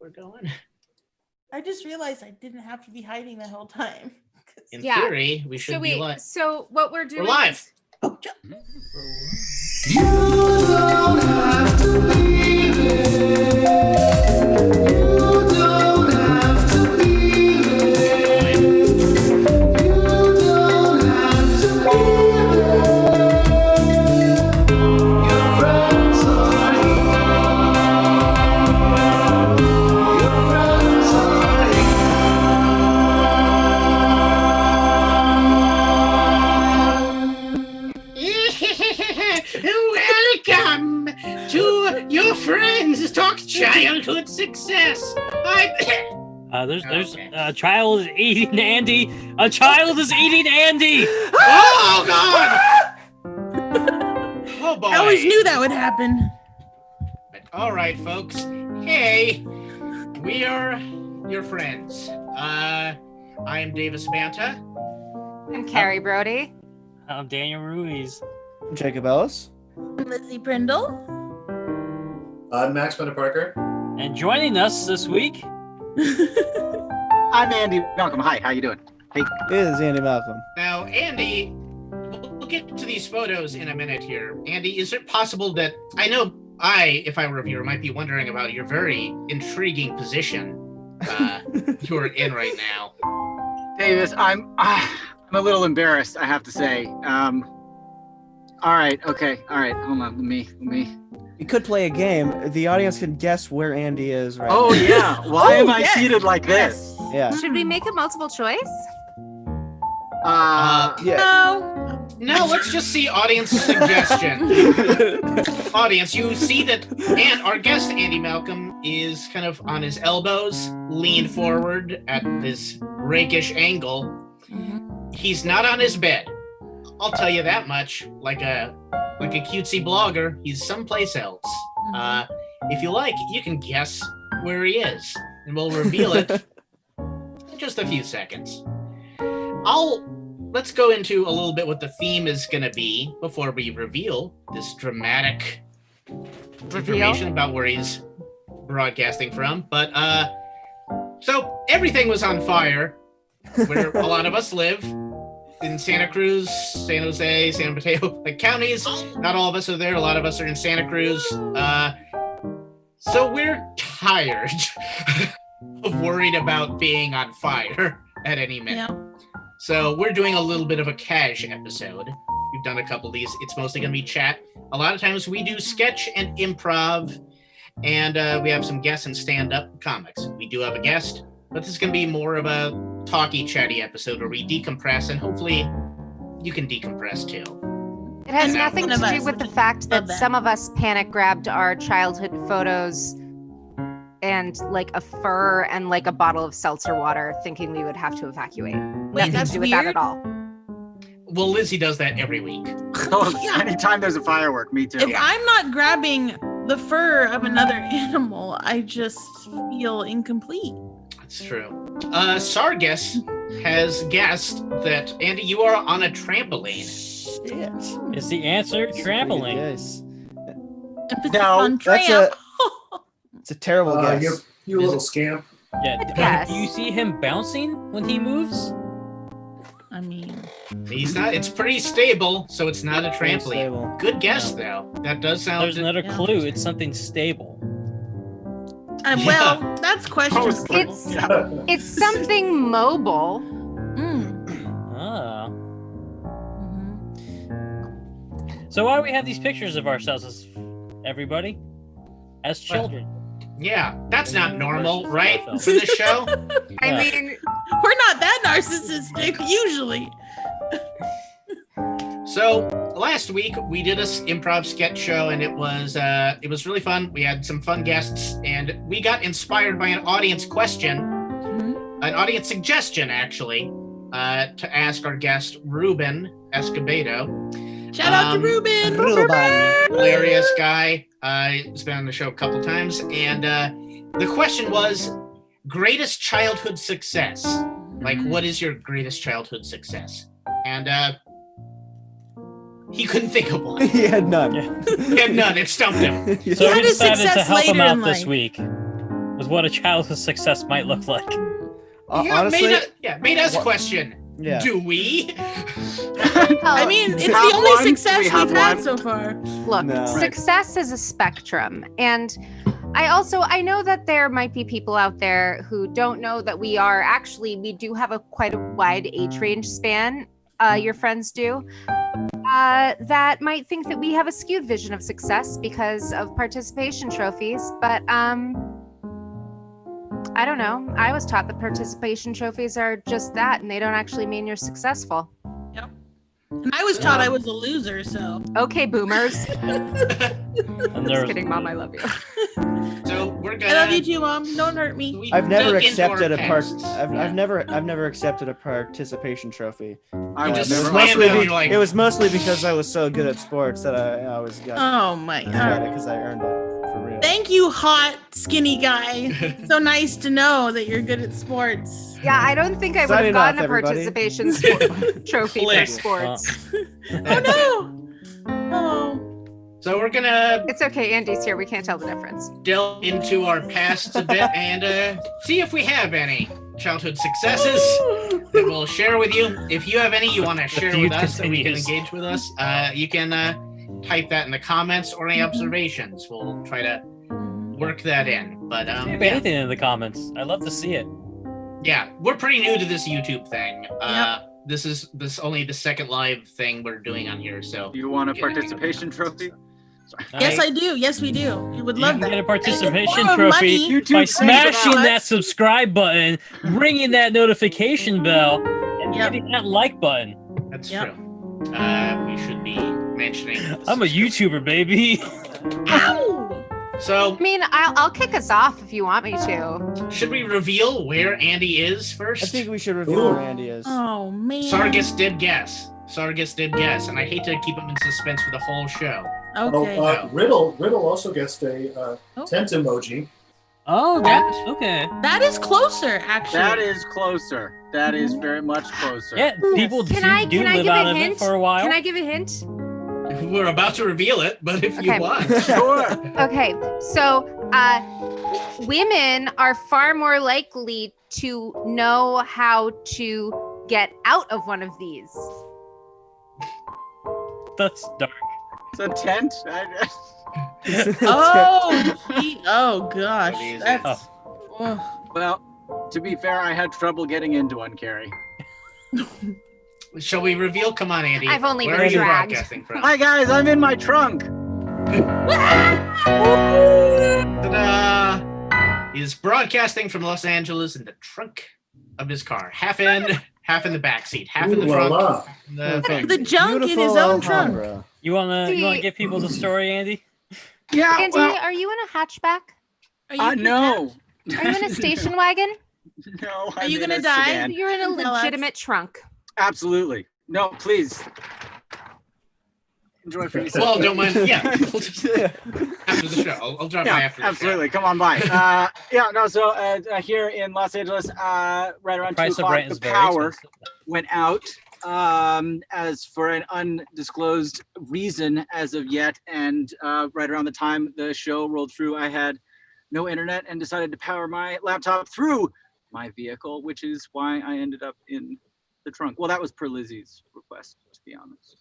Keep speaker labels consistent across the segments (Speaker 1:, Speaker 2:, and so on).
Speaker 1: We're going.
Speaker 2: I just realized I didn't have to be hiding the whole time.
Speaker 1: In theory, we should be live.
Speaker 3: So what we're doing?
Speaker 1: We're live.
Speaker 2: Oh,
Speaker 4: You don't have to leave it. You don't have to leave it. You don't have to leave it. Your friends are here. Your friends are
Speaker 1: Welcome to your friends talk childhood success.
Speaker 5: There's a child is eating Andy. A child is eating Andy.
Speaker 1: Oh God! Oh boy!
Speaker 2: I always knew that would happen.
Speaker 1: All right, folks. Hey, we are your friends. I am Davis Banta.
Speaker 3: I'm Carrie Brody.
Speaker 5: I'm Daniel Ruiz.
Speaker 6: Jacob Ellis.
Speaker 2: Lizzie Brindle.
Speaker 7: I'm Max Parker.
Speaker 5: And joining us this week,
Speaker 8: I'm Andy Malcolm. Hi, how you doing? Hey.
Speaker 6: This is Andy Malcolm.
Speaker 1: Now, Andy, we'll get to these photos in a minute here. Andy, is it possible that if I were a viewer, might be wondering about your very intriguing position you're in right now?
Speaker 8: Davis, I'm a little embarrassed, I have to say. All right, okay, all right. Hold on, let me.
Speaker 6: We could play a game. The audience can guess where Andy is right
Speaker 8: Oh
Speaker 6: now.
Speaker 8: yeah, why am I seated like this?
Speaker 6: Yeah.
Speaker 3: Should we make a multiple choice?
Speaker 6: Yeah.
Speaker 1: No, let's just see audience suggestion. Audience, you see that our guest, Andy Malcolm, is kind of on his elbows, leaned forward at this rakish angle. He's not on his bed. I'll tell you that much. Like a cutesy blogger, he's someplace else. If you like, you can guess where he is, and we'll reveal it in just a few seconds. Let's go into a little bit what the theme is going to be before we reveal this dramatic information about where he's broadcasting from. But so everything was on fire where a lot of us live. In Santa Cruz, San Jose, San Mateo, the counties. Not all of us are there. A lot of us are in Santa Cruz. So we're tired of worried about being on fire at any minute.
Speaker 2: Yeah.
Speaker 1: So we're doing a little bit of a cash episode. We've done a couple of these. It's mostly going to be chat. A lot of times we do sketch and improv, and we have some guests and stand-up comics. We do have a guest, but this is going to be more of a talky, chatty episode where we decompress, and hopefully you can decompress too.
Speaker 3: It has
Speaker 1: And
Speaker 3: nothing to do with the fact that some of us panic grabbed our childhood photos and like a fur and like a bottle of seltzer water, thinking we would have to evacuate. Nothing
Speaker 2: that's
Speaker 3: to do with that
Speaker 2: weird.
Speaker 3: at all.
Speaker 1: Well, Lizzie does that every week.
Speaker 8: Anytime there's a firework, me too.
Speaker 2: If I'm not grabbing the fur of another animal, I just feel incomplete.
Speaker 1: That's true. Sargus has guessed that, Andy, you are on a trampoline.
Speaker 6: Shit.
Speaker 5: is the answer trampoline.
Speaker 6: Yes.
Speaker 2: Emphasis
Speaker 8: No,
Speaker 2: on
Speaker 6: that's
Speaker 2: tramp.
Speaker 6: It's a terrible guess.
Speaker 7: You little scamp.
Speaker 5: Yeah.
Speaker 3: Yes.
Speaker 5: Do you see him bouncing when he moves?
Speaker 2: I mean,
Speaker 1: He's not. It's pretty stable, so it's not a
Speaker 6: Pretty
Speaker 1: trampoline.
Speaker 6: stable.
Speaker 1: Good guess, though. That does sound.
Speaker 5: There's another
Speaker 2: yeah.
Speaker 5: clue. It's something stable.
Speaker 2: well, that's questionable.
Speaker 3: It's something mobile.
Speaker 5: Ah.
Speaker 2: Mhm.
Speaker 5: So why do we have these pictures of ourselves as everybody? As children.
Speaker 1: Yeah, that's not normal, right? For this show.
Speaker 3: I
Speaker 5: Yeah.
Speaker 3: mean,
Speaker 2: We're not that narcissistic usually.
Speaker 1: So last week we did a improv sketch show, and it was really fun. We had some fun guests, and we got inspired by an audience question, an audience suggestion actually, to ask our guest Ruben Escobedo.
Speaker 2: Shout out to Ruben.
Speaker 1: Hilarious guy. He's been on the show a couple times, and the question was greatest childhood success. Like, what is your greatest childhood success? And He couldn't think of one.
Speaker 6: He had none.
Speaker 1: He had none. It stumped him.
Speaker 5: So
Speaker 2: had
Speaker 5: we
Speaker 2: his
Speaker 5: decided to
Speaker 2: success
Speaker 5: help him
Speaker 2: later
Speaker 5: out
Speaker 2: in
Speaker 5: this
Speaker 2: life.
Speaker 5: week with what a childhood success might look like.
Speaker 6: Honestly,
Speaker 1: made us question.
Speaker 6: yeah.
Speaker 1: Do we?
Speaker 2: I mean, it's
Speaker 8: Have
Speaker 2: the only
Speaker 8: one?
Speaker 2: success
Speaker 8: We have
Speaker 2: we've had
Speaker 8: one?
Speaker 2: so far.
Speaker 3: Look,
Speaker 6: No.
Speaker 3: success is a spectrum. And I know that there might be people out there who don't know that we do have quite a wide age range span. Your friends do. That might think that we have a skewed vision of success because of participation trophies. But I don't know. I was taught that participation trophies are just that, and they don't actually mean you're successful.
Speaker 2: And I was taught I was a loser, so.
Speaker 3: Okay, boomers.
Speaker 5: And
Speaker 3: Just kidding, Mom. I love you.
Speaker 1: So we're gonna.
Speaker 2: I love you too, Mom. Don't hurt me.
Speaker 1: we
Speaker 6: I've never
Speaker 1: dug into
Speaker 6: accepted
Speaker 1: our
Speaker 6: a part.
Speaker 1: pasts.
Speaker 6: I've never accepted a participation trophy.
Speaker 8: I
Speaker 1: just
Speaker 8: will
Speaker 6: It was
Speaker 8: never.
Speaker 1: slam
Speaker 6: mostly
Speaker 1: it on, you're like-
Speaker 6: it was mostly because I was so good at sports that I always got
Speaker 2: Oh my god.
Speaker 6: it because I earned it for real.
Speaker 2: Thank you, hot, skinny guy. So nice to know that you're good at sports.
Speaker 3: Yeah, I don't think I would have
Speaker 6: Signing
Speaker 3: gotten
Speaker 6: off,
Speaker 3: a
Speaker 6: everybody.
Speaker 3: participation trophy for
Speaker 1: Click.
Speaker 3: sports.
Speaker 2: Oh no. Oh.
Speaker 1: So we're gonna
Speaker 3: It's okay, Andy's here. We can't tell the difference.
Speaker 1: delve into our pasts a bit and see if we have any childhood successes that we'll share with you. If you have any you want to share
Speaker 5: feud
Speaker 1: with us that we can
Speaker 5: continues.
Speaker 1: engage with us, you can type that in the comments or any observations. We'll try to work that in. But
Speaker 5: If
Speaker 1: yeah.
Speaker 5: anything in the comments, I'd love to see it.
Speaker 1: Yeah, we're pretty new to this YouTube thing. This is only the second live thing we're doing on here, so
Speaker 8: You want a participation trophy?
Speaker 2: Yes, I do. Yes, we do. We would
Speaker 5: You
Speaker 2: love
Speaker 5: can
Speaker 2: that.
Speaker 5: get a participation
Speaker 2: More
Speaker 5: trophy
Speaker 2: money.
Speaker 8: YouTube
Speaker 5: by
Speaker 8: thinks
Speaker 5: smashing
Speaker 2: about
Speaker 5: that
Speaker 2: us.
Speaker 5: subscribe button, ringing that notification bell, and
Speaker 2: Yep.
Speaker 5: hitting that like button.
Speaker 1: that's
Speaker 2: Yep.
Speaker 1: true. We should be mentioning.
Speaker 5: I'm a YouTuber, baby.
Speaker 2: Ow!
Speaker 1: So
Speaker 3: I mean, I'll kick us off if you want me to.
Speaker 1: should we reveal where Andy is first?
Speaker 6: I think we should reveal where Andy is.
Speaker 2: Oh man.
Speaker 1: Sargus did guess. And I hate to keep him in suspense for the whole show.
Speaker 2: Okay.
Speaker 7: Riddle also gets a
Speaker 2: Oh.
Speaker 7: tent emoji.
Speaker 5: Oh, that's okay.
Speaker 2: That is closer, actually.
Speaker 8: That is closer. That is very much closer.
Speaker 5: Yeah, people
Speaker 3: Can I
Speaker 5: do live
Speaker 3: give
Speaker 5: out
Speaker 3: a
Speaker 5: of it
Speaker 3: hint?
Speaker 5: for a while.
Speaker 3: Can I give a hint?
Speaker 1: We're about to reveal it, but if you
Speaker 3: Okay.
Speaker 1: want.
Speaker 8: Sure.
Speaker 3: Okay, so women are far more likely to know how to get out of one of these.
Speaker 5: That's dark.
Speaker 8: It's a tent.
Speaker 2: Oh gosh.
Speaker 1: Amazing.
Speaker 2: That's. Ugh.
Speaker 8: Well, to be fair, I had trouble getting into one, Carrie.
Speaker 1: Shall we reveal? Come on, Andy.
Speaker 3: I've only
Speaker 1: Where
Speaker 3: been
Speaker 1: are you
Speaker 3: dragged.
Speaker 1: broadcasting from?
Speaker 8: Hi guys, I'm in my trunk.
Speaker 1: Ta-da! He's broadcasting from Los Angeles in the trunk of his car. Half in the back seat, half in the
Speaker 7: Ooh la
Speaker 1: trunk.
Speaker 7: la.
Speaker 2: The junk in his own trunk.
Speaker 6: Alhambra.
Speaker 5: You wanna give people the story, Andy?
Speaker 8: Yeah.
Speaker 3: Andy,
Speaker 8: Well,
Speaker 3: are you in a hatchback?
Speaker 2: Are you
Speaker 8: no.
Speaker 3: Are you in a station wagon?
Speaker 8: No.
Speaker 2: Are you
Speaker 8: I'm in
Speaker 2: gonna
Speaker 8: a
Speaker 2: die?
Speaker 8: sedan.
Speaker 3: You're in a
Speaker 2: Tell us.
Speaker 3: legitimate trunk.
Speaker 8: Absolutely. No, please. Enjoy for yourself.
Speaker 1: Well, don't mind. Yeah, we'll just, after the show, I'll drop by
Speaker 8: Yeah,
Speaker 1: after the
Speaker 8: absolutely. Come on by. So here in Los Angeles, right around 2
Speaker 5: Price of
Speaker 8: o'clock,
Speaker 5: rent
Speaker 8: the
Speaker 5: is very
Speaker 8: power
Speaker 5: expensive.
Speaker 8: went out as for an undisclosed reason as of yet. And right around the time the show rolled through, I had no internet and decided to power my laptop through my vehicle, which is why I ended up in the trunk. Well, that was per Lizzie's request, to be honest.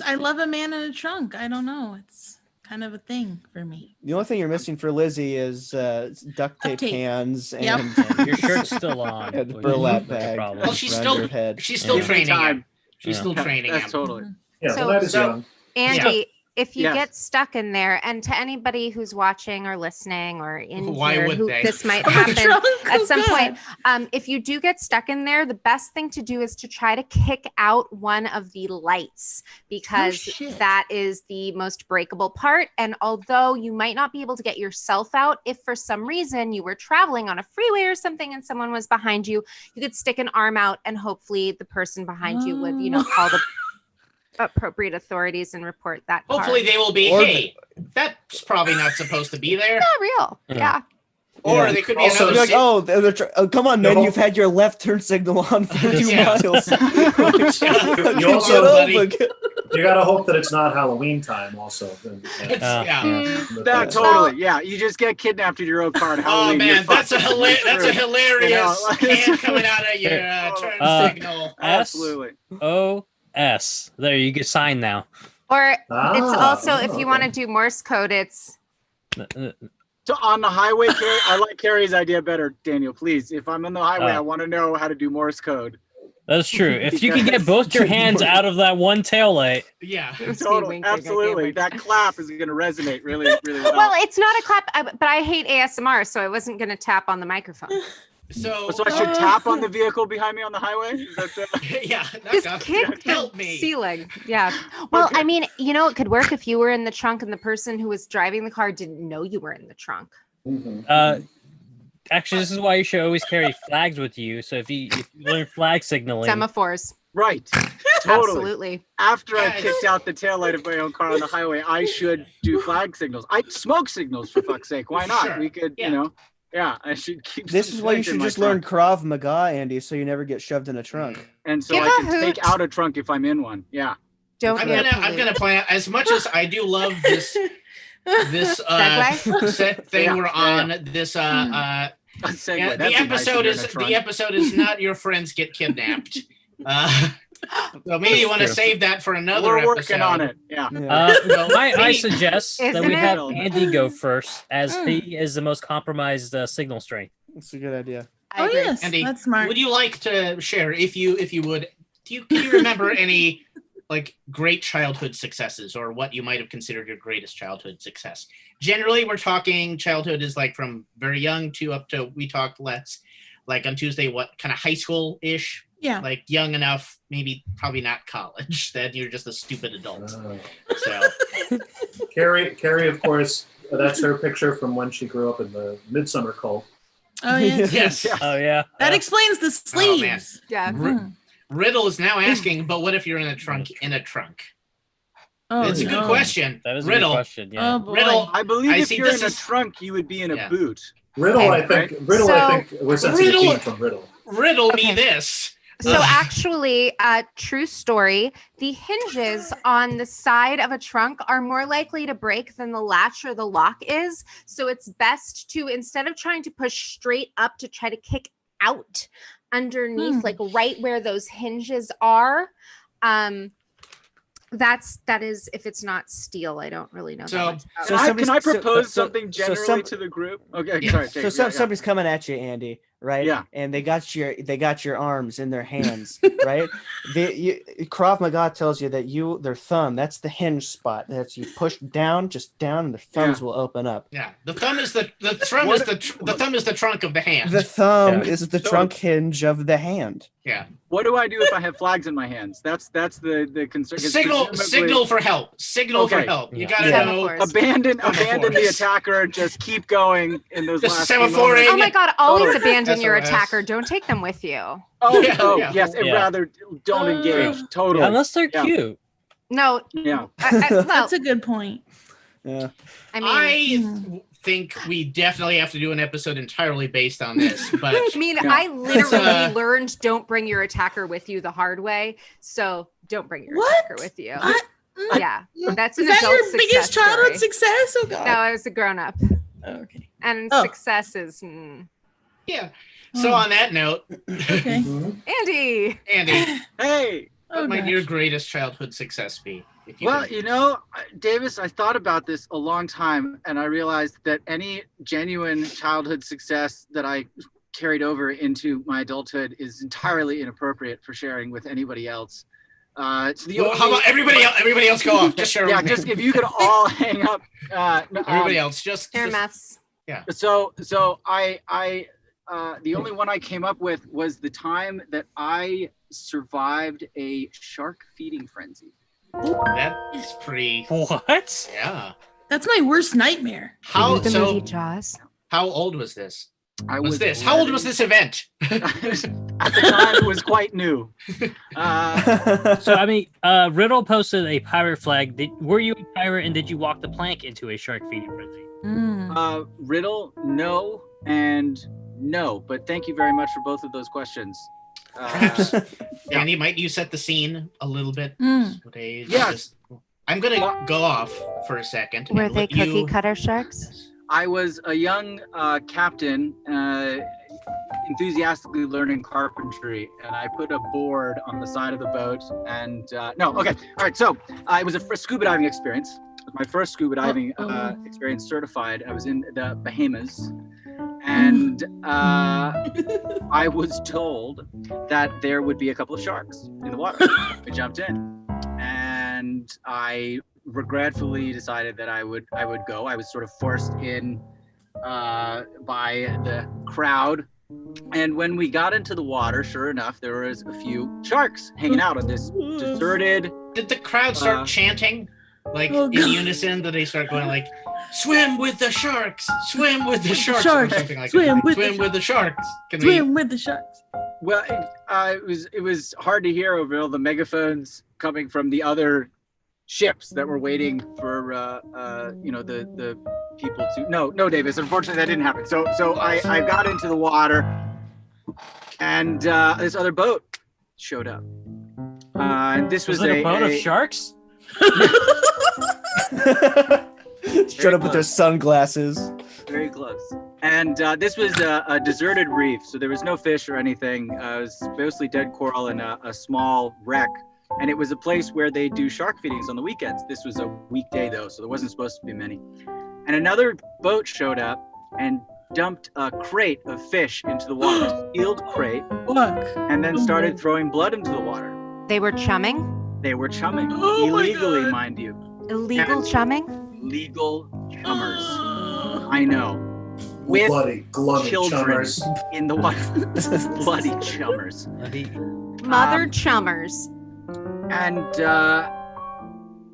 Speaker 2: I love a man in a trunk. I don't know. It's kind of a thing for me.
Speaker 6: The only thing you're missing for Lizzie is duct tape
Speaker 2: tape.
Speaker 6: hands and,
Speaker 2: Yep.
Speaker 5: And your shirt's still on.
Speaker 6: and
Speaker 5: which
Speaker 6: burlap
Speaker 5: is a
Speaker 6: bag.
Speaker 5: problem.
Speaker 1: Well, she's
Speaker 6: around
Speaker 1: still-
Speaker 6: your head.
Speaker 1: She's still
Speaker 5: Yeah.
Speaker 1: training
Speaker 8: Time.
Speaker 1: him. She's
Speaker 5: Yeah.
Speaker 1: still training
Speaker 8: That's
Speaker 1: him.
Speaker 8: totally.
Speaker 7: Yeah,
Speaker 3: So-
Speaker 7: the night is
Speaker 1: so-
Speaker 7: young.
Speaker 3: Andy, if you
Speaker 8: Yes.
Speaker 3: get stuck in there, and to anybody who's watching or listening or in
Speaker 1: Why
Speaker 3: here,
Speaker 1: would
Speaker 3: who
Speaker 1: they?
Speaker 3: this might
Speaker 2: From a
Speaker 3: happen
Speaker 2: trunk?
Speaker 3: at
Speaker 2: Oh,
Speaker 3: some
Speaker 2: God.
Speaker 3: point. If you do get stuck in there, the best thing to do is to try to kick out one of the lights because
Speaker 2: shit.
Speaker 3: that is the most breakable part. And although you might not be able to get yourself out, if for some reason you were traveling on a freeway or something and someone was behind you, you could stick an arm out and hopefully the person behind you would, call the appropriate authorities and report that car.
Speaker 1: Hopefully they will be,
Speaker 6: Or
Speaker 1: hey, that's probably not supposed to be there.
Speaker 3: Not real.
Speaker 5: Yeah.
Speaker 3: Yeah.
Speaker 1: Or
Speaker 6: Yeah.
Speaker 1: they could be
Speaker 7: Also,
Speaker 1: another.
Speaker 6: You're like, come on, man!
Speaker 7: No.
Speaker 6: You've had your left turn signal on for 2
Speaker 1: Yeah.
Speaker 6: miles.
Speaker 7: You
Speaker 6: Get
Speaker 7: also-
Speaker 6: over.
Speaker 7: You gotta hope that it's not Halloween time also.
Speaker 8: That totally. Yeah, you just get kidnapped in your own car. On Halloween,
Speaker 1: man, that's a hilarious
Speaker 8: You know,
Speaker 1: hand coming out of your turn signal.
Speaker 8: Absolutely.
Speaker 5: S. There, you can sign now.
Speaker 3: Or it's also, if you want to do Morse code, it's
Speaker 8: So on the highway, Carrie, I like Carrie's idea better, Daniel. Please, if I'm on the highway, I want to know how to do Morse code.
Speaker 5: That's true. If you can get both your hands out of that one taillight.
Speaker 1: Yeah.
Speaker 8: Totally. Absolutely. That clap is going to resonate really, really well.
Speaker 3: Well, it's not a clap, but I hate ASMR, so I wasn't going to tap on the microphone.
Speaker 1: So
Speaker 8: I should tap on the vehicle behind me on the highway? Is that
Speaker 1: yeah.
Speaker 3: Just kick the ceiling. Yeah. Well,
Speaker 8: Okay.
Speaker 3: I mean, it could work if you were in the trunk and the person who was driving the car didn't know you were in the trunk.
Speaker 5: Actually, this is why you should always carry flags with you. So if you learn flag signaling,
Speaker 3: Semaphores.
Speaker 8: Right. Totally.
Speaker 3: Absolutely.
Speaker 8: After I kicked out the taillight of my own car on the highway, I should do flag signals. Smoke signals, for fuck's sake. Why not?
Speaker 1: Sure.
Speaker 8: We could, I should keep.
Speaker 6: This is why you
Speaker 8: some
Speaker 6: should
Speaker 8: in
Speaker 6: just
Speaker 8: my
Speaker 6: learn
Speaker 8: trunk.
Speaker 6: Krav Maga, Andy, so you never get shoved in a trunk.
Speaker 8: And so
Speaker 3: Give
Speaker 8: I
Speaker 3: a
Speaker 8: can
Speaker 3: hoot.
Speaker 8: take out a trunk if I'm in one. Yeah.
Speaker 3: Don't
Speaker 1: I'm
Speaker 3: be a
Speaker 1: gonna
Speaker 3: pollute.
Speaker 1: plan out, as much as I do love this
Speaker 3: Segue?
Speaker 1: set thing
Speaker 8: Yeah,
Speaker 1: we're
Speaker 8: yeah,
Speaker 1: on.
Speaker 8: yeah.
Speaker 1: This
Speaker 8: A segue.
Speaker 1: yeah,
Speaker 8: That'd be nice if you're in a trunk.
Speaker 1: the episode is not your friends get kidnapped. So maybe you want to
Speaker 5: True.
Speaker 1: save that for another
Speaker 8: We're
Speaker 1: episode.
Speaker 8: working on it. Yeah.
Speaker 5: I suggest that
Speaker 3: Isn't
Speaker 5: we
Speaker 3: it?
Speaker 5: have Andy go first, as he is the most compromised signal strength.
Speaker 6: That's a good idea.
Speaker 3: I
Speaker 2: Oh
Speaker 3: agree.
Speaker 2: yes,
Speaker 1: Andy,
Speaker 2: that's smart.
Speaker 1: would you like to share, if you would, can you remember any like great childhood successes, or what you might have considered your greatest childhood success? Generally, we're talking childhood is like from very young to up to, we talked less like on Tuesday, what kind of high school-ish,
Speaker 2: Yeah.
Speaker 1: like young enough, maybe probably not college, then you're just a stupid adult. So
Speaker 7: Carrie, of course, that's her picture from when she grew up in the Midsummer Cult.
Speaker 2: Oh yeah.
Speaker 1: yes.
Speaker 5: Oh yeah.
Speaker 2: That explains the sleeves.
Speaker 3: Yeah.
Speaker 1: Riddle is now asking, but what if you're in a trunk?
Speaker 2: Oh,
Speaker 1: It's a good
Speaker 2: no.
Speaker 1: question.
Speaker 5: That is a
Speaker 1: Riddle.
Speaker 5: good question. Yeah.
Speaker 2: Oh boy.
Speaker 1: Riddle.
Speaker 8: I believe
Speaker 1: I
Speaker 8: if
Speaker 1: see
Speaker 8: you're in
Speaker 1: this
Speaker 8: a
Speaker 1: is-
Speaker 8: trunk, you would be in a
Speaker 1: Yeah.
Speaker 8: boot.
Speaker 7: Riddle,
Speaker 3: Okay.
Speaker 7: I think. Riddle,
Speaker 3: So-
Speaker 7: I think. We're sensing a
Speaker 1: Riddle-
Speaker 7: theme from Riddle.
Speaker 1: Riddle
Speaker 3: Okay.
Speaker 1: me this.
Speaker 3: So actually, true story, the hinges on the side of a trunk are more likely to break than the latch or the lock is. So it's best to, instead of trying to push straight up, to try to kick out underneath, like right where those hinges are. That is, if it's not steel, I don't really know.
Speaker 1: So-
Speaker 3: that much about
Speaker 6: So
Speaker 3: it.
Speaker 8: Can
Speaker 6: somebody's-
Speaker 8: I propose
Speaker 6: so-
Speaker 8: something
Speaker 6: so
Speaker 8: generally
Speaker 6: some-
Speaker 8: to the group? Okay,
Speaker 1: Yeah.
Speaker 8: sorry.
Speaker 6: So
Speaker 8: Jake,
Speaker 6: somebody's coming at you, Andy, right?
Speaker 8: Yeah.
Speaker 6: And they got your arms in their hands, right? Krav Maga tells you that their thumb, that's the hinge spot. That's you push down, just down, and their thumbs will open up.
Speaker 1: Yeah, the thumb is the thumb is the trunk of the hand.
Speaker 6: The thumb
Speaker 5: Yeah.
Speaker 6: is the trunk hinge of the hand.
Speaker 1: Yeah.
Speaker 8: What do I do if I have flags in my hands? That's the concern. 'cause
Speaker 1: Signal
Speaker 8: presumably-
Speaker 1: for help. Signal for
Speaker 8: Okay.
Speaker 1: help. You
Speaker 5: Yeah.
Speaker 1: gotta
Speaker 3: Yeah.
Speaker 1: know.
Speaker 3: Semaphores.
Speaker 8: Abandon the
Speaker 1: Semaphores.
Speaker 8: attacker. Just keep going in those
Speaker 1: Just
Speaker 8: last few
Speaker 1: semaphoring.
Speaker 8: moments.
Speaker 3: Oh my God, always
Speaker 8: Oh,
Speaker 3: abandon your
Speaker 1: SOS.
Speaker 3: attacker. Don't take them with you.
Speaker 8: Oh,
Speaker 1: Yeah.
Speaker 8: yes, and
Speaker 5: Yeah.
Speaker 8: rather don't engage. Totally.
Speaker 5: Unless they're
Speaker 8: Yeah.
Speaker 5: cute.
Speaker 3: No,
Speaker 8: Yeah.
Speaker 3: well,
Speaker 2: That's a good point.
Speaker 6: Yeah.
Speaker 3: I mean,
Speaker 1: I think we definitely have to do an episode entirely based on this, but
Speaker 8: Yeah.
Speaker 3: I literally
Speaker 1: Uh,
Speaker 3: learned don't bring your attacker with you the hard way. So don't bring your
Speaker 2: What?
Speaker 3: attacker with you.
Speaker 2: What?
Speaker 3: Yeah, that's an
Speaker 2: Is that
Speaker 3: adult
Speaker 2: your biggest
Speaker 3: success
Speaker 2: childhood
Speaker 3: story.
Speaker 2: success? Oh god.
Speaker 3: No, I was a grown up,
Speaker 2: Oh, okay.
Speaker 3: and
Speaker 2: Oh.
Speaker 3: success is
Speaker 1: yeah. So on that note,
Speaker 2: Okay.
Speaker 3: Andy.
Speaker 1: Andy,
Speaker 8: Hey.
Speaker 2: Oh,
Speaker 1: what might
Speaker 2: gosh.
Speaker 1: your greatest childhood success be? If you
Speaker 8: Well,
Speaker 1: could-
Speaker 8: you know, Davis, I thought about this a long time, and I realized that any genuine childhood success that I carried over into my adulthood is entirely inappropriate for sharing with anybody else. It's the
Speaker 1: Well,
Speaker 8: only,
Speaker 1: how about everybody else go off? Just share
Speaker 8: yeah,
Speaker 1: with me.
Speaker 8: just if you could all hang up.
Speaker 1: Everybody else, just
Speaker 3: Airmaths.
Speaker 8: So the only one I came up with was the time that I survived a shark feeding frenzy.
Speaker 1: that's pretty.
Speaker 5: What?
Speaker 1: Yeah.
Speaker 2: That's my worst nightmare.
Speaker 1: How
Speaker 3: The
Speaker 1: so?
Speaker 3: movie Jaws.
Speaker 1: How old was this?
Speaker 8: I
Speaker 1: Was this? How old was this event?
Speaker 8: At the time, it was quite new.
Speaker 5: So I mean, Riddle posted a pirate flag. Were you a pirate, and did you walk the plank into a shark feeding frenzy?
Speaker 8: Riddle, no, and no. But thank you very much for both of those questions.
Speaker 1: Perhaps, Danny, might you set the scene a little bit?
Speaker 8: Yeah.
Speaker 1: I'm gonna go off for a second.
Speaker 3: Were
Speaker 1: and
Speaker 3: they
Speaker 1: let you-
Speaker 3: cookie cutter sharks?
Speaker 8: I was a young captain, enthusiastically learning carpentry, and I put a board on the side of the boat. And all right. So it was a scuba diving experience. It was my first scuba diving experience, certified. I was in the Bahamas, and I was told that there would be a couple of sharks in the water. I jumped in, and I regretfully decided that I would go. I was sort of forced in by the crowd, and when we got into the water, sure enough, there was a few sharks hanging out on this deserted.
Speaker 1: Did the crowd start chanting like in unison? That they start going like, "Swim with the sharks! Swim with the sharks!" or something like
Speaker 2: Swim
Speaker 1: that.
Speaker 2: with
Speaker 1: the sharks. Can
Speaker 2: Swim with the sharks.
Speaker 8: Well, it was hard to hear over all the megaphones coming from the other ships that were waiting for the people to no Davis, unfortunately that didn't happen. So I got into the water, and this other boat showed up, and this was
Speaker 5: it a boat of sharks?
Speaker 6: Showed up with their sunglasses.
Speaker 8: Very close. And this was a deserted reef, so there was no fish or anything. It was mostly dead coral and a small wreck. And it was a place where they do shark feedings on the weekends. This was a weekday though, so there wasn't supposed to be many. And another boat showed up and dumped a crate of fish into the water, a sealed crate, and then started throwing blood into the water.
Speaker 3: They were chumming?
Speaker 8: They were chumming,
Speaker 2: Oh my
Speaker 8: illegally,
Speaker 2: God.
Speaker 8: mind you.
Speaker 3: Illegal chumming?
Speaker 8: Legal chummers. I know. With
Speaker 7: Bloody, glummy
Speaker 8: children
Speaker 7: chummers.
Speaker 8: in the water. Bloody chummers.
Speaker 3: Mother chummers.
Speaker 8: And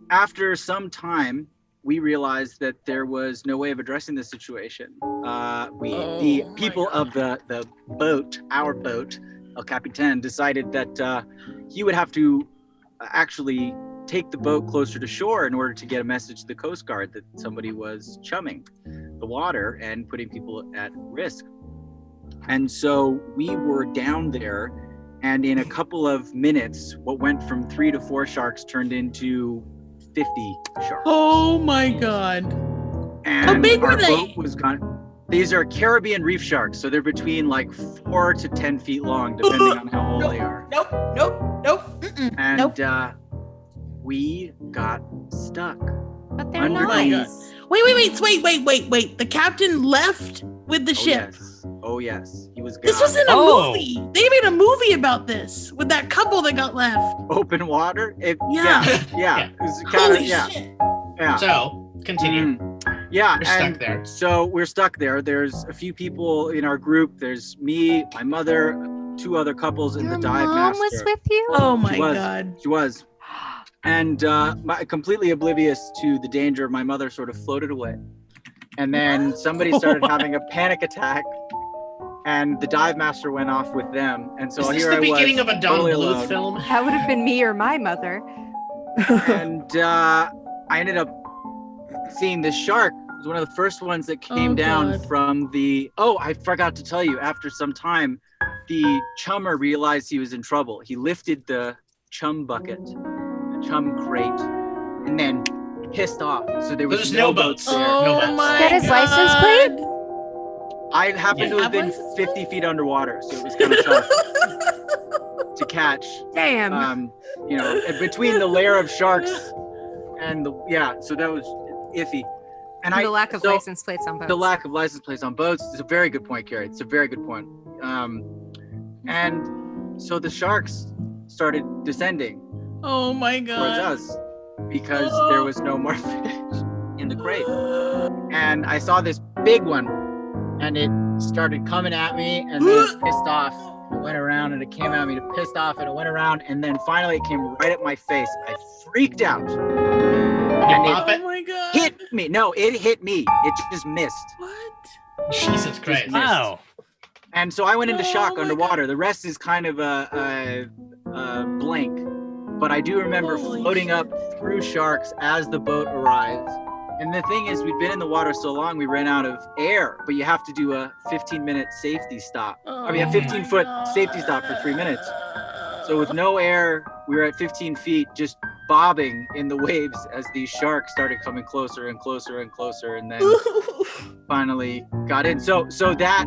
Speaker 8: after some time, we realized that there was no way of addressing the situation. The people of the boat, our boat, El Capitan, decided that he would have to actually take the boat closer to shore in order to get a message to the Coast Guard that somebody was chumming the water and putting people at risk. And so we were down there, and in a couple of minutes, what went from 3 to 4 sharks turned into 50 sharks.
Speaker 2: Oh my God.
Speaker 8: And
Speaker 2: How big were
Speaker 8: our
Speaker 2: they?
Speaker 8: boat was gone. These are Caribbean reef sharks, so they're between like 4 to 10 feet long, depending on how old they are.
Speaker 6: Nope.
Speaker 8: And we got stuck.
Speaker 3: But they're
Speaker 8: Underneath.
Speaker 3: nice.
Speaker 2: Wait. The captain left with the ship.
Speaker 8: Oh yes, he was gone.
Speaker 2: This was in a movie. They made a movie about this with that couple that got left.
Speaker 8: Open water.
Speaker 2: Yeah.
Speaker 8: Yeah. It was
Speaker 2: Holy
Speaker 8: kinda,
Speaker 2: shit.
Speaker 8: yeah.
Speaker 1: So continue.
Speaker 8: Yeah,
Speaker 1: We're stuck
Speaker 8: and
Speaker 1: there.
Speaker 8: So we're stuck there. There's a few people in our group. There's me, my mother, 2 other couples, and
Speaker 3: Your
Speaker 8: the dive
Speaker 3: mom
Speaker 8: master.
Speaker 3: was with you?
Speaker 2: Oh my
Speaker 8: She was.
Speaker 2: God.
Speaker 8: She was. And completely oblivious to the danger, my mother sort of floated away. And then somebody started having a panic attack, and the dive master went off with them. And so
Speaker 1: Is this
Speaker 8: here
Speaker 1: the
Speaker 8: I was,
Speaker 1: beginning of a Don
Speaker 8: totally
Speaker 1: Bluth
Speaker 8: alone.
Speaker 1: film?
Speaker 3: That would have been me or my mother.
Speaker 8: And I ended up seeing this shark. It was one of the first ones that came
Speaker 2: Oh,
Speaker 8: down
Speaker 2: God.
Speaker 8: from the. Oh, I forgot to tell you. After some time, the chummer realized he was in trouble. He lifted the chum bucket, the chum crate, and then pissed off. So there was
Speaker 1: There's no boats there. No
Speaker 2: Oh
Speaker 1: boats.
Speaker 2: my
Speaker 3: Get his license
Speaker 2: God.
Speaker 3: plate?
Speaker 8: I happened to have been
Speaker 2: Have
Speaker 8: 50 feet underwater, so it was kind of tough to catch.
Speaker 3: Damn.
Speaker 8: Between the layer of sharks and so that was iffy. And
Speaker 3: the lack of
Speaker 8: so
Speaker 3: license plates on boats.
Speaker 8: the lack of license plates on boats is a very good point, Carrie. It's a very good point. And so the sharks started descending
Speaker 2: Oh my
Speaker 8: towards
Speaker 2: God.
Speaker 8: us because there was no more fish in the crate. And I saw this big one, and it started coming at me, and then it pissed off. It went around, and it came at me. It pissed off, and it went around, and then finally it came right at my face. I freaked out.
Speaker 1: You
Speaker 8: And
Speaker 1: pop
Speaker 2: Oh
Speaker 1: it?
Speaker 2: my God.
Speaker 8: hit me. No, it hit me. It just missed.
Speaker 2: What?
Speaker 1: Jesus Christ.
Speaker 5: Wow.
Speaker 8: And so I went into
Speaker 2: Oh
Speaker 8: shock
Speaker 2: my
Speaker 8: underwater. The rest is kind of a blank. But I do remember
Speaker 2: Holy
Speaker 8: floating
Speaker 2: shit.
Speaker 8: up through sharks as the boat arrived. And the thing is, we'd been in the water so long, we ran out of air. But you have to do a 15-minute safety stop. I mean, a 15-foot safety stop for 3 minutes. So with no air, we were at 15 feet, just bobbing in the waves as these sharks started coming closer and closer and closer, and then finally got in. So that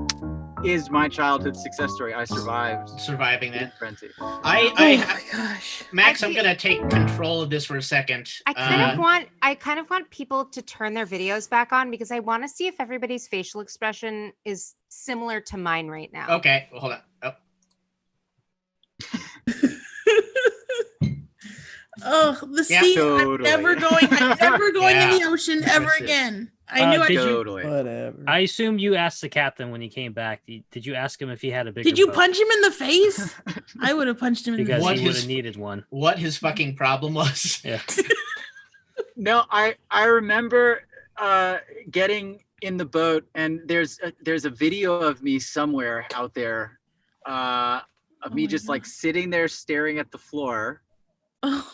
Speaker 8: is my childhood success story. I
Speaker 1: Surviving that.
Speaker 8: frenzy.
Speaker 2: Oh my gosh.
Speaker 1: Max, I'm gonna take control of this for a second.
Speaker 3: I kind of want people to turn their videos back on because I want to see if everybody's facial expression is similar to mine right now.
Speaker 1: Okay, well, hold on. Oh.
Speaker 2: Oh, the
Speaker 1: Yeah.
Speaker 2: sea!
Speaker 8: Totally.
Speaker 2: I'm never going in the ocean ever
Speaker 8: Impressive.
Speaker 2: again. I knew I
Speaker 5: did
Speaker 2: could.
Speaker 5: you-
Speaker 8: Totally.
Speaker 6: Whatever.
Speaker 5: I assume you asked the captain when he came back. Did you ask him if he had a bigger
Speaker 2: Did you
Speaker 5: boat?
Speaker 2: punch him in the face? I would have punched him in the
Speaker 5: Because
Speaker 1: What
Speaker 5: he
Speaker 2: face.
Speaker 5: would
Speaker 1: his-
Speaker 5: have needed one.
Speaker 1: What his fucking problem was?
Speaker 5: Yeah.
Speaker 8: No, I remember getting in the boat, and there's a video of me somewhere out there, of
Speaker 2: Oh
Speaker 8: me
Speaker 2: my
Speaker 8: just like
Speaker 2: God.
Speaker 8: sitting there staring at the floor,
Speaker 2: Oh.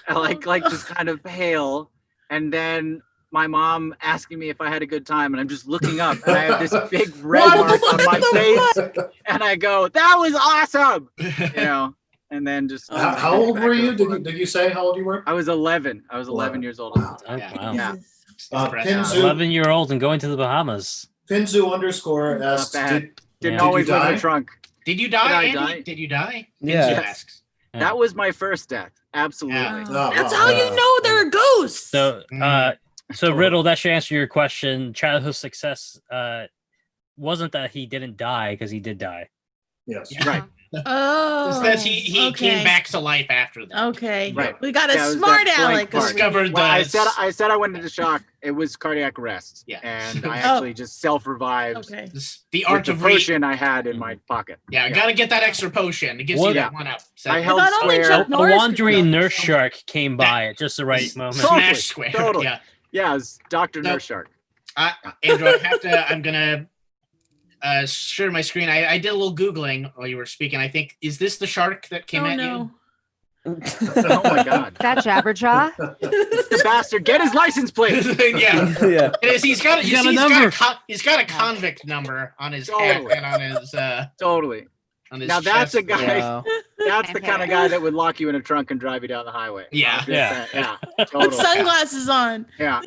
Speaker 8: like just kind of pale, and then my mom asking me if I had a good time, and I'm just looking up, and I have this big red
Speaker 7: What?
Speaker 8: mark on my face, and I go, "That was awesome," you know, and then just.
Speaker 7: How old
Speaker 8: back
Speaker 7: were
Speaker 8: to the
Speaker 7: you?
Speaker 8: floor.
Speaker 7: Did you say how old you were?
Speaker 8: I was 11. I was 11 years old at the time.
Speaker 5: Oh,
Speaker 1: Yeah.
Speaker 5: wow.
Speaker 8: Yeah.
Speaker 2: Jesus.
Speaker 1: Impressive.
Speaker 7: Pinzu,
Speaker 5: 11-year-old and going to the Bahamas.
Speaker 7: Pinzu underscore
Speaker 8: Not
Speaker 7: asks,
Speaker 8: bad. Didn't
Speaker 5: Yeah.
Speaker 8: always
Speaker 7: Did you
Speaker 8: live in
Speaker 7: die?
Speaker 8: a trunk.
Speaker 1: Did you die,
Speaker 8: Did I
Speaker 1: Andy?
Speaker 8: die?
Speaker 1: Did you die?
Speaker 6: Yeah.
Speaker 1: Pinzu
Speaker 8: Yes.
Speaker 1: asks.
Speaker 5: Yeah.
Speaker 8: That was my first death. Absolutely.
Speaker 1: Yeah.
Speaker 2: Wow.
Speaker 7: Oh,
Speaker 2: That's
Speaker 7: wow.
Speaker 2: how you know they're ghosts.
Speaker 5: So,
Speaker 1: Mm.
Speaker 5: so Riddle, that should answer your question. Childhood success wasn't that he didn't die, because he did die.
Speaker 7: Yes.
Speaker 1: Yeah.
Speaker 8: Right.
Speaker 2: Oh.
Speaker 1: It's that he
Speaker 2: okay.
Speaker 1: came back to life after that.
Speaker 2: Okay.
Speaker 8: Right.
Speaker 2: We got a
Speaker 8: Yeah, it was
Speaker 2: smart
Speaker 8: that blank
Speaker 2: aleck.
Speaker 8: part.
Speaker 1: Discovered
Speaker 8: Well,
Speaker 1: the
Speaker 8: I said I went into shock. It was cardiac arrest.
Speaker 1: Yeah.
Speaker 8: And I
Speaker 2: Oh.
Speaker 8: actually just self-revived
Speaker 2: Okay.
Speaker 1: the
Speaker 8: with
Speaker 1: art
Speaker 8: the
Speaker 1: of
Speaker 8: potion I had in my pocket.
Speaker 1: Yeah,
Speaker 8: Yeah.
Speaker 1: gotta get that extra potion. It gives
Speaker 5: What-
Speaker 1: you that one up. So
Speaker 8: I held
Speaker 2: Not only
Speaker 8: square.
Speaker 2: Chuck
Speaker 5: A
Speaker 2: Norris could
Speaker 5: wandering
Speaker 2: go.
Speaker 5: nurse shark came by at just the right moment.
Speaker 8: Totally.
Speaker 1: smash square.
Speaker 8: Totally.
Speaker 1: Yeah.
Speaker 8: Yeah, it was Dr.
Speaker 1: No.
Speaker 8: Nurse Shark.
Speaker 1: Andrew, I'm gonna share my screen. I did a little Googling while you were speaking. I think, is this the shark that came
Speaker 2: Oh
Speaker 1: at
Speaker 2: no.
Speaker 8: Oh my God.
Speaker 3: That Jabberjaw?
Speaker 8: The bastard. Get his license plate.
Speaker 1: you? Yeah.
Speaker 6: Yeah.
Speaker 1: It is, he's got
Speaker 5: He's got a number.
Speaker 1: he's got a convict number on his hat
Speaker 8: Totally.
Speaker 1: and on his
Speaker 8: Totally.
Speaker 1: on his
Speaker 8: Now that's a
Speaker 1: chest.
Speaker 8: guy.
Speaker 6: Wow.
Speaker 8: That's the kind of guy that would lock you in a trunk and drive you down the highway.
Speaker 1: Yeah.
Speaker 8: Yeah. Yeah.
Speaker 2: Put
Speaker 8: Totally.
Speaker 2: sunglasses on.
Speaker 8: Yeah.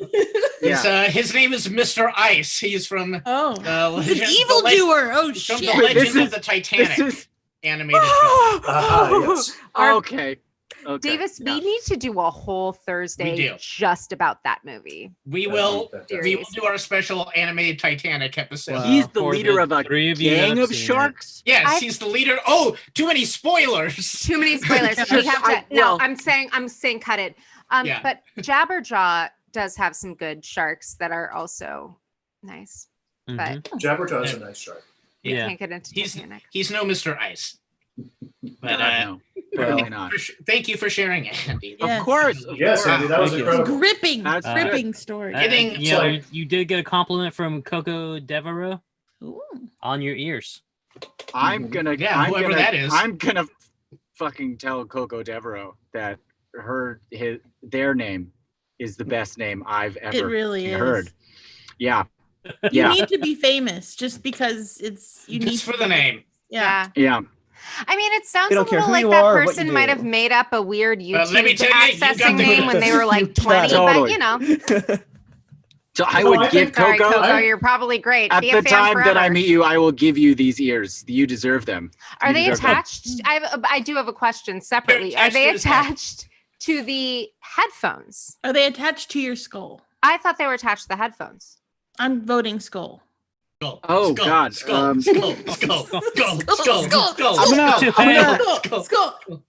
Speaker 1: His name is Mr. Ice. He's from
Speaker 2: Oh. He's an
Speaker 1: Legend-
Speaker 2: evil
Speaker 1: the leg-
Speaker 2: doer. Oh
Speaker 1: from
Speaker 2: shit.
Speaker 1: the
Speaker 8: Wait,
Speaker 1: Legend
Speaker 8: this
Speaker 1: of
Speaker 8: is-
Speaker 1: the Titanic
Speaker 8: This is.
Speaker 1: animated film.
Speaker 7: Yes.
Speaker 8: Okay. Okay.
Speaker 3: Davis,
Speaker 8: Yeah.
Speaker 3: we need to do a whole Thursday
Speaker 1: do.
Speaker 3: just about that movie.
Speaker 1: We will
Speaker 3: Series.
Speaker 1: do our special animated Titanic episode.
Speaker 6: Wow.
Speaker 8: He's the
Speaker 5: For
Speaker 8: leader
Speaker 5: the
Speaker 8: of a
Speaker 5: three of you that
Speaker 8: gang
Speaker 5: have
Speaker 8: of
Speaker 5: seen it.
Speaker 8: sharks.
Speaker 1: Yes,
Speaker 3: I-
Speaker 1: he's the leader. Oh, too many spoilers.
Speaker 3: Too many spoilers.
Speaker 8: Just-
Speaker 3: We have to.
Speaker 8: well-
Speaker 3: I'm saying cut it.
Speaker 1: Yeah.
Speaker 3: But Jabberjaw does have some good sharks that are also nice.
Speaker 5: Mhm.
Speaker 3: But
Speaker 7: Jabberjaw is a nice shark.
Speaker 3: we
Speaker 5: Yeah.
Speaker 3: can't get into
Speaker 1: He's-
Speaker 3: Titanic.
Speaker 1: He's no Mr. Ice. But
Speaker 8: No, apparently not.
Speaker 1: thank you for sharing it, Andy.
Speaker 2: Yeah.
Speaker 8: Of course. Of
Speaker 7: Yes,
Speaker 8: course.
Speaker 7: Andy, that was
Speaker 5: Thank you.
Speaker 7: incredible.
Speaker 2: Gripping.
Speaker 8: That's
Speaker 2: Gripping story.
Speaker 1: Getting-
Speaker 5: you, know,
Speaker 7: like-
Speaker 5: you did get a compliment from Coco Devereaux
Speaker 2: Ooh.
Speaker 5: on your ears.
Speaker 8: I'm gonna.
Speaker 1: Yeah,
Speaker 8: I'm
Speaker 1: whoever
Speaker 8: gonna,
Speaker 1: that is.
Speaker 8: I'm gonna fucking tell Coco Devereaux that their name is the best name I've
Speaker 2: It
Speaker 8: ever
Speaker 2: really is.
Speaker 8: heard. Yeah.
Speaker 2: You
Speaker 8: Yeah.
Speaker 2: need to be famous just because it's you need
Speaker 1: Just for the name.
Speaker 2: Yeah.
Speaker 8: Yeah.
Speaker 3: I mean, it sounds
Speaker 6: We
Speaker 3: a
Speaker 6: don't care
Speaker 3: little
Speaker 6: who
Speaker 3: like
Speaker 6: you
Speaker 3: that
Speaker 6: are or what
Speaker 3: person
Speaker 6: you
Speaker 3: might
Speaker 6: do.
Speaker 3: have made up a weird
Speaker 1: let me
Speaker 3: YouTube
Speaker 1: tell you, you got
Speaker 3: accessing
Speaker 1: the-
Speaker 3: name when they were
Speaker 6: You
Speaker 3: like
Speaker 6: got
Speaker 3: 20,
Speaker 6: it.
Speaker 3: but
Speaker 8: Totally.
Speaker 3: you know.
Speaker 8: So I
Speaker 7: No,
Speaker 8: would
Speaker 7: I
Speaker 8: give
Speaker 7: think-
Speaker 3: Sorry,
Speaker 8: Coco.
Speaker 3: Coco, you're probably great.
Speaker 8: At
Speaker 3: Be
Speaker 8: the
Speaker 3: a fan
Speaker 8: time that I
Speaker 3: forever.
Speaker 8: meet you, I will give you these ears. You deserve them.
Speaker 3: Are
Speaker 8: You
Speaker 3: they
Speaker 8: deserve them.
Speaker 3: attached? I do have a question separately. Are
Speaker 1: attached
Speaker 3: they
Speaker 1: to his head.
Speaker 3: attached to the headphones?
Speaker 2: Are they attached to your skull?
Speaker 3: I thought they were attached to the headphones.
Speaker 2: I'm voting skull.
Speaker 1: Skull,
Speaker 8: Oh,
Speaker 1: skull,
Speaker 8: God,
Speaker 1: Skull, skull, skull, skull, skull,
Speaker 8: I'm gonna-
Speaker 5: Too
Speaker 8: I'm gonna-
Speaker 5: bad.
Speaker 2: Skull. Skull.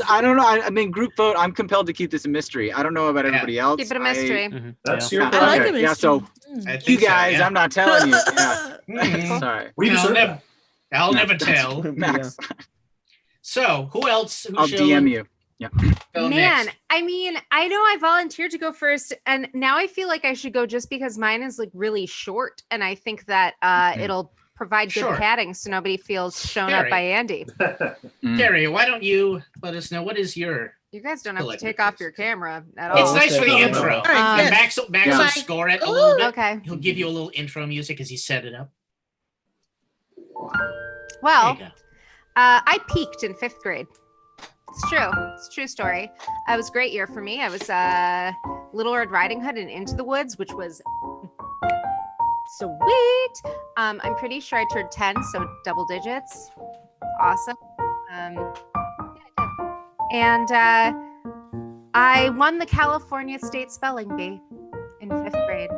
Speaker 8: I don't know. I mean, group vote. I'm compelled to keep this a mystery. I don't know about everybody else.
Speaker 3: Keep it a mystery.
Speaker 5: Mhm.
Speaker 7: That's
Speaker 5: Yeah.
Speaker 7: your
Speaker 8: Okay,
Speaker 2: I like
Speaker 7: prerogative.
Speaker 2: it.
Speaker 8: yeah, so
Speaker 1: I
Speaker 8: You
Speaker 1: think so,
Speaker 8: guys,
Speaker 1: yeah.
Speaker 8: I'm not telling you. Yeah.
Speaker 1: Mhm.
Speaker 8: Sorry,
Speaker 7: We
Speaker 1: I'll
Speaker 7: deserve
Speaker 1: never,
Speaker 7: that.
Speaker 1: I'll
Speaker 8: No,
Speaker 1: never
Speaker 8: that's-
Speaker 1: tell.
Speaker 8: Max.
Speaker 1: So, who else? Who
Speaker 8: I'll
Speaker 1: shall
Speaker 8: DM you.
Speaker 1: go
Speaker 3: Man,
Speaker 1: next?
Speaker 3: I mean, I know I volunteered to go first, and now I feel like I should go just because mine is like really short, and I think that it'll provide good
Speaker 1: Sure.
Speaker 3: padding so nobody feels shown
Speaker 1: Carrie.
Speaker 3: up by Andy.
Speaker 8: Mm.
Speaker 1: Gary, why don't you let us know what is your
Speaker 3: You guys don't have to
Speaker 1: Collect
Speaker 3: take
Speaker 1: your
Speaker 3: off
Speaker 1: face.
Speaker 3: your camera at
Speaker 1: It's
Speaker 3: all.
Speaker 1: nice for the
Speaker 7: okay.
Speaker 1: intro.
Speaker 2: All right, yes.
Speaker 1: Max will
Speaker 8: Yeah.
Speaker 1: score it a little bit.
Speaker 3: Okay.
Speaker 1: He'll give you a little intro music as he set it up.
Speaker 3: Well,
Speaker 1: There you go.
Speaker 3: I peaked in 5th grade. It's true. It's a true story. It was a great year for me. I was Little Red Riding Hood and Into the Woods, which was sweet. I'm pretty sure I turned 10, so double digits. Awesome. Yeah, I did. And I won the California State Spelling Bee in 5th grade.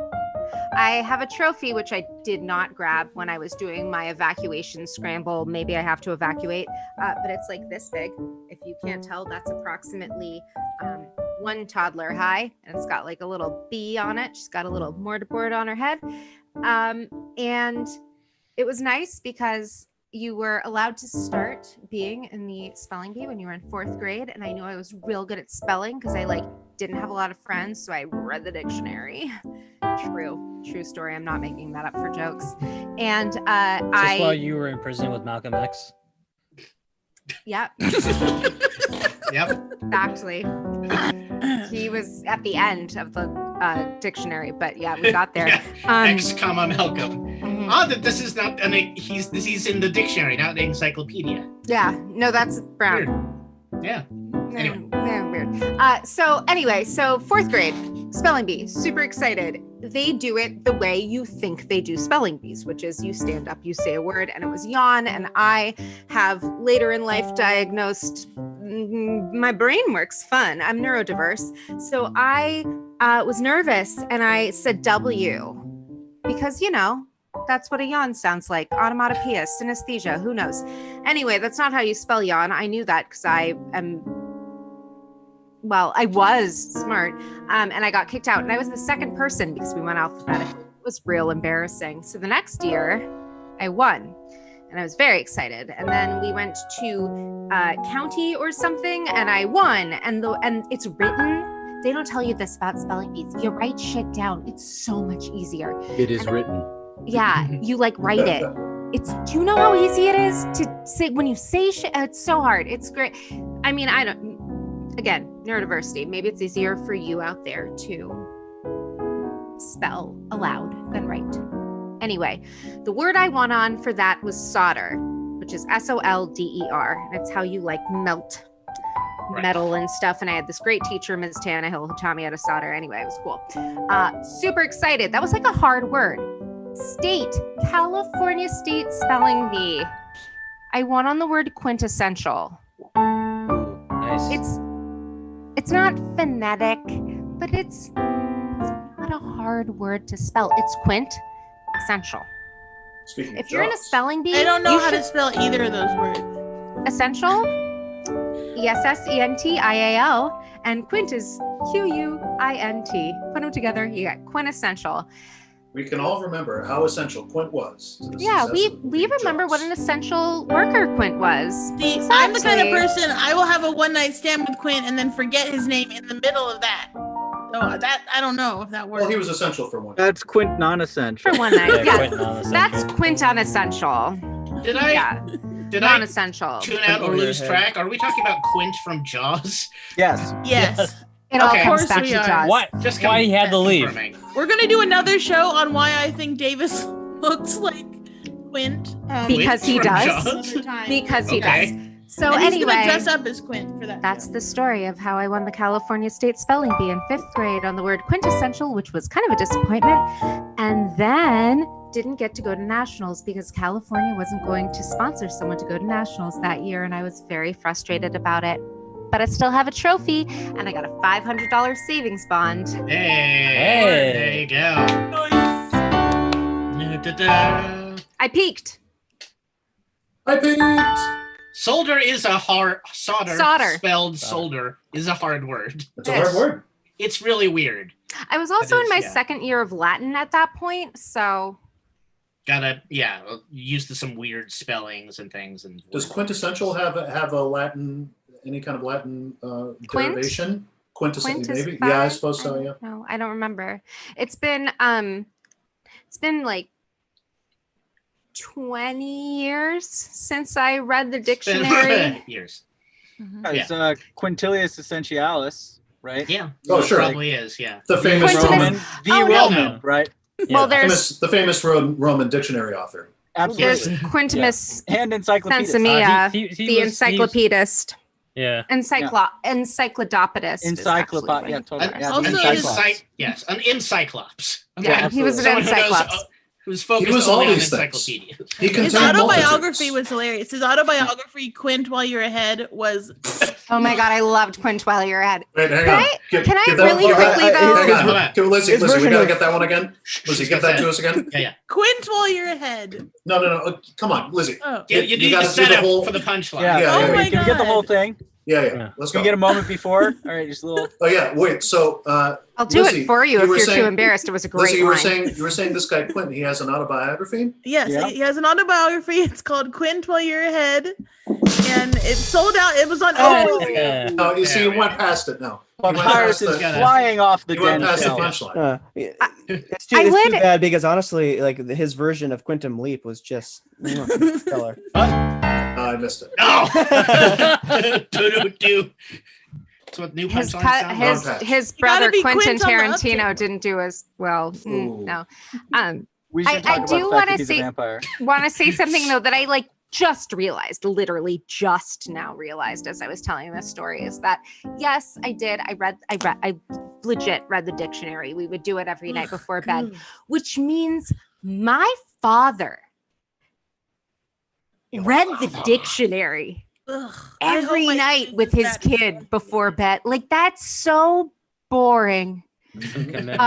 Speaker 3: I have a trophy, which I did not grab when I was doing my evacuation scramble. Maybe I have to evacuate, but it's like this big. If you can't tell, that's approximately 1 toddler high, and it's got like a little bee on it. She's got a little mortarboard on her head. And it was nice because you were allowed to start being in the spelling bee when you were in 4th grade. And I knew I was real good at spelling because I didn't have a lot of friends. So I read the dictionary. True story. I'm not making that up for jokes. And
Speaker 5: Is this while you were in prison with Malcolm X?
Speaker 3: yeah,
Speaker 1: Yep.
Speaker 3: actually, he was at the end of the dictionary, but yeah, we got there.
Speaker 1: Yeah. X, comma, Malcolm.
Speaker 3: Mhm.
Speaker 1: Oh, that this is not he's in the dictionary, not the encyclopedia.
Speaker 3: Yeah, no, that's Brown.
Speaker 1: Weird. Yeah. Anyway.
Speaker 3: Weird. So 4th grade, spelling bee, super excited. They do it the way you think they do spelling bees, which is you stand up, you say a word, and it was yawn. And I have later in life diagnosed my brain works fun. I'm neurodiverse. So I was nervous and I said W because, that's what a yawn sounds like. Onomatopoeia, synesthesia, who knows? Anyway, that's not how you spell yawn. I knew that because I was smart, and I got kicked out. And I was the second person because we went alphabetically. It was real embarrassing. So the next year, I won, and I was very excited. And then we went to county or something, and I won. And it's written. They don't tell you this about spelling bees. You write shit down. It's so much easier.
Speaker 8: It is written.
Speaker 3: Yeah, you write it. Do you know how easy it is to say when you say shit? It's so hard. It's great. I mean, again, neurodiversity. Maybe it's easier for you out there to spell aloud than write. Anyway, the word I won on for that was solder, which is SOLDER. And it's how you melt metal and stuff. And I had this great teacher, Ms. Tannehill, who taught me how to solder. Anyway, it was cool. Super excited. That was a hard word. California State Spelling Bee. I won on the word quintessential.
Speaker 5: Nice.
Speaker 3: It's not phonetic, but it's not a hard word to spell. It's quintessential.
Speaker 7: Speaking
Speaker 3: If
Speaker 7: of
Speaker 3: you're in a
Speaker 7: jobs,
Speaker 3: spelling bee,
Speaker 2: I don't know
Speaker 3: you
Speaker 2: how to
Speaker 3: should
Speaker 2: spell either of those words.
Speaker 3: essential. ESSENTIAL, and quint is QUINT. Put them together, you got quintessential.
Speaker 7: we can all remember how essential Quint was. To the
Speaker 3: Yeah,
Speaker 7: success of
Speaker 3: we
Speaker 7: the
Speaker 3: remember
Speaker 7: jobs.
Speaker 3: what an essential worker Quint was.
Speaker 2: See, I'm the kind of
Speaker 3: Exactly.
Speaker 2: person I will have a one-night stand with Quint and then forget his name in the middle of that. So that I don't know if that works.
Speaker 7: Well, he was essential for one.
Speaker 8: That's Quint non-essential.
Speaker 3: For one night, yeah.
Speaker 5: Quentin on the
Speaker 3: That's
Speaker 5: central.
Speaker 3: quint unessential.
Speaker 1: Did I
Speaker 3: Yeah,
Speaker 1: did I
Speaker 3: non-essential.
Speaker 1: tune out or
Speaker 6: Over your
Speaker 1: lose
Speaker 6: head.
Speaker 1: track? Are we talking about Quint from Jaws?
Speaker 8: Yes.
Speaker 2: Yes.
Speaker 3: It all
Speaker 1: Okay.
Speaker 3: comes
Speaker 2: Of course
Speaker 3: back
Speaker 2: we
Speaker 3: to
Speaker 2: are.
Speaker 3: Jaws.
Speaker 5: Why?
Speaker 1: Just
Speaker 5: Why he had to leave?
Speaker 1: confirming.
Speaker 2: We're gonna do another show on why I think Davis looks like Quint.
Speaker 3: Because he
Speaker 1: From
Speaker 3: does.
Speaker 1: Jaws?
Speaker 3: Because he
Speaker 1: Okay.
Speaker 3: does. So
Speaker 2: and he's gonna
Speaker 3: anyway,
Speaker 2: dress up as Quint for that.
Speaker 3: that's
Speaker 2: show.
Speaker 3: the story of how I won the California State Spelling Bee in 5th grade on the word quintessential, which was kind of a disappointment. And then didn't get to go to nationals because California wasn't going to sponsor someone to go to nationals that year. And I was very frustrated about it. But I still have a trophy and I got a $500 savings bond.
Speaker 1: Hey, there you go. Da-da-da.
Speaker 3: I peaked.
Speaker 7: I peaked.
Speaker 1: Solder is a hard solder.
Speaker 3: Solder.
Speaker 1: Spelled solder is a hard word.
Speaker 7: It's a hard word.
Speaker 1: It's really weird.
Speaker 3: I was also
Speaker 1: That
Speaker 3: in my
Speaker 1: is, yeah.
Speaker 3: second year of Latin at that point. So
Speaker 1: Gotta used to some weird spellings and things. And
Speaker 7: Does quintessential have a Latin, any kind of Latin
Speaker 3: Quint?
Speaker 7: derivation? Quintessential,
Speaker 3: Quint is
Speaker 7: maybe.
Speaker 3: fine.
Speaker 7: Yeah, I suppose so. Yeah.
Speaker 3: No, I don't remember. It's been like 20 years since I read the dictionary.
Speaker 1: years.
Speaker 8: It's Quintilius Essentialis, right?
Speaker 1: Yeah.
Speaker 7: Oh, sure.
Speaker 1: Probably is. Yeah.
Speaker 7: The famous
Speaker 3: Quintus-
Speaker 7: Roman,
Speaker 8: The
Speaker 3: Oh, no.
Speaker 8: Roman, right?
Speaker 3: Well, there's
Speaker 7: the famous Roman dictionary author.
Speaker 3: there's
Speaker 8: Absolutely.
Speaker 3: Quintimus
Speaker 8: And encyclopedist.
Speaker 3: Sensimia,
Speaker 5: he
Speaker 3: the
Speaker 5: was-
Speaker 3: encyclopedist.
Speaker 5: Yeah.
Speaker 3: Encyclopedist. is actually
Speaker 8: Encyclopedia.
Speaker 3: what
Speaker 8: Yeah,
Speaker 3: he-
Speaker 8: totally. Yeah,
Speaker 2: Also,
Speaker 8: the
Speaker 2: his-
Speaker 8: Encyclops.
Speaker 1: Yes, an encyclops.
Speaker 3: Yeah, he was an
Speaker 1: Someone who knows,
Speaker 3: encyclops.
Speaker 1: who's focused
Speaker 7: was all
Speaker 1: only on
Speaker 7: these things.
Speaker 1: encyclopedias.
Speaker 7: He
Speaker 2: His
Speaker 7: contained
Speaker 2: autobiography
Speaker 7: multitudes.
Speaker 2: was hilarious. His autobiography, Quint While You're Ahead, was
Speaker 3: Oh my god, I loved Quint While You're Ahead.
Speaker 7: Wait, hang
Speaker 3: Can
Speaker 7: on.
Speaker 3: I-
Speaker 7: Give-
Speaker 3: can I
Speaker 7: give that-
Speaker 3: really
Speaker 7: give that-
Speaker 3: quickly, though-
Speaker 7: Hang on.
Speaker 1: Hold on.
Speaker 7: Give Lizzie,
Speaker 6: His
Speaker 7: we
Speaker 6: version
Speaker 7: gotta
Speaker 6: of-
Speaker 7: get that one again. Lizzie, give that to us again.
Speaker 1: Yeah.
Speaker 2: Quint While You're Ahead.
Speaker 7: No. Come on, Lizzie.
Speaker 2: Oh.
Speaker 1: You need
Speaker 7: gotta
Speaker 1: the
Speaker 7: do the
Speaker 1: setup
Speaker 7: whole-
Speaker 1: for the punchline.
Speaker 8: Yeah,
Speaker 7: Yeah,
Speaker 2: Oh
Speaker 7: yeah,
Speaker 2: my
Speaker 8: Can we get the whole
Speaker 2: God.
Speaker 8: thing?
Speaker 7: Yeah. Let's
Speaker 8: Can
Speaker 7: go.
Speaker 8: we get a moment before? All right, just a little.
Speaker 7: Oh yeah. Wait. So
Speaker 3: I'll do
Speaker 7: Lizzie,
Speaker 3: it for you if
Speaker 7: were
Speaker 3: you're
Speaker 7: saying-
Speaker 3: too embarrassed. It was a great
Speaker 7: Lizzie, you were
Speaker 3: line.
Speaker 7: saying this guy Quentin. He has an autobiography.
Speaker 2: Yes,
Speaker 8: Yeah.
Speaker 2: he has an autobiography. It's called Quint While You're Ahead. And it sold out. It was on
Speaker 8: Oh.
Speaker 2: opening.
Speaker 5: Yeah.
Speaker 7: No, you see,
Speaker 1: Yeah,
Speaker 7: you went past it now.
Speaker 8: Well,
Speaker 7: You went
Speaker 8: Pirates
Speaker 7: past
Speaker 8: is
Speaker 7: the-
Speaker 8: flying off the
Speaker 7: You went
Speaker 8: den
Speaker 7: past the
Speaker 8: shell.
Speaker 7: punchline.
Speaker 6: It's
Speaker 3: I
Speaker 6: too
Speaker 3: would-
Speaker 6: bad because honestly, like his version of Quantum Leap was just stellar.
Speaker 7: I missed it.
Speaker 1: No. Do. That's what new
Speaker 3: His
Speaker 1: punchline
Speaker 3: cut,
Speaker 1: sounds like.
Speaker 3: his
Speaker 2: You gotta
Speaker 3: brother
Speaker 2: be
Speaker 3: Quentin
Speaker 2: Quint on the
Speaker 3: Tarantino
Speaker 2: uptick.
Speaker 3: didn't do as well.
Speaker 7: Ooh.
Speaker 3: No.
Speaker 8: We should
Speaker 3: I
Speaker 8: talk about
Speaker 3: do
Speaker 8: the fact
Speaker 3: wanna
Speaker 8: that he's
Speaker 3: say-
Speaker 8: a vampire.
Speaker 3: Want to say something though that I just realized, literally just now realized as I was telling this story, is that yes, I did. I legit read the dictionary. We would do it every night before bed, which means my father read the dictionary
Speaker 2: Ugh, I hope
Speaker 3: every
Speaker 2: my
Speaker 3: night
Speaker 2: kid
Speaker 3: with
Speaker 2: does
Speaker 3: his
Speaker 2: that.
Speaker 3: kid before bed. Like that's so boring. And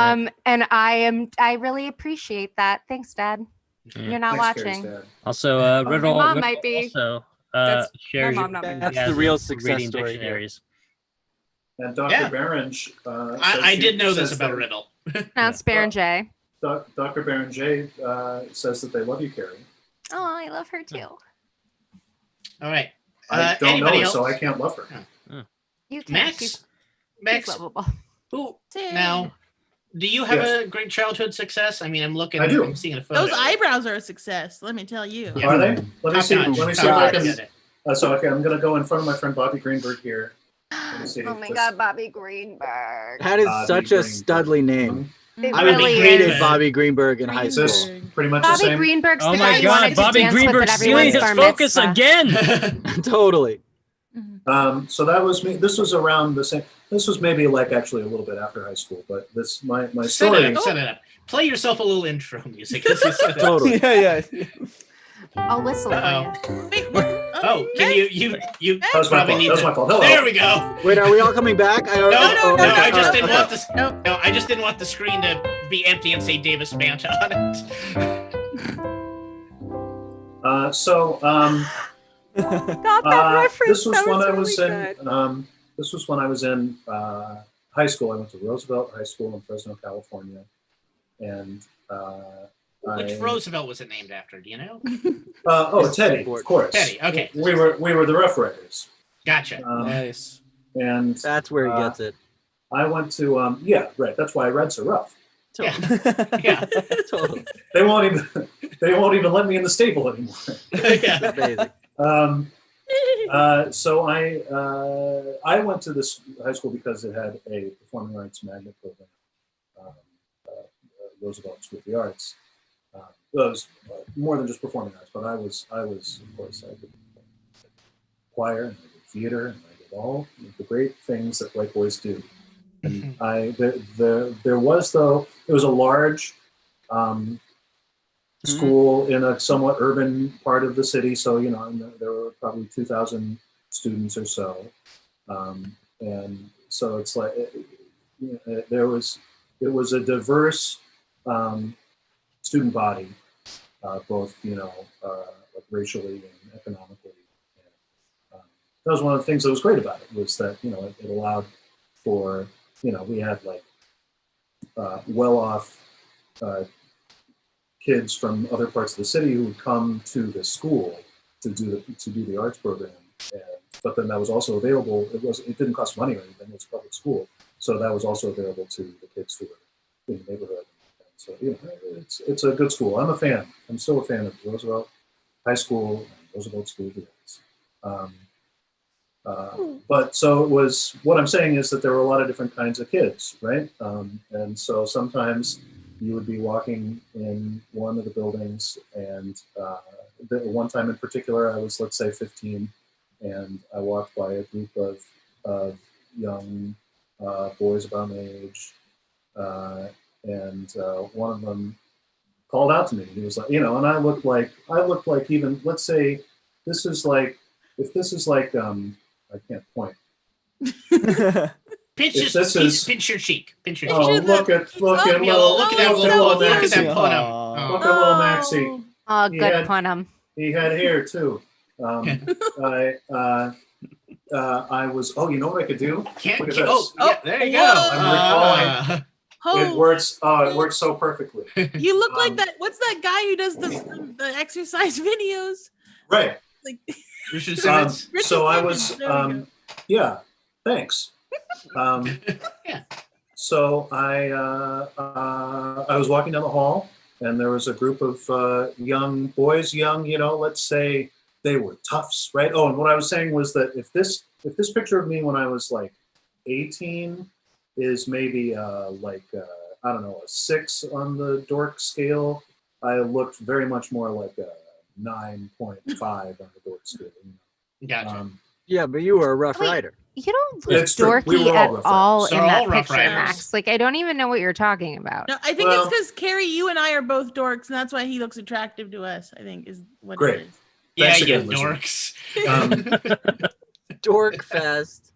Speaker 3: I really appreciate that. Thanks, Dad. You're not
Speaker 7: Thanks, Carrie's
Speaker 3: watching.
Speaker 7: dad.
Speaker 5: Also,
Speaker 3: my
Speaker 5: Riddle,
Speaker 3: mom
Speaker 5: Riddle
Speaker 3: might be.
Speaker 5: also
Speaker 3: That's-
Speaker 5: shares
Speaker 3: my mom
Speaker 5: your
Speaker 3: not might be.
Speaker 8: That's the
Speaker 5: enthusiasm
Speaker 8: real
Speaker 5: for
Speaker 8: success
Speaker 5: reading
Speaker 8: story here.
Speaker 5: dictionaries.
Speaker 7: And Dr.
Speaker 1: Yeah.
Speaker 7: Berenj.
Speaker 1: I did know this about Riddle.
Speaker 3: Now it's Baron J.
Speaker 7: Dr. Berenj says that they love you, Carrie.
Speaker 3: Oh, I love her too.
Speaker 1: All right.
Speaker 7: I don't know
Speaker 1: Anybody
Speaker 7: her,
Speaker 1: else?
Speaker 7: so I can't love her.
Speaker 3: You can.
Speaker 1: Max.
Speaker 3: She's
Speaker 1: Max.
Speaker 3: lovable.
Speaker 1: Who now? Do you have a great childhood success? I mean, I'm looking.
Speaker 7: I do.
Speaker 1: I'm seeing a photo.
Speaker 2: Those eyebrows are a success, let me tell you.
Speaker 1: Yeah.
Speaker 7: Are they? Let me see.
Speaker 1: Top-notch,
Speaker 7: Let me see if I
Speaker 1: top-notch.
Speaker 7: can. So okay, I'm going to go in front of my friend Bobby Greenberg here. Let me see
Speaker 3: Oh
Speaker 7: if
Speaker 3: my
Speaker 7: this-
Speaker 3: God, Bobby Greenberg.
Speaker 8: That is
Speaker 7: Bobby
Speaker 8: such a
Speaker 7: Greenberg.
Speaker 8: studly name.
Speaker 3: It
Speaker 8: I
Speaker 3: really
Speaker 8: hated
Speaker 3: is.
Speaker 8: Bobby Greenberg in high
Speaker 7: Is
Speaker 8: school.
Speaker 7: this pretty much the
Speaker 3: Bobby
Speaker 7: same?
Speaker 3: Greenberg's
Speaker 5: Oh
Speaker 3: the guy
Speaker 5: my
Speaker 3: you wanted
Speaker 5: God,
Speaker 3: to
Speaker 5: Bobby
Speaker 3: dance with
Speaker 5: Greenberg
Speaker 3: at
Speaker 5: stealing
Speaker 3: everyone's
Speaker 5: his
Speaker 3: bar
Speaker 5: focus
Speaker 3: mitzvah.
Speaker 5: again.
Speaker 8: Totally.
Speaker 7: So that was me. This was around the same. This was maybe like actually a little bit after high school, but this my
Speaker 1: Set
Speaker 7: story.
Speaker 1: it up. Set it up. Play yourself a little intro music. As you set it up.
Speaker 8: Totally.
Speaker 6: yeah.
Speaker 3: I'll whistle for
Speaker 1: Uh-oh.
Speaker 3: you.
Speaker 2: Wait, what?
Speaker 1: Oh, can you
Speaker 7: That was my
Speaker 1: probably
Speaker 7: fault.
Speaker 1: need
Speaker 7: That was
Speaker 1: to-
Speaker 7: my fault. Hello.
Speaker 1: There we go.
Speaker 8: Wait, are we all coming back? I don't
Speaker 1: No,
Speaker 8: know.
Speaker 1: no,
Speaker 2: no,
Speaker 1: I just
Speaker 2: no,
Speaker 1: didn't
Speaker 2: no.
Speaker 1: want this.
Speaker 2: No.
Speaker 1: No, I just didn't want the screen to be empty and say Davis Banta on it.
Speaker 3: Got that reference.
Speaker 7: This was
Speaker 3: That
Speaker 7: when I
Speaker 3: really
Speaker 7: was
Speaker 3: good.
Speaker 7: in. This was when I was in high school. I went to Roosevelt High School in Fresno, California, and
Speaker 1: Which Roosevelt was it named after? Do you know?
Speaker 7: Teddy, of course.
Speaker 1: Teddy. Okay,
Speaker 7: We were the Rough Riders.
Speaker 1: gotcha.
Speaker 6: Nice.
Speaker 7: And
Speaker 8: That's where he gets it.
Speaker 7: I went to yeah, right. That's why I read so rough.
Speaker 1: Yeah. Yeah.
Speaker 8: Totally.
Speaker 7: They won't even let me in the stable anymore.
Speaker 1: Yeah.
Speaker 8: Amazing.
Speaker 7: So I went to this high school because it had a performing arts magnet program, Roosevelt School of the Arts. It was more than just performing arts, but I was of course I did choir and I did theater and I did all the great things that white boys do. And there was though it was a large school in a somewhat urban part of the city, so there were probably 2,000 students or so, and so it's like it was a diverse student body, both like racially and economically. And, that was one of the things that was great about it, was that it allowed for we had like well-off kids from other parts of the city who would come to the school to do the arts program, but then that was also available. It didn't cost money or anything. It was public school, so that was also available to the kids who were in the neighborhood. And so it's a good school. I'm a fan. I'm still a fan of Roosevelt High School and Roosevelt School of the Arts. But so it was. What I'm saying is that there were a lot of different kinds of kids, right? And so sometimes you would be walking in one of the buildings, and one time in particular, I was, let's say, 15, and I walked by a group of young boys about my age, and one of them called out to me. He was like, and I looked like even, let's say, this is like, if this is like, I can't point.
Speaker 1: Pinch your cheek. Pinch your cheek.
Speaker 7: Oh, look at
Speaker 1: Look at that little punum.
Speaker 7: Look at little Maxie.
Speaker 3: Oh,
Speaker 7: He
Speaker 3: good
Speaker 7: had-
Speaker 3: punum.
Speaker 7: He had hair too. I was. Oh, you know what I could do?
Speaker 1: Can't.
Speaker 7: Look at
Speaker 1: Oh,
Speaker 7: this.
Speaker 1: yeah, there you go.
Speaker 2: Whoa.
Speaker 7: I'm recalling. It
Speaker 2: Oh,
Speaker 7: works. Oh, it works so perfectly.
Speaker 2: you look like
Speaker 7: Um,
Speaker 2: that. What's that guy who does the exercise videos?
Speaker 7: Right.
Speaker 2: Like
Speaker 1: Richard Simmons.
Speaker 2: Richard
Speaker 7: So I
Speaker 2: Simmons,
Speaker 7: was.
Speaker 2: there we go.
Speaker 7: Yeah. Thanks.
Speaker 1: Yeah.
Speaker 7: So I was walking down the hall, and there was a group of young boys, let's say they were toughs, right? Oh, and what I was saying was that if this picture of me when I was like 18 is maybe I don't know, a 6 on the dork scale, I looked very much more like a 9.5 on the dork scale.
Speaker 1: Gotcha.
Speaker 8: Yeah, but you were a Rough
Speaker 3: Wait.
Speaker 8: Rider.
Speaker 3: You don't look
Speaker 7: It's true. We
Speaker 3: dorky
Speaker 7: were all
Speaker 3: at
Speaker 7: Rough
Speaker 3: all
Speaker 1: Riders.
Speaker 3: in
Speaker 1: So
Speaker 3: that
Speaker 1: all Rough
Speaker 3: picture,
Speaker 1: Riders.
Speaker 3: Max. Like, I don't even know what you're talking about.
Speaker 2: No, I think
Speaker 7: Well-
Speaker 2: it's because Carrie, you and I are both dorks, and that's why he looks attractive to us. I think is what
Speaker 7: Great.
Speaker 2: it is.
Speaker 1: Yeah,
Speaker 7: Thanks
Speaker 1: you
Speaker 7: again, Lizzie.
Speaker 1: dorks.
Speaker 8: Dork Fest.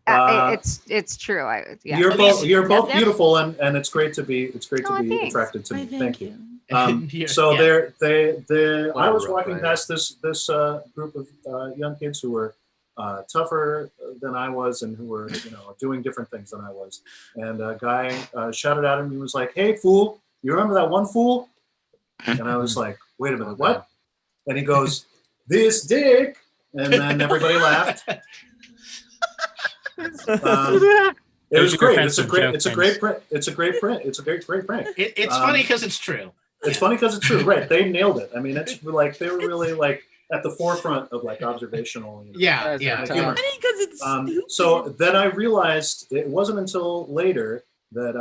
Speaker 3: It's true. Yeah.
Speaker 7: You're both
Speaker 2: Yep.
Speaker 7: beautiful, and it's great to be
Speaker 3: Oh, thanks.
Speaker 7: attracted to me.
Speaker 2: I
Speaker 7: Thank you.
Speaker 1: Yeah,
Speaker 7: So
Speaker 1: yeah.
Speaker 7: I was
Speaker 8: Rough
Speaker 7: walking
Speaker 8: Rider.
Speaker 7: past this group of young kids who were tougher than I was, and who were doing different things than I was. And a guy shouted at him. He was like, "Hey, fool! You remember that one fool?" And I was like, "Wait a minute, what?" And he goes, "This dick," and then everybody laughed. It was great. It's a great print. It's a great prank.
Speaker 1: It's funny because it's true.
Speaker 7: It's funny because it's true, right? They nailed it. I mean, it's like they were really like at the forefront of like observational.
Speaker 1: Yeah,
Speaker 8: Guys are
Speaker 1: yeah.
Speaker 8: tough.
Speaker 7: humor.
Speaker 2: Funny because it's stupid.
Speaker 7: So then I realized it wasn't until later that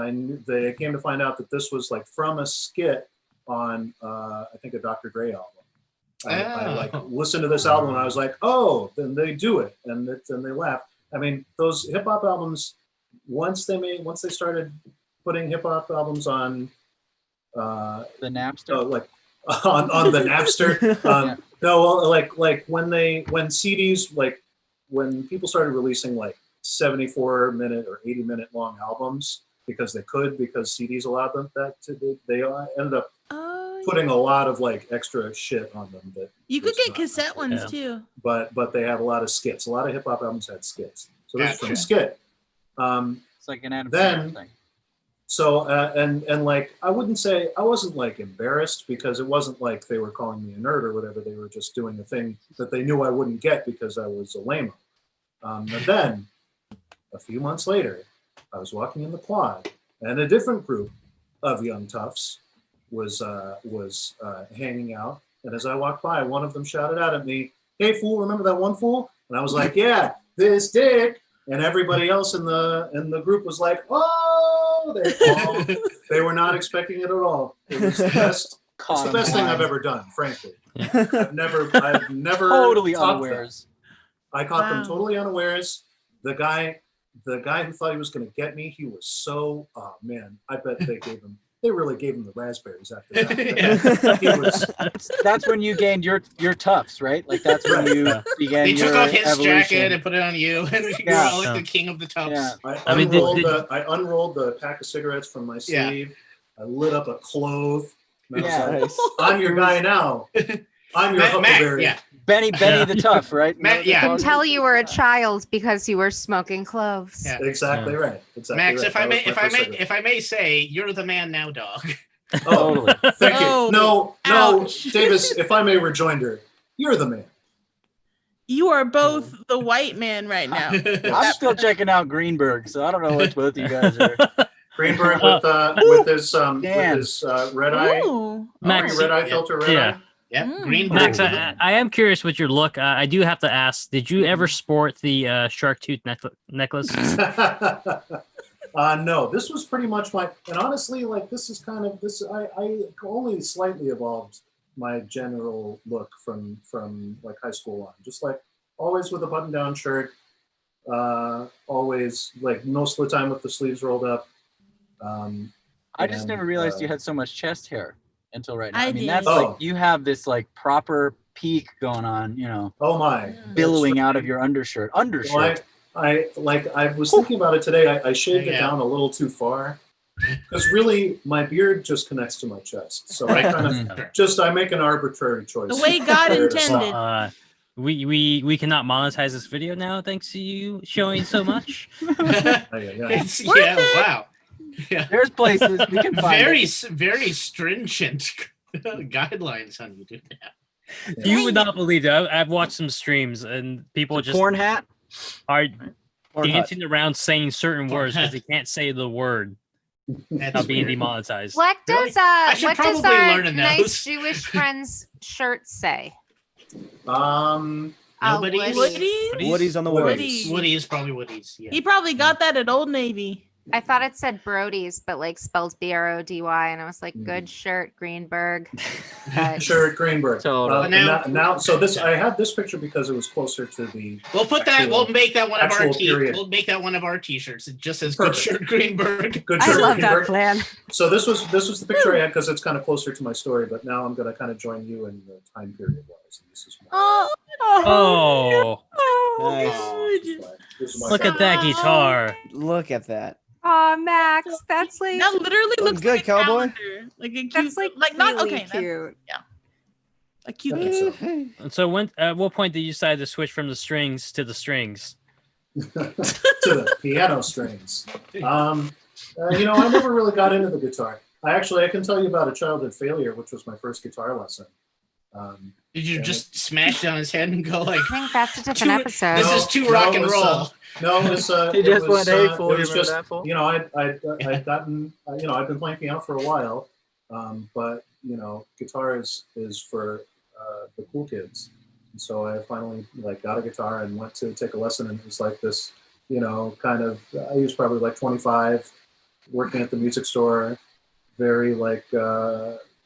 Speaker 7: they came to find out that this was like from a skit on I think a Dr. Dre album. I like listened to this album and I was like, oh, then they do it, and they laugh. I mean, those hip hop albums, once they started putting hip hop albums on.
Speaker 8: The Napster.
Speaker 7: Like on the Napster. No, well, like when CDs, like when people started releasing like 74-minute or 80-minute long albums because CDs allowed them they ended up putting a lot of like extra shit on them that
Speaker 2: you could
Speaker 7: was
Speaker 2: get
Speaker 7: not
Speaker 2: cassette
Speaker 7: necessary.
Speaker 2: ones too.
Speaker 7: But they have a lot of skits. A lot of hip hop albums had skits. So this is from a
Speaker 1: Gotcha.
Speaker 7: skit.
Speaker 8: It's like an Adam
Speaker 7: then-
Speaker 8: Sandler thing.
Speaker 7: So and like I wasn't like embarrassed because it wasn't like they were calling me a nerd or whatever. They were just doing a thing that they knew I wouldn't get because I was a lame. But then a few months later, I was walking in the quad, and a different group of young toughs was hanging out. And as I walked by, one of them shouted out at me, "Hey fool, remember that one fool?" And I was like, "Yeah, this dick." And everybody else in the group was like, "Oh!" They were not expecting it at all. It was the best. It's the best thing I've ever done, frankly. I've never
Speaker 8: Totally
Speaker 7: topped
Speaker 8: unawares.
Speaker 7: that. I caught them
Speaker 2: Wow.
Speaker 7: totally unawares. The guy who thought he was going to get me, he was so. Oh man, I bet they really gave him the raspberries after that. He was.
Speaker 8: That's when you gained your toughs, right? Like that's when you began
Speaker 1: They
Speaker 8: your
Speaker 1: took off his
Speaker 8: evolution.
Speaker 1: jacket and put it on you, and you're
Speaker 8: Yeah.
Speaker 1: all like the king of the tubs.
Speaker 8: Yeah.
Speaker 7: I
Speaker 5: mean,
Speaker 7: unrolled the pack of cigarettes from my
Speaker 1: Yeah.
Speaker 7: sleeve. I lit up a clove. And I was
Speaker 8: Yeah.
Speaker 7: like,
Speaker 6: Nice.
Speaker 7: I'm your guy now. I'm your
Speaker 1: Matt,
Speaker 7: Huckleberry.
Speaker 1: yeah.
Speaker 8: Benny the Tough, right?
Speaker 1: Matt, yeah.
Speaker 3: I can tell you were a child because you were smoking cloves.
Speaker 1: Yeah.
Speaker 7: Exactly right. Exactly
Speaker 1: Max,
Speaker 7: right.
Speaker 1: if I
Speaker 7: That
Speaker 1: may,
Speaker 7: was my
Speaker 1: if I
Speaker 7: first
Speaker 1: may,
Speaker 7: cigarette.
Speaker 1: if I may say, you're the man now, dog.
Speaker 7: Oh,
Speaker 8: Totally.
Speaker 7: thank
Speaker 2: Oh,
Speaker 7: you. No,
Speaker 2: ouch.
Speaker 7: Davis, if I may rejoinder, you're the man.
Speaker 2: You are both the white man right now.
Speaker 8: I'm still checking out Greenberg, so I don't know what both of you guys are.
Speaker 7: Greenberg with his red eye,
Speaker 2: Ooh.
Speaker 5: Max,
Speaker 7: red eye filter, red
Speaker 5: yeah.
Speaker 1: Yeah,
Speaker 2: Mm.
Speaker 1: green
Speaker 5: Max,
Speaker 1: bird.
Speaker 5: I am curious with your look. I do have to ask: did you ever sport the shark tooth necklace?
Speaker 7: No, this was pretty much my, and honestly, like this is kind of this. I only slightly evolved my general look from like high school on. Just like always with a button-down shirt, always like most of the time with the sleeves rolled up.
Speaker 8: I just
Speaker 7: and,
Speaker 8: never realized you had so much chest hair until right now.
Speaker 2: I
Speaker 8: I mean,
Speaker 2: did.
Speaker 8: that's
Speaker 7: Oh.
Speaker 8: like you have this like proper peak going on, you know,
Speaker 7: Oh my!
Speaker 8: billowing out of your undershirt.
Speaker 7: Well, I was thinking about it today. I shaved it
Speaker 1: Yeah.
Speaker 7: down a little too far because really my beard just connects to my chest. So I kind of I make an arbitrary choice.
Speaker 2: The way God
Speaker 7: Where to
Speaker 2: intended.
Speaker 7: stop.
Speaker 5: We cannot monetize this video now thanks to you showing so much.
Speaker 7: Yeah.
Speaker 1: It's,
Speaker 2: Worth
Speaker 1: yeah,
Speaker 2: it.
Speaker 1: wow. Yeah.
Speaker 8: There's places we can find
Speaker 1: Very,
Speaker 8: it.
Speaker 1: very stringent guidelines on you do that.
Speaker 5: You would not believe it. I've watched some streams and people just
Speaker 8: Corn hat.
Speaker 5: are
Speaker 6: Or
Speaker 5: dancing around saying certain words because they can't say the word
Speaker 1: That's
Speaker 5: without being
Speaker 1: weird.
Speaker 5: demonetized.
Speaker 3: What
Speaker 1: Really?
Speaker 3: does
Speaker 1: I should
Speaker 3: what does
Speaker 1: probably
Speaker 3: our
Speaker 1: learn a
Speaker 3: nice
Speaker 1: nose.
Speaker 3: Jewish friend's shirt say?
Speaker 1: Nobody's.
Speaker 2: Woody?
Speaker 6: Woody's on the
Speaker 7: Woody.
Speaker 6: Woodies.
Speaker 1: Woody's probably Woody's. Yeah.
Speaker 2: He probably got that at Old Navy.
Speaker 3: I thought it said Brody's, but like spelled Brody, and I was like, good shirt, Greenberg. But-
Speaker 7: Shirt Greenberg.
Speaker 8: Totally.
Speaker 7: And now, so this I had this picture because it was closer to the.
Speaker 1: We'll put that.
Speaker 7: Actual-
Speaker 1: We'll make that one of our
Speaker 7: actual period.
Speaker 1: We'll make that one of our T-shirts. It just says "Good
Speaker 7: Perfect.
Speaker 1: Shirt Greenberg."
Speaker 7: Good
Speaker 3: I
Speaker 7: shirt
Speaker 3: love that
Speaker 7: Greenberg.
Speaker 3: plan.
Speaker 7: So this was the picture I had because it's kind of closer to my story. But now I'm going to kind of join you in the time period wise. And this is my.
Speaker 2: Oh,
Speaker 5: Oh,
Speaker 6: Nice.
Speaker 7: This is my
Speaker 5: look at that guitar.
Speaker 6: Look at that.
Speaker 3: Oh, Max, that's like
Speaker 2: that literally
Speaker 6: Looking
Speaker 2: looks
Speaker 6: good,
Speaker 2: like a
Speaker 6: cowboy.
Speaker 2: calendar. Like a cute,
Speaker 3: that's like
Speaker 2: not
Speaker 3: really
Speaker 2: okay. That's
Speaker 3: cute.
Speaker 2: a cute.
Speaker 7: I think so.
Speaker 5: And so when at what point did you decide to switch from the strings to the strings?
Speaker 7: To the piano strings. I never really got into the guitar. I can tell you about a childhood failure, which was my first guitar lesson.
Speaker 1: Did you
Speaker 7: Yeah.
Speaker 1: just smash down his head and go like,
Speaker 3: I think that's a different episode.
Speaker 1: "This is too rock and
Speaker 7: it was,
Speaker 1: roll"?
Speaker 7: No, it was.
Speaker 8: He just
Speaker 7: it was,
Speaker 8: went, "Hey, fool,
Speaker 7: it
Speaker 8: you
Speaker 7: was
Speaker 8: remember
Speaker 7: just,
Speaker 8: that, fool?"
Speaker 7: I'd gotten, I've been playing piano for a while, but guitar is for the cool kids. And so I finally got a guitar and went to take a lesson, and it was like this, kind of. I was probably like 25, working at the music store, very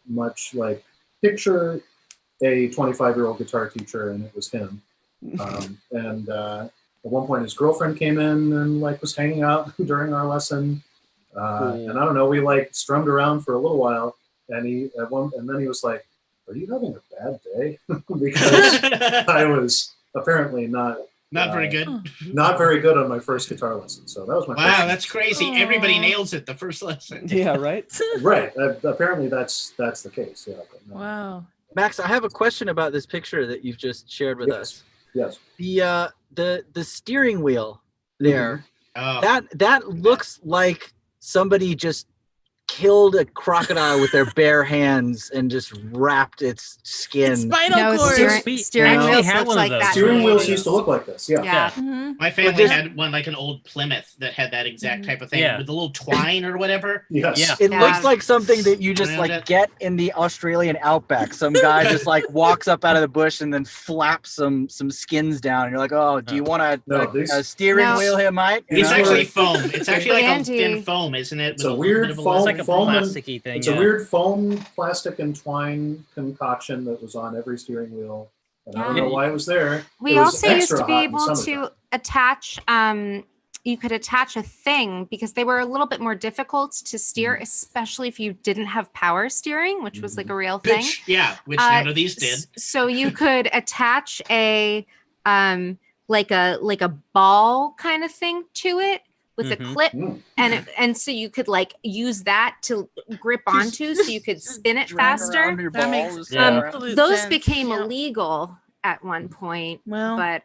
Speaker 7: much like picture a 25-year-old guitar teacher, and it was him. And at one point, his girlfriend came in and was hanging out during our lesson. And I don't know, we strummed around for a little while, and then he was like, "Are you having a bad day?" Because I was apparently not
Speaker 1: Not very good.
Speaker 7: not very good on my first guitar lesson. So that was my
Speaker 1: Wow,
Speaker 7: first
Speaker 1: that's crazy. Everybody nails it the first lesson.
Speaker 6: Yeah, right?
Speaker 7: right. Apparently that's the case. Yeah. But no.
Speaker 2: Wow.
Speaker 8: Max, I have a question about this picture that you've just shared with us.
Speaker 7: Yes.
Speaker 8: The steering wheel there.
Speaker 1: Oh,
Speaker 8: That looks like somebody just killed a crocodile with their bare hands and just wrapped its skin.
Speaker 2: It's spinal
Speaker 3: No,
Speaker 2: cord.
Speaker 3: steering
Speaker 5: I
Speaker 3: wheels
Speaker 5: had
Speaker 3: looks
Speaker 5: one of
Speaker 3: like
Speaker 5: those.
Speaker 3: that.
Speaker 7: Steering wheels
Speaker 3: movie.
Speaker 7: used to look like this. Yeah.
Speaker 3: Yeah.
Speaker 2: Mhm.
Speaker 1: my family
Speaker 8: this-
Speaker 1: had one like an old Plymouth that had that exact type of thing
Speaker 5: Yeah.
Speaker 1: with a little twine or whatever.
Speaker 7: Yes.
Speaker 5: Yeah.
Speaker 8: It
Speaker 3: Yeah.
Speaker 8: looks like something that you just
Speaker 1: Remember that?
Speaker 8: get in the Australian outback. Some guy just walks up out of the bush and then flaps some skins down, and you're like, "Oh, do you want a steering
Speaker 3: No.
Speaker 8: wheel here, mate?" You
Speaker 1: It's
Speaker 8: know?
Speaker 1: actually foam. It's actually like a
Speaker 3: Andy.
Speaker 1: thin foam, isn't it?
Speaker 7: It's
Speaker 1: With
Speaker 7: a
Speaker 1: little
Speaker 7: weird
Speaker 1: bit of a
Speaker 7: foam-
Speaker 5: It's
Speaker 1: lip?
Speaker 5: like a
Speaker 7: foam and-
Speaker 5: plasticky thing.
Speaker 7: It's
Speaker 5: yeah.
Speaker 7: a weird foam, plastic, and twine concoction that was on every steering wheel. And I don't know why it was there.
Speaker 3: We
Speaker 7: It was
Speaker 3: also used
Speaker 7: extra
Speaker 3: to be
Speaker 7: hot in the
Speaker 3: able to
Speaker 7: summertime.
Speaker 3: attach you could attach a thing because they were a little bit more difficult to steer, especially if you didn't have power steering, which was like a real thing.
Speaker 1: Which, yeah, which
Speaker 3: Uh,
Speaker 1: none of these did.
Speaker 3: So you could attach a like a ball kind of thing to it with a
Speaker 5: Mhm.
Speaker 3: clip,
Speaker 7: Mm.
Speaker 3: and so you could use that to grip onto, so you could spin it
Speaker 8: Drag around
Speaker 3: faster.
Speaker 8: your
Speaker 2: That makes
Speaker 8: balls.
Speaker 5: Yeah.
Speaker 2: absolute
Speaker 3: Those
Speaker 2: sense.
Speaker 3: became
Speaker 2: Yeah.
Speaker 3: illegal at one point,
Speaker 2: Well,
Speaker 3: but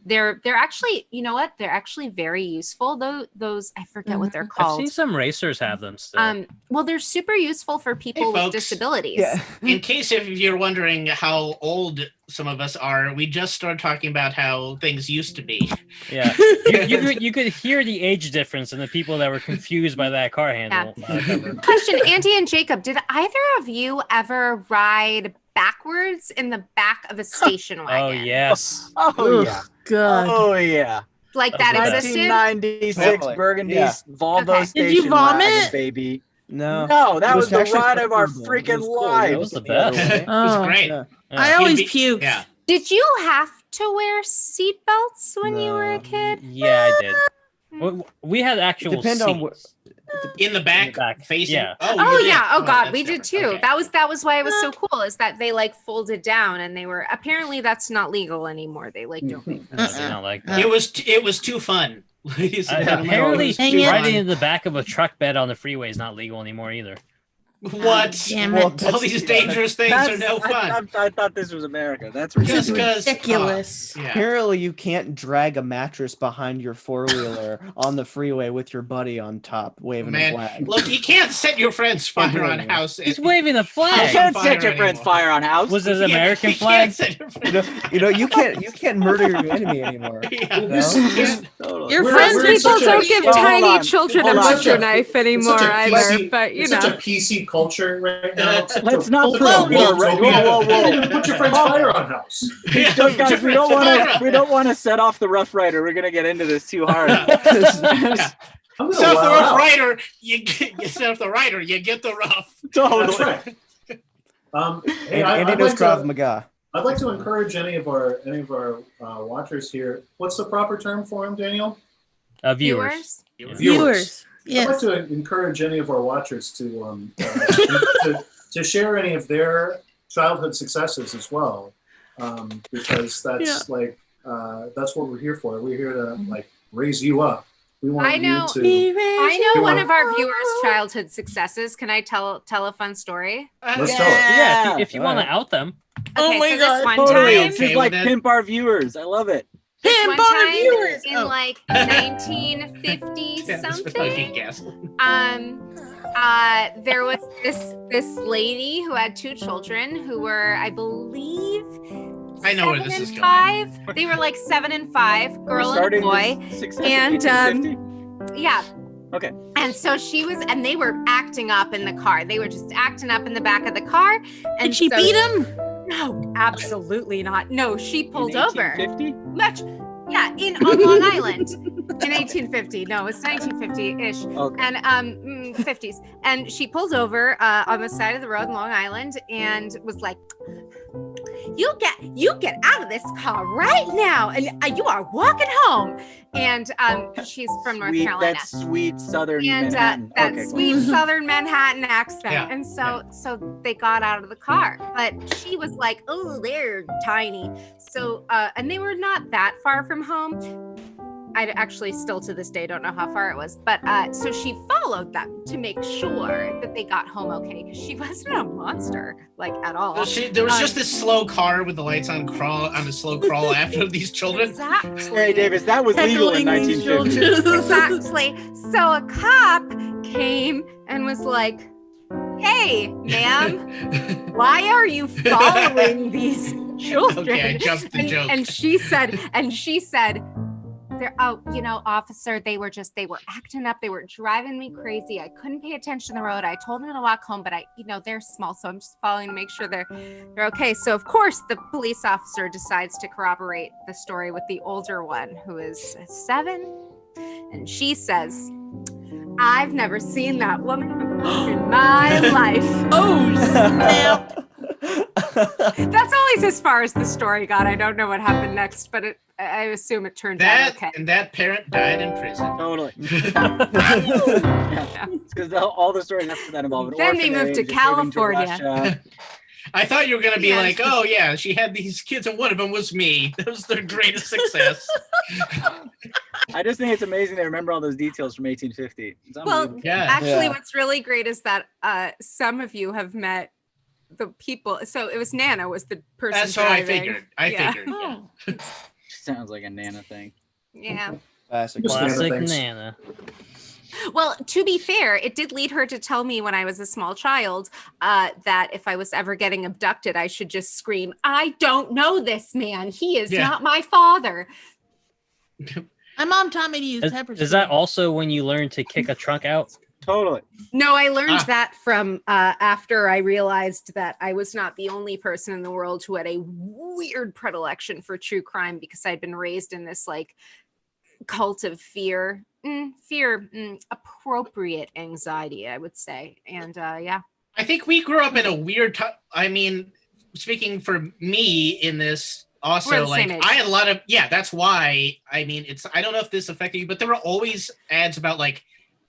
Speaker 3: they're actually, you know what? They're actually very useful. Those I forget what they're
Speaker 5: I've
Speaker 3: called.
Speaker 5: seen some racers have them still.
Speaker 3: Well, they're super useful for people with
Speaker 1: folks.
Speaker 3: disabilities.
Speaker 6: Yeah.
Speaker 1: In case if you're wondering how old some of us are, we just started talking about how things used to be.
Speaker 5: Yeah, you could hear the age difference in the people that were confused by that car handle. Cover.
Speaker 3: Question, Andy and Jacob, did either of you ever ride backwards in the back of a station
Speaker 5: Oh
Speaker 3: wagon.
Speaker 5: yes.
Speaker 8: Oh
Speaker 2: Ugh,
Speaker 8: yeah.
Speaker 2: God.
Speaker 8: Oh yeah.
Speaker 3: Like
Speaker 5: That
Speaker 3: that
Speaker 5: was the best.
Speaker 3: existed.
Speaker 8: 1996
Speaker 6: Totally.
Speaker 8: Burgundy
Speaker 6: Yeah.
Speaker 8: Volvo
Speaker 3: Okay.
Speaker 8: station
Speaker 2: Did you vomit?
Speaker 8: wagon, baby.
Speaker 6: No.
Speaker 8: No, that
Speaker 6: It
Speaker 8: was the
Speaker 6: actually
Speaker 8: ride of our
Speaker 6: preferable. It
Speaker 8: freaking
Speaker 6: was cool.
Speaker 8: lives.
Speaker 5: That was the
Speaker 6: The other
Speaker 5: best.
Speaker 6: way.
Speaker 1: It was
Speaker 2: Oh.
Speaker 1: great.
Speaker 6: Yeah.
Speaker 2: I
Speaker 5: Yeah.
Speaker 2: always
Speaker 1: You'd be-
Speaker 2: puked.
Speaker 1: Yeah.
Speaker 3: Did you have to wear seatbelts when you were a
Speaker 6: No.
Speaker 3: kid?
Speaker 5: Yeah, I did. We had actual
Speaker 6: Depend on what.
Speaker 5: seats.
Speaker 1: In the back, facing.
Speaker 5: Yeah.
Speaker 1: Oh,
Speaker 3: Oh
Speaker 1: you did.
Speaker 3: yeah. Oh god,
Speaker 1: that's
Speaker 3: we did
Speaker 1: different.
Speaker 3: too.
Speaker 1: Okay.
Speaker 3: That was why it was so cool. Is that they like folded down and they were apparently that's not legal anymore. They like don't make
Speaker 5: I
Speaker 3: those.
Speaker 5: did not like that.
Speaker 1: It was too fun. Ladies and gentlemen.
Speaker 5: Apparently,
Speaker 1: It was
Speaker 2: Dang
Speaker 1: too
Speaker 2: it.
Speaker 5: riding
Speaker 1: fun.
Speaker 5: in the back of a truck bed on the freeway is not legal anymore either.
Speaker 1: What?
Speaker 2: Damn
Speaker 6: Well,
Speaker 2: it.
Speaker 1: All these dangerous things are no fun.
Speaker 8: I thought this was America. That's
Speaker 2: This is
Speaker 8: ridiculous.
Speaker 2: ridiculous.
Speaker 1: Yeah.
Speaker 6: Apparently, you can't drag a mattress behind your four-wheeler on the freeway with your buddy on top waving a
Speaker 1: Man,
Speaker 6: flag.
Speaker 1: look, you can't set your friend's
Speaker 6: Can't do
Speaker 1: fire
Speaker 6: it
Speaker 1: on
Speaker 6: anymore.
Speaker 1: house.
Speaker 5: He's waving a
Speaker 8: You
Speaker 5: flag.
Speaker 8: can't
Speaker 1: fire
Speaker 8: set your friend's
Speaker 1: anymore.
Speaker 8: fire on house.
Speaker 5: Was it
Speaker 1: You
Speaker 5: an
Speaker 1: can't-
Speaker 5: American
Speaker 1: you
Speaker 5: flag?
Speaker 1: can't set your
Speaker 6: You know,
Speaker 1: friend's-
Speaker 6: you can't murder your enemy anymore.
Speaker 1: Yeah.
Speaker 6: You
Speaker 7: This,
Speaker 6: know?
Speaker 7: this,
Speaker 8: Totally.
Speaker 2: Your
Speaker 7: We're-
Speaker 2: friends
Speaker 7: we're in
Speaker 3: People
Speaker 7: such a-
Speaker 3: don't give
Speaker 8: Well, hold
Speaker 3: tiny
Speaker 8: on.
Speaker 3: children a
Speaker 8: Hold on.
Speaker 3: butcher knife
Speaker 7: it's
Speaker 3: anymore
Speaker 7: such a
Speaker 3: either.
Speaker 7: PC
Speaker 3: But you
Speaker 7: it's such a
Speaker 3: know,
Speaker 7: PC culture right now.
Speaker 8: Let's not put
Speaker 2: Whoa,
Speaker 8: people
Speaker 2: whoa,
Speaker 8: right.
Speaker 7: Whoa,
Speaker 8: Whoa, whoa, whoa.
Speaker 7: Put your friend's fire on house.
Speaker 1: Yeah,
Speaker 8: Don't- guys, we don't want
Speaker 1: fire.
Speaker 8: to. We don't want to set off the Rough Rider. We're gonna get into this too hard.
Speaker 7: I'm gonna
Speaker 1: So if the
Speaker 7: wild
Speaker 1: rough
Speaker 7: out.
Speaker 1: rider, you set up the rider, you get the rough.
Speaker 8: Totally.
Speaker 7: That's right. Hey,
Speaker 6: And he
Speaker 7: I'd
Speaker 6: knows
Speaker 7: like
Speaker 6: Krav
Speaker 7: to,
Speaker 6: Maga.
Speaker 7: I'd like to encourage any of our watchers here. What's the proper term for him, Daniel?
Speaker 5: Viewers.
Speaker 2: Viewers.
Speaker 7: I'd
Speaker 2: Yes.
Speaker 7: like to encourage any of our watchers to share any of their childhood successes as well, because that's that's what we're here for. We're here to like raise you up. We want
Speaker 3: I know.
Speaker 7: you to.
Speaker 3: I know
Speaker 7: You
Speaker 3: one
Speaker 7: want-
Speaker 3: of our viewers' childhood successes. Can I tell a fun story?
Speaker 7: Let's tell it.
Speaker 5: Yeah, if you want to
Speaker 6: Alright.
Speaker 5: out them.
Speaker 2: Oh
Speaker 3: Okay,
Speaker 2: my
Speaker 3: so
Speaker 2: God.
Speaker 3: this one
Speaker 8: Totally.
Speaker 3: time,
Speaker 8: It's
Speaker 1: Okay
Speaker 8: just like
Speaker 1: with that.
Speaker 8: pimp our viewers. I love it.
Speaker 3: this
Speaker 2: Pimp
Speaker 3: one
Speaker 2: our
Speaker 3: time
Speaker 2: viewers.
Speaker 3: in
Speaker 2: Oh.
Speaker 3: like 1950
Speaker 1: Yeah, that's
Speaker 3: something.
Speaker 1: fucking gasoline.
Speaker 3: There was this lady who had two children who were, I believe,
Speaker 1: I know where
Speaker 3: 7
Speaker 1: this is
Speaker 3: and
Speaker 1: going.
Speaker 3: 5. They were like 7 and 5, girl
Speaker 8: We're
Speaker 3: and a
Speaker 8: starting
Speaker 3: boy.
Speaker 8: this success
Speaker 3: And,
Speaker 8: in 1850?
Speaker 3: Yeah.
Speaker 8: Okay.
Speaker 3: And so she was, and they were acting up in the car. They were just acting up in the back of the car. And
Speaker 2: Did she
Speaker 3: so-
Speaker 2: beat him?
Speaker 3: No, absolutely not. No, she pulled
Speaker 8: In
Speaker 3: over.
Speaker 8: 1850?
Speaker 3: Much, yeah, on Long Island in 1850. No, it's 1950-ish.
Speaker 8: Okay.
Speaker 3: And 50s. And she pulled over on the side of the road in Long Island and was like, you get out of this car right now, and you are walking home. And she's from North
Speaker 8: Sweet,
Speaker 3: Carolina.
Speaker 8: that sweet southern
Speaker 3: And
Speaker 8: Manhattan.
Speaker 3: that
Speaker 8: Okay,
Speaker 3: sweet Southern Manhattan accent.
Speaker 1: Yeah,
Speaker 3: And so they got out of the car, but she was like, "Oh, they're tiny." So and they were not that far from home. I actually still to this day don't know how far it was, but so she followed them to make sure that they got home okay, because she wasn't a monster like at all.
Speaker 1: There was just this slow car with the lights on a slow crawl after these children.
Speaker 3: Exactly.
Speaker 8: Hey, Davis, that was legal in
Speaker 2: Heckling these
Speaker 8: 1950.
Speaker 2: children.
Speaker 3: Exactly. So a cop came and was like, "Hey, ma'am, why are you following these children?"
Speaker 1: Okay, I jumped the joke.
Speaker 3: And she said, "They're officer, they were acting up. They were driving me crazy. I couldn't pay attention to the road. I told them to walk home, but they're small, so I'm just following to make sure they're okay." So of course the police officer decides to corroborate the story with the older one, who is 7, and she says, "I've never seen that woman in my life."
Speaker 2: Oh, snap.
Speaker 3: That's always as far as the story got. I don't know what happened next, but I assume it turned out okay.
Speaker 1: And that parent died in prison.
Speaker 8: Totally. Yeah. It's because all the stories after that involve an
Speaker 3: Then they moved to
Speaker 8: orphanage, and moving
Speaker 3: California.
Speaker 8: Russia.
Speaker 1: I thought you were gonna be
Speaker 3: Yeah.
Speaker 1: like, oh yeah, she had these kids and one of them was me. That was their greatest success.
Speaker 8: I just think it's amazing they remember all those details from 1850. It's
Speaker 3: Well,
Speaker 8: unbelievable.
Speaker 1: Yeah.
Speaker 3: actually,
Speaker 6: Yeah.
Speaker 3: what's really great is that some of you have met the people. So it was Nana was the person.
Speaker 1: That's how I
Speaker 3: driving.
Speaker 1: figured.
Speaker 3: Yeah.
Speaker 1: Figured. Yeah.
Speaker 8: Sounds like a Nana thing.
Speaker 3: Yeah.
Speaker 6: Classic.
Speaker 7: Just
Speaker 5: Classic
Speaker 7: things.
Speaker 5: Nana.
Speaker 3: Well, to be fair, it did lead her to tell me when I was a small child that if I was ever getting abducted, I should just scream, "I don't know this man. He is
Speaker 1: Yeah.
Speaker 3: not my father."
Speaker 2: My mom taught me to use pepper spray.
Speaker 5: Is that also when you learn to kick a trunk out?
Speaker 8: Totally.
Speaker 3: No, I learned
Speaker 1: Ah.
Speaker 3: that from after I realized that I was not the only person in the world who had a weird predilection for true crime because I'd been raised in this like cult of appropriate anxiety, I would say. And yeah.
Speaker 1: I think we grew up in a weird time. I mean, speaking for me in this,
Speaker 3: We're
Speaker 1: also
Speaker 3: the
Speaker 1: like
Speaker 3: same age.
Speaker 1: I had a lot of that's why. I mean, I don't know if this affected you, but there were always ads about like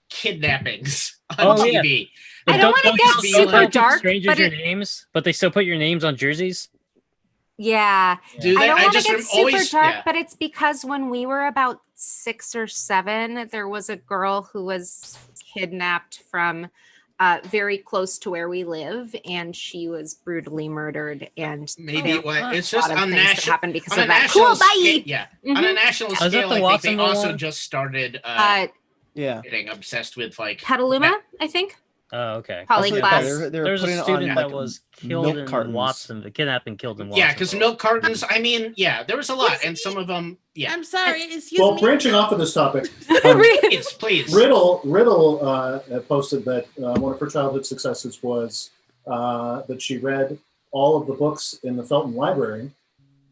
Speaker 1: kidnappings on
Speaker 5: Oh, yeah.
Speaker 1: TV.
Speaker 3: I don't wanna get
Speaker 1: be
Speaker 3: super
Speaker 1: like-
Speaker 3: dark,
Speaker 5: strangers
Speaker 3: but
Speaker 5: your
Speaker 3: it-
Speaker 5: names, but they still put your names on jerseys.
Speaker 3: Yeah.
Speaker 1: Do
Speaker 3: I
Speaker 1: they?
Speaker 3: don't
Speaker 1: I
Speaker 3: want to
Speaker 1: just
Speaker 3: get super
Speaker 1: always
Speaker 3: dark,
Speaker 1: yeah.
Speaker 3: but it's because when we were about 6 or 7, there was a girl who was kidnapped from very close to where we live, and she was brutally murdered. And
Speaker 1: Maybe
Speaker 3: there
Speaker 1: what it's
Speaker 3: were a
Speaker 1: just
Speaker 3: lot of
Speaker 1: on
Speaker 3: things that
Speaker 1: national
Speaker 3: happened because
Speaker 1: on
Speaker 3: of
Speaker 1: a
Speaker 3: that.
Speaker 1: national
Speaker 3: Cool,
Speaker 1: scale.
Speaker 3: bye.
Speaker 1: Yeah, on a
Speaker 3: Mhm.
Speaker 1: national
Speaker 5: that
Speaker 1: scale,
Speaker 5: the
Speaker 1: I think they
Speaker 5: Watsonville
Speaker 1: also
Speaker 5: one?
Speaker 1: just started
Speaker 6: Yeah.
Speaker 1: getting obsessed with like
Speaker 3: Petaluma, I think.
Speaker 5: Oh, okay.
Speaker 3: Poly
Speaker 6: Also,
Speaker 3: class.
Speaker 6: they're
Speaker 5: There's
Speaker 6: putting
Speaker 5: a
Speaker 6: it
Speaker 5: student
Speaker 6: on,
Speaker 5: that
Speaker 6: like,
Speaker 5: was
Speaker 6: milk
Speaker 5: killed in
Speaker 6: cartons.
Speaker 5: Watson, kidnapped and killed in Watson.
Speaker 1: Yeah, because milk cartons. I mean, yeah, there was a lot, and some of them. Yeah,
Speaker 2: I'm sorry. Excuse
Speaker 7: Well,
Speaker 2: me.
Speaker 7: branching off of this topic,
Speaker 1: please.
Speaker 7: Riddle posted that one of her childhood successes was that she read all of the books in the Felton Library,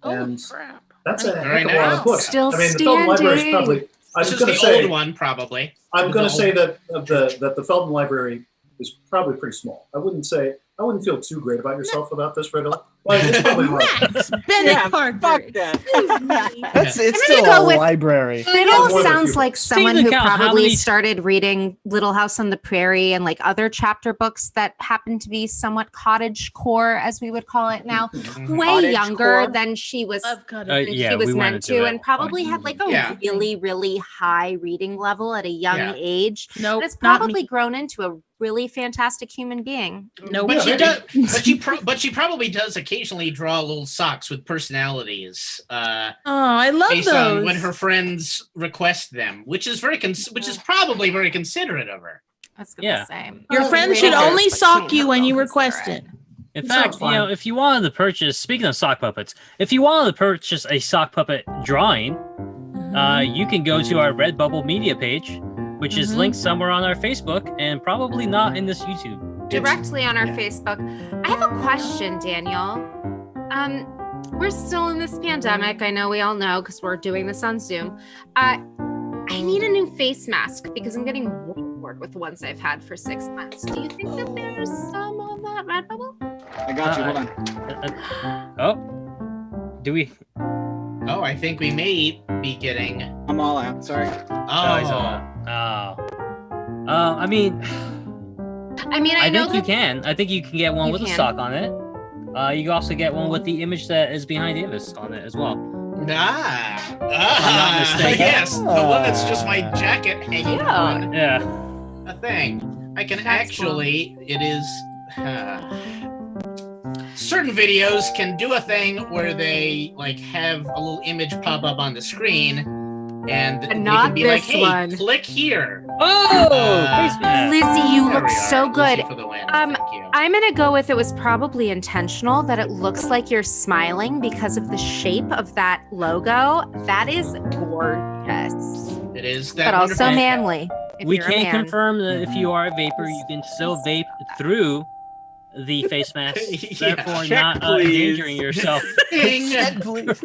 Speaker 7: and
Speaker 2: crap.
Speaker 7: that's a
Speaker 1: Very
Speaker 7: heck of a lot
Speaker 1: nice.
Speaker 7: of books.
Speaker 3: Still
Speaker 7: I mean, the Felton Library is
Speaker 3: standing.
Speaker 7: probably. I
Speaker 1: This
Speaker 7: was
Speaker 1: is
Speaker 7: going
Speaker 1: the
Speaker 7: to say,
Speaker 1: old one, probably.
Speaker 7: I'm going
Speaker 1: The
Speaker 7: to say that the Felton Library is probably pretty small. I wouldn't feel too great about yourself about this, Riddle. Like, it's probably not.
Speaker 2: Max Bennett
Speaker 8: Yeah,
Speaker 2: Parker.
Speaker 8: fuck that.
Speaker 2: Excuse me.
Speaker 6: It's
Speaker 3: I'm
Speaker 6: still
Speaker 3: gonna go
Speaker 6: a
Speaker 3: with-
Speaker 6: library.
Speaker 3: Riddle
Speaker 7: One of the
Speaker 3: sounds
Speaker 7: few
Speaker 3: like
Speaker 7: books.
Speaker 3: someone
Speaker 5: Take
Speaker 3: who
Speaker 5: into account how
Speaker 3: probably
Speaker 5: many-
Speaker 3: started reading Little House on the Prairie and like other chapter books that happen to be somewhat cottage core, as we would call it now, way
Speaker 8: Cottage
Speaker 3: younger
Speaker 8: core?
Speaker 3: than she was
Speaker 2: Love cutting.
Speaker 3: than
Speaker 5: yeah,
Speaker 3: she was
Speaker 5: we went
Speaker 3: meant
Speaker 5: into
Speaker 3: to,
Speaker 5: it.
Speaker 3: and probably had like a
Speaker 1: Yeah.
Speaker 3: really, really high reading level at a young
Speaker 1: Yeah.
Speaker 3: age.
Speaker 2: Nope,
Speaker 3: And it's
Speaker 2: not
Speaker 3: probably
Speaker 2: me.
Speaker 3: grown into a really fantastic human being.
Speaker 2: Nope.
Speaker 1: But she
Speaker 7: Yeah,
Speaker 1: does. But she probably does occasionally draw little socks with personalities.
Speaker 2: Oh, I love
Speaker 1: Based
Speaker 2: those.
Speaker 1: on when her friends request them, which is which is probably very considerate of her.
Speaker 3: I was gonna
Speaker 5: Yeah.
Speaker 3: say.
Speaker 2: Your
Speaker 3: Oh,
Speaker 2: friend
Speaker 3: really
Speaker 2: should
Speaker 3: does,
Speaker 2: only
Speaker 3: but
Speaker 2: sock
Speaker 3: she
Speaker 2: you when you
Speaker 3: will
Speaker 2: request
Speaker 3: consider
Speaker 2: it.
Speaker 5: In
Speaker 7: Sounds
Speaker 5: fact, if you wanted to purchase, speaking of sock puppets, if you wanted to purchase a sock puppet drawing, you can go to our Redbubble media page, which is
Speaker 2: Mhm.
Speaker 5: linked somewhere on our Facebook and probably not in this YouTube.
Speaker 3: Directly on our
Speaker 1: yeah.
Speaker 3: Facebook. I have a question, Daniel. We're still in this pandemic. I know we all know because we're doing this on Zoom. I need a new face mask because I'm getting bored with the ones I've had for 6 months. Do you think that there's some on that Redbubble?
Speaker 8: I got you. Hold on.
Speaker 5: Oh, do we?
Speaker 1: Oh, I think we may be getting.
Speaker 8: I'm all out. Sorry.
Speaker 1: Oh,
Speaker 5: I mean,
Speaker 3: I mean, I,
Speaker 5: I
Speaker 3: know
Speaker 5: think you
Speaker 3: that
Speaker 5: can. I think you can get one
Speaker 3: You
Speaker 5: with a
Speaker 3: can.
Speaker 5: sock on it. You can also get one with the image that is behind Davis on it as well.
Speaker 1: not
Speaker 5: mistaken.
Speaker 1: yes, the one that's just my jacket hanging
Speaker 3: Yeah.
Speaker 1: on
Speaker 5: Yeah.
Speaker 1: a thing. I can
Speaker 3: That's
Speaker 1: actually. It is. Certain videos can do a thing where they like have a little image pop up on the screen, and they
Speaker 3: not
Speaker 1: can be like,
Speaker 3: this
Speaker 1: "Hey,
Speaker 3: one."
Speaker 1: click here."
Speaker 5: Oh, face mask.
Speaker 3: Lizzie, you
Speaker 1: There
Speaker 3: look
Speaker 1: we
Speaker 3: so
Speaker 1: are.
Speaker 3: good.
Speaker 1: Lizzie for the win.
Speaker 3: Um,
Speaker 1: Thank you.
Speaker 3: I'm gonna go with it was probably intentional that it looks like you're smiling because of the shape of that logo. That is gorgeous,
Speaker 1: It is that
Speaker 3: but also
Speaker 1: wonderful-
Speaker 3: manly. If
Speaker 5: We
Speaker 3: you're a
Speaker 5: can
Speaker 3: man.
Speaker 5: confirm that if you are a vapor, you can still vape through the face mask,
Speaker 1: Yeah.
Speaker 5: therefore
Speaker 8: Check,
Speaker 5: not
Speaker 8: please.
Speaker 5: endangering yourself.
Speaker 1: Ding.
Speaker 6: Check, please.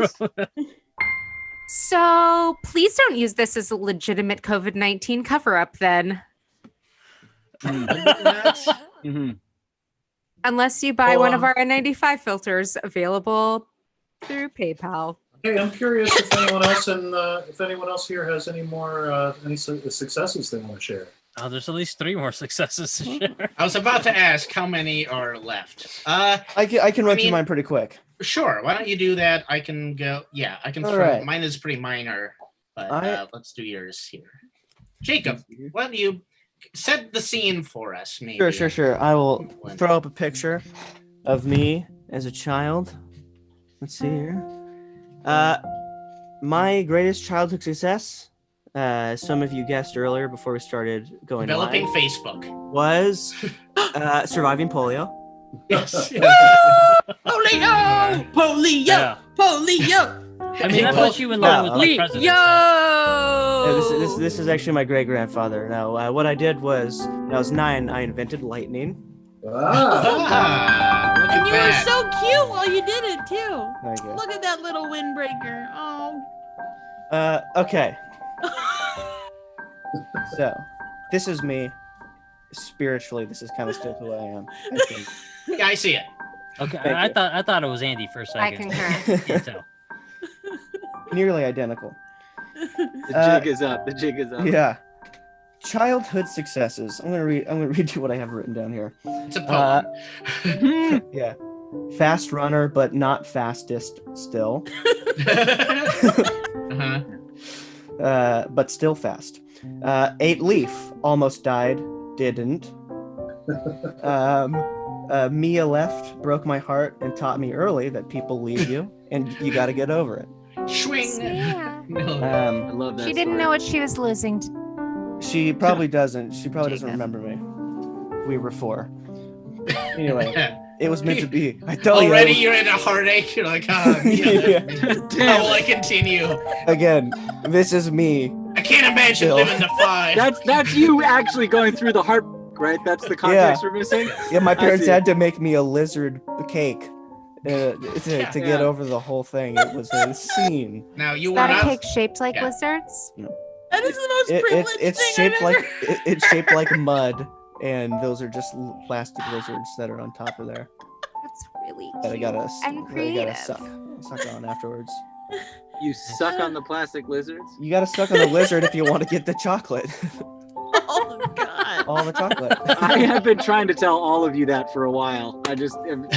Speaker 3: So please don't use this as a legitimate COVID-19 cover-up then,
Speaker 8: Mhm.
Speaker 3: unless you buy one of
Speaker 7: Well,
Speaker 3: our N95 filters available through PayPal.
Speaker 7: Hey, I'm curious if anyone else here has any more any successes they want to share.
Speaker 5: Oh, there's at least 3 more successes to share.
Speaker 1: I was about to ask how many are left.
Speaker 6: I can run through
Speaker 1: mean-
Speaker 6: mine pretty quick.
Speaker 1: Sure. Why don't you do that? I can go. Yeah, I can.
Speaker 6: All
Speaker 1: Throw,
Speaker 6: right.
Speaker 1: Mine is pretty minor, but
Speaker 6: I-
Speaker 1: let's do yours here. Jacob, why don't you set the scene for us? Maybe.
Speaker 6: Sure. I will
Speaker 1: One.
Speaker 6: throw up a picture of me as a child. Let's see here. My greatest childhood success, as some of you guessed earlier before we started going
Speaker 1: Developing
Speaker 6: live,
Speaker 1: Facebook.
Speaker 6: was surviving polio.
Speaker 1: Yes.
Speaker 2: Polio! Polio!
Speaker 5: Yeah.
Speaker 2: Polio!
Speaker 5: I mean, that puts you in line with like
Speaker 6: Wait,
Speaker 5: presidents.
Speaker 3: Yo!
Speaker 6: This is actually my great grandfather. Now, what I did was when I was 9, I invented lightning.
Speaker 7: Ah,
Speaker 1: Look
Speaker 2: And
Speaker 1: at
Speaker 2: you were
Speaker 1: that.
Speaker 2: so cute while you did it too.
Speaker 6: Thank you.
Speaker 2: Look at that little windbreaker. Oh.
Speaker 6: Okay. So, this is me. Spiritually, this is kind of still who I am. I think.
Speaker 1: Yeah, I see it.
Speaker 5: Okay,
Speaker 6: Thank
Speaker 5: I
Speaker 6: you.
Speaker 5: thought it was Andy for a
Speaker 3: I
Speaker 5: second.
Speaker 3: concur.
Speaker 5: Can't tell.
Speaker 6: Nearly identical.
Speaker 8: The jig is up. The jig is up.
Speaker 6: Yeah. Childhood successes. I'm gonna read you what I have written down here.
Speaker 1: It's a poem.
Speaker 6: Yeah. Fast runner, but not fastest still.
Speaker 1: Uh-huh.
Speaker 6: But still fast. 8 leaf, almost died, didn't. Mia left, broke my heart, and taught me early that people leave you, and you got to get over it.
Speaker 1: Swing.
Speaker 3: Yeah.
Speaker 1: No.
Speaker 8: I love that.
Speaker 3: She didn't know what she was losing.
Speaker 6: She probably doesn't. She probably doesn't
Speaker 3: Jacob.
Speaker 6: remember me. We were 4. Anyway, it was meant to be. I tell
Speaker 1: Already
Speaker 6: you.
Speaker 1: you're in a heartache. You're like, oh,
Speaker 6: Yeah.
Speaker 1: how will I continue?
Speaker 6: Again, this is me.
Speaker 1: I can't imagine
Speaker 6: Bill.
Speaker 1: living to 5.
Speaker 8: That's you actually going through the heart, right? That's the context we're missing.
Speaker 6: Yeah, my parents
Speaker 8: see.
Speaker 6: had to make me a lizard cake to get
Speaker 8: Yeah.
Speaker 6: over the whole thing. It was a scene.
Speaker 1: Now you
Speaker 3: Is
Speaker 1: were
Speaker 3: that a
Speaker 1: not.
Speaker 3: cake shaped like
Speaker 1: Yeah.
Speaker 3: lizards?
Speaker 2: That is the most privileged
Speaker 6: It's
Speaker 2: thing
Speaker 6: shaped
Speaker 2: I've
Speaker 6: like
Speaker 2: ever.
Speaker 6: it's shaped like mud, and those are just plastic lizards that are on top of there
Speaker 3: That's really
Speaker 6: that I
Speaker 3: cute
Speaker 6: gotta
Speaker 3: and
Speaker 6: that I gotta
Speaker 3: creative.
Speaker 6: suck on afterwards.
Speaker 8: You suck on the plastic lizards.
Speaker 6: You gotta suck on the lizard if you want to get the chocolate,
Speaker 2: Oh God.
Speaker 6: all the chocolate.
Speaker 8: I have been trying to tell all of you that for a while. I just want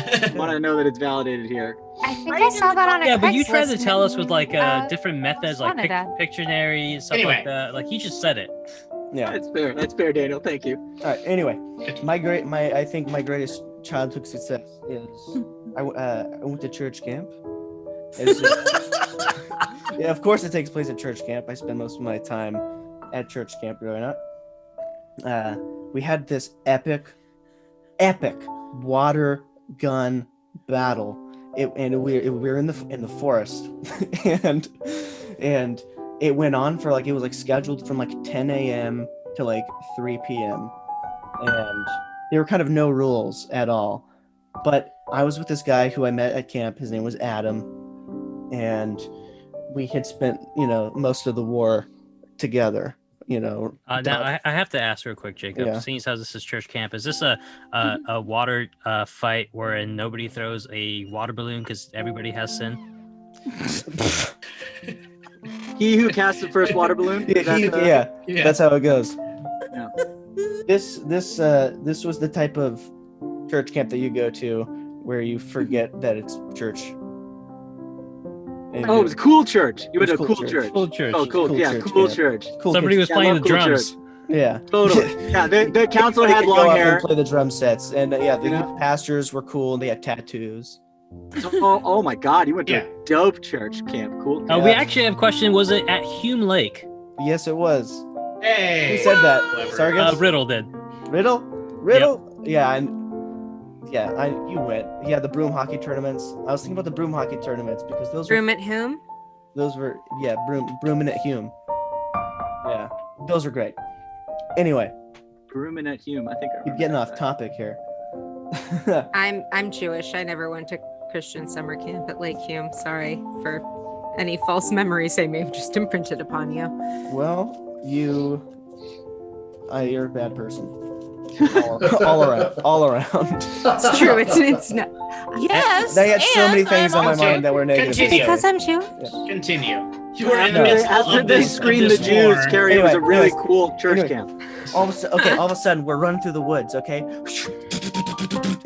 Speaker 8: to know that it's validated here.
Speaker 3: I think
Speaker 2: Right
Speaker 3: I
Speaker 2: in
Speaker 3: saw
Speaker 2: the
Speaker 3: that on a
Speaker 5: Yeah, but you tried to
Speaker 3: Craigslist
Speaker 5: tell us with like
Speaker 3: uh,
Speaker 5: different methods, like
Speaker 3: Canada.
Speaker 5: Pictionary and stuff
Speaker 1: Anyway.
Speaker 5: like that. Like you just said it.
Speaker 6: Yeah.
Speaker 8: That's fair. That's fair, Daniel. Thank you.
Speaker 6: All right. Anyway, I think my greatest childhood success is I went to church camp. Yeah, of course it takes place at church camp. I spend most of my time at church camp growing up. We had this epic water gun battle. We were in the forest, and it went on for it was scheduled from 10 a.m. to 3 p.m. and there were kind of no rules at all. But I was with this guy who I met at camp. His name was Adam, and we had spent most of the war together.
Speaker 5: Now I have to ask real quick, Jacob.
Speaker 6: Yeah.
Speaker 5: Seeing as how this is church camp, is this a water fight wherein nobody throws a water balloon because everybody has sin?
Speaker 8: He who cast the first water balloon. Is that the-
Speaker 1: Yeah.
Speaker 6: That's how it goes.
Speaker 8: Yeah.
Speaker 6: This was the type of church camp that you go to where you forget that it's church. And
Speaker 8: Oh, it was a cool church. You went to a
Speaker 6: It was
Speaker 8: cool
Speaker 6: cool
Speaker 8: church.
Speaker 6: church.
Speaker 5: Cool church.
Speaker 8: Oh, cool.
Speaker 6: Cool
Speaker 8: Yeah,
Speaker 6: church,
Speaker 8: cool
Speaker 6: yeah.
Speaker 8: church.
Speaker 6: cool
Speaker 5: Somebody
Speaker 6: kids.
Speaker 5: was
Speaker 8: Yeah, I
Speaker 5: playing the
Speaker 8: love cool
Speaker 5: drums.
Speaker 6: Yeah.
Speaker 8: Totally. Yeah, the council had
Speaker 6: They could go
Speaker 8: long
Speaker 6: up
Speaker 8: hair.
Speaker 6: and play the drum sets, and the
Speaker 8: Yeah.
Speaker 6: pastors were cool. And they had tattoos.
Speaker 8: Oh my God, you went to
Speaker 1: Yeah.
Speaker 8: a dope church camp. Cool.
Speaker 5: We
Speaker 6: Yeah.
Speaker 5: actually have a question. Was it at Hume Lake?
Speaker 6: Yes, it was.
Speaker 1: Hey.
Speaker 6: Who said that?
Speaker 1: Clever.
Speaker 6: Sargus?
Speaker 5: Riddle did.
Speaker 6: Riddle? Yeah, you went. Yeah, the broom hockey tournaments. I was thinking about the broom hockey tournaments because those
Speaker 3: Room at whom?
Speaker 6: were brooming at Hume. Yeah, those were great. Anyway,
Speaker 8: Brewman at Hume. I think I
Speaker 6: you're
Speaker 8: remember
Speaker 6: getting
Speaker 8: that.
Speaker 6: off topic here.
Speaker 3: I'm Jewish. I never went to Christian summer camp at Lake Hume. Sorry for any false memories I may have just imprinted upon you.
Speaker 6: Well, you're a bad person. All around.
Speaker 3: It's true. It's not.
Speaker 2: Yes.
Speaker 6: I had so many
Speaker 2: and
Speaker 6: things
Speaker 2: I'm
Speaker 6: on my
Speaker 2: also-
Speaker 6: mind that were negative.
Speaker 1: Continue.
Speaker 3: Because I'm Jewish.
Speaker 1: Continue. You were in the
Speaker 8: After,
Speaker 1: midst
Speaker 8: after
Speaker 1: of
Speaker 8: they
Speaker 1: this,
Speaker 8: screened
Speaker 1: of
Speaker 8: the
Speaker 1: this
Speaker 8: Jews,
Speaker 1: war.
Speaker 8: Carrie, it was a
Speaker 6: Anyway,
Speaker 8: really
Speaker 6: anyways.
Speaker 8: cool church
Speaker 6: Anyway.
Speaker 8: camp.
Speaker 6: all of a sudden we're running through the woods, okay?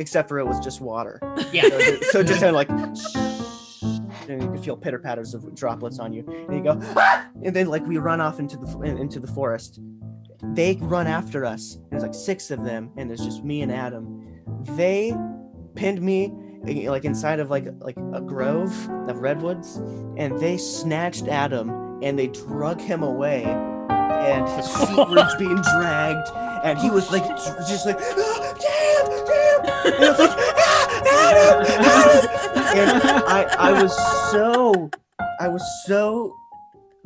Speaker 6: Except for it was just water.
Speaker 1: Yeah.
Speaker 6: So it just sounded like and you can feel pitter patters of droplets on you, and you go, ah! And then we run off into the forest. They run after us. There's 6 of them, and there's just me and Adam. They pinned me inside of a grove of redwoods, and they snatched Adam and they drug him away, and his feet were being dragged, and he was just ah, damn, and it was and I was so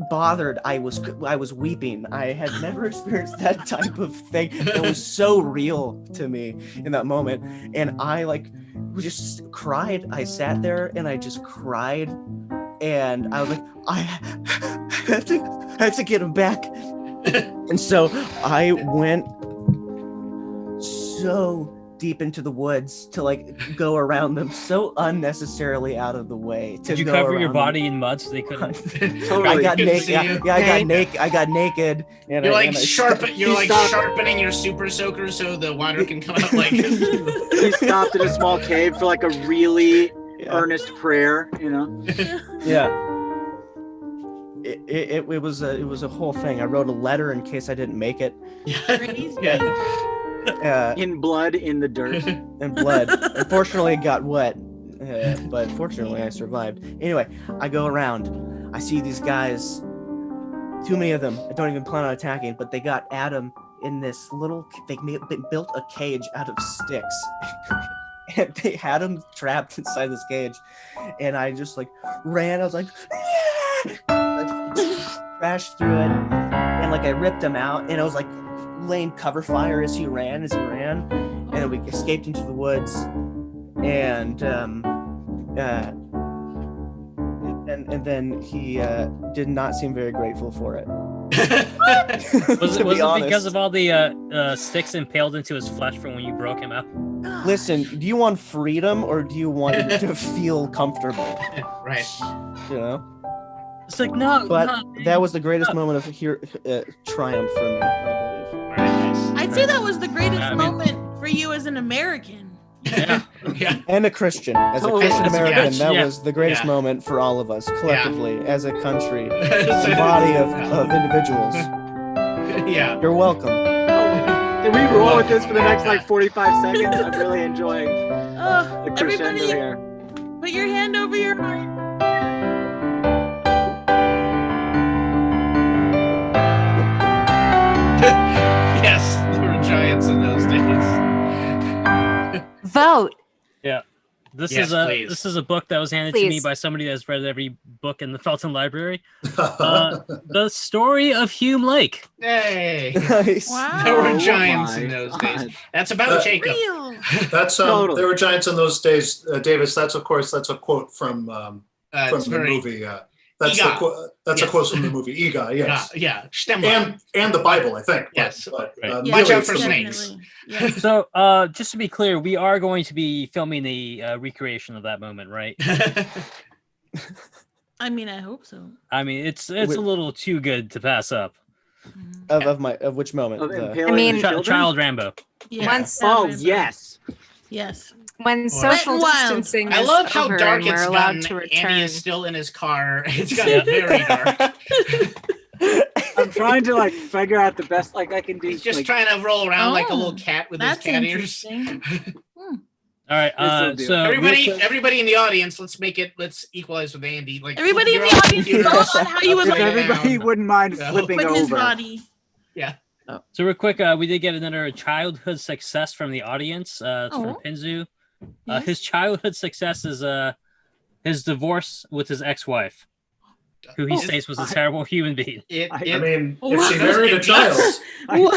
Speaker 6: bothered. I was weeping. I had never experienced that type of thing. It was so real to me in that moment, and I just cried. I sat there and I just cried, and I was like, I have to get him back. And so I went so deep into the woods to go around them, so unnecessarily out of the way.
Speaker 5: Did you cover your body in mud so they couldn't?
Speaker 6: I got naked. Yeah, I got naked. And
Speaker 1: you're sharpening your super soaker so the water can come out like.
Speaker 8: He stopped in a small cave for a really earnest prayer,
Speaker 6: Yeah. It was a whole thing. I wrote a letter in case I didn't make it.
Speaker 8: In blood, in the dirt.
Speaker 6: In blood. Unfortunately, it got wet, but fortunately, I survived. Anyway, I go around. I see these guys. Too many of them. I don't even plan on attacking, but they got Adam in this little. They built a cage out of sticks, and they had him trapped inside this cage. And I just ran. I was like, crashed through it, and I ripped him out, and I was laying cover fire as he ran, and then we escaped into the woods, and then he did not seem very grateful for it.
Speaker 5: Was it because of all the sticks impaled into his flesh from when you broke him out?
Speaker 6: Listen, do you want freedom or do you want him to feel comfortable?
Speaker 1: Right.
Speaker 5: It's no.
Speaker 6: But that was the greatest moment of triumph for me, I believe.
Speaker 2: I'd say that was the greatest moment for you as an American.
Speaker 1: Yeah.
Speaker 6: And a Christian. As a Christian American, that
Speaker 5: yeah.
Speaker 6: was the greatest moment for all of us, collectively, as a country, as a body of individuals.
Speaker 1: Yeah.
Speaker 6: You're welcome.
Speaker 8: Can we roll with this for the next 45 seconds? I'm really enjoying the crescendo
Speaker 2: everybody,
Speaker 8: here.
Speaker 2: Put your hand over your heart.
Speaker 1: Yes, there were giants in those days.
Speaker 3: Vote.
Speaker 5: Yeah. This
Speaker 1: Yes,
Speaker 5: is a book that was handed to me by somebody that's read every book in the Felton Library. The Story of Hume Lake.
Speaker 1: Hey.
Speaker 6: Nice.
Speaker 2: Wow.
Speaker 1: There were giants in
Speaker 8: my
Speaker 1: those
Speaker 8: God.
Speaker 1: days. That's about Jacob.
Speaker 2: Real.
Speaker 7: That's
Speaker 8: Totally.
Speaker 7: there were giants in those days, Davis. That's a quote from
Speaker 1: It's
Speaker 7: the
Speaker 1: very-
Speaker 7: movie. That's
Speaker 1: Ega.
Speaker 7: a
Speaker 1: Yes.
Speaker 7: quote from the movie Ega. Yes,
Speaker 1: Yeah. Stemma.
Speaker 7: and the Bible, I think.
Speaker 1: Yes.
Speaker 7: But,
Speaker 5: Right.
Speaker 2: Yeah,
Speaker 1: Watch out for
Speaker 2: definitely.
Speaker 1: snakes.
Speaker 2: Yeah.
Speaker 5: So, just to be clear, we are going to be filming a recreation of that moment, right?
Speaker 2: I mean, I hope so.
Speaker 5: I mean, it's a little too good to pass up.
Speaker 6: Of which moment?
Speaker 8: Of
Speaker 6: The-
Speaker 8: impaling
Speaker 3: I mean-
Speaker 8: the children?
Speaker 5: Child Rambo.
Speaker 2: Yeah.
Speaker 3: Once-
Speaker 8: Oh, yes.
Speaker 2: Yes.
Speaker 3: When
Speaker 1: Wet
Speaker 3: social
Speaker 2: and wild.
Speaker 3: distancing
Speaker 1: I
Speaker 3: is
Speaker 1: love how
Speaker 3: over
Speaker 1: dark
Speaker 3: and we're
Speaker 1: it's
Speaker 3: allowed
Speaker 1: gotten.
Speaker 3: to
Speaker 1: Andy
Speaker 3: return.
Speaker 1: is still in his car. It's gotten very dark.
Speaker 8: I'm trying to figure out the best I can do.
Speaker 1: He's just trying to roll around like a little
Speaker 2: Oh,
Speaker 1: cat with his
Speaker 2: That's
Speaker 1: cat ears.
Speaker 2: interesting.
Speaker 5: All right.
Speaker 8: This'll do.
Speaker 5: So
Speaker 1: Everybody in the audience, let's equalize with Andy.
Speaker 2: Everybody in
Speaker 1: you're
Speaker 2: the
Speaker 1: on
Speaker 2: audience,
Speaker 1: computers,
Speaker 2: vote on how you would
Speaker 8: If
Speaker 1: upside
Speaker 8: everybody
Speaker 1: down.
Speaker 8: wouldn't mind
Speaker 1: Yeah.
Speaker 8: flipping
Speaker 2: with his
Speaker 8: over.
Speaker 2: body.
Speaker 5: So real quick, we did get another childhood success from the audience. It's from
Speaker 2: Oh.
Speaker 5: Pinzu.
Speaker 2: Yes.
Speaker 5: His childhood success is his divorce with his ex-wife, who he states was a terrible human being.
Speaker 7: I mean,
Speaker 2: Oh,
Speaker 7: if she
Speaker 2: wow.
Speaker 7: married a child,
Speaker 2: I
Speaker 3: You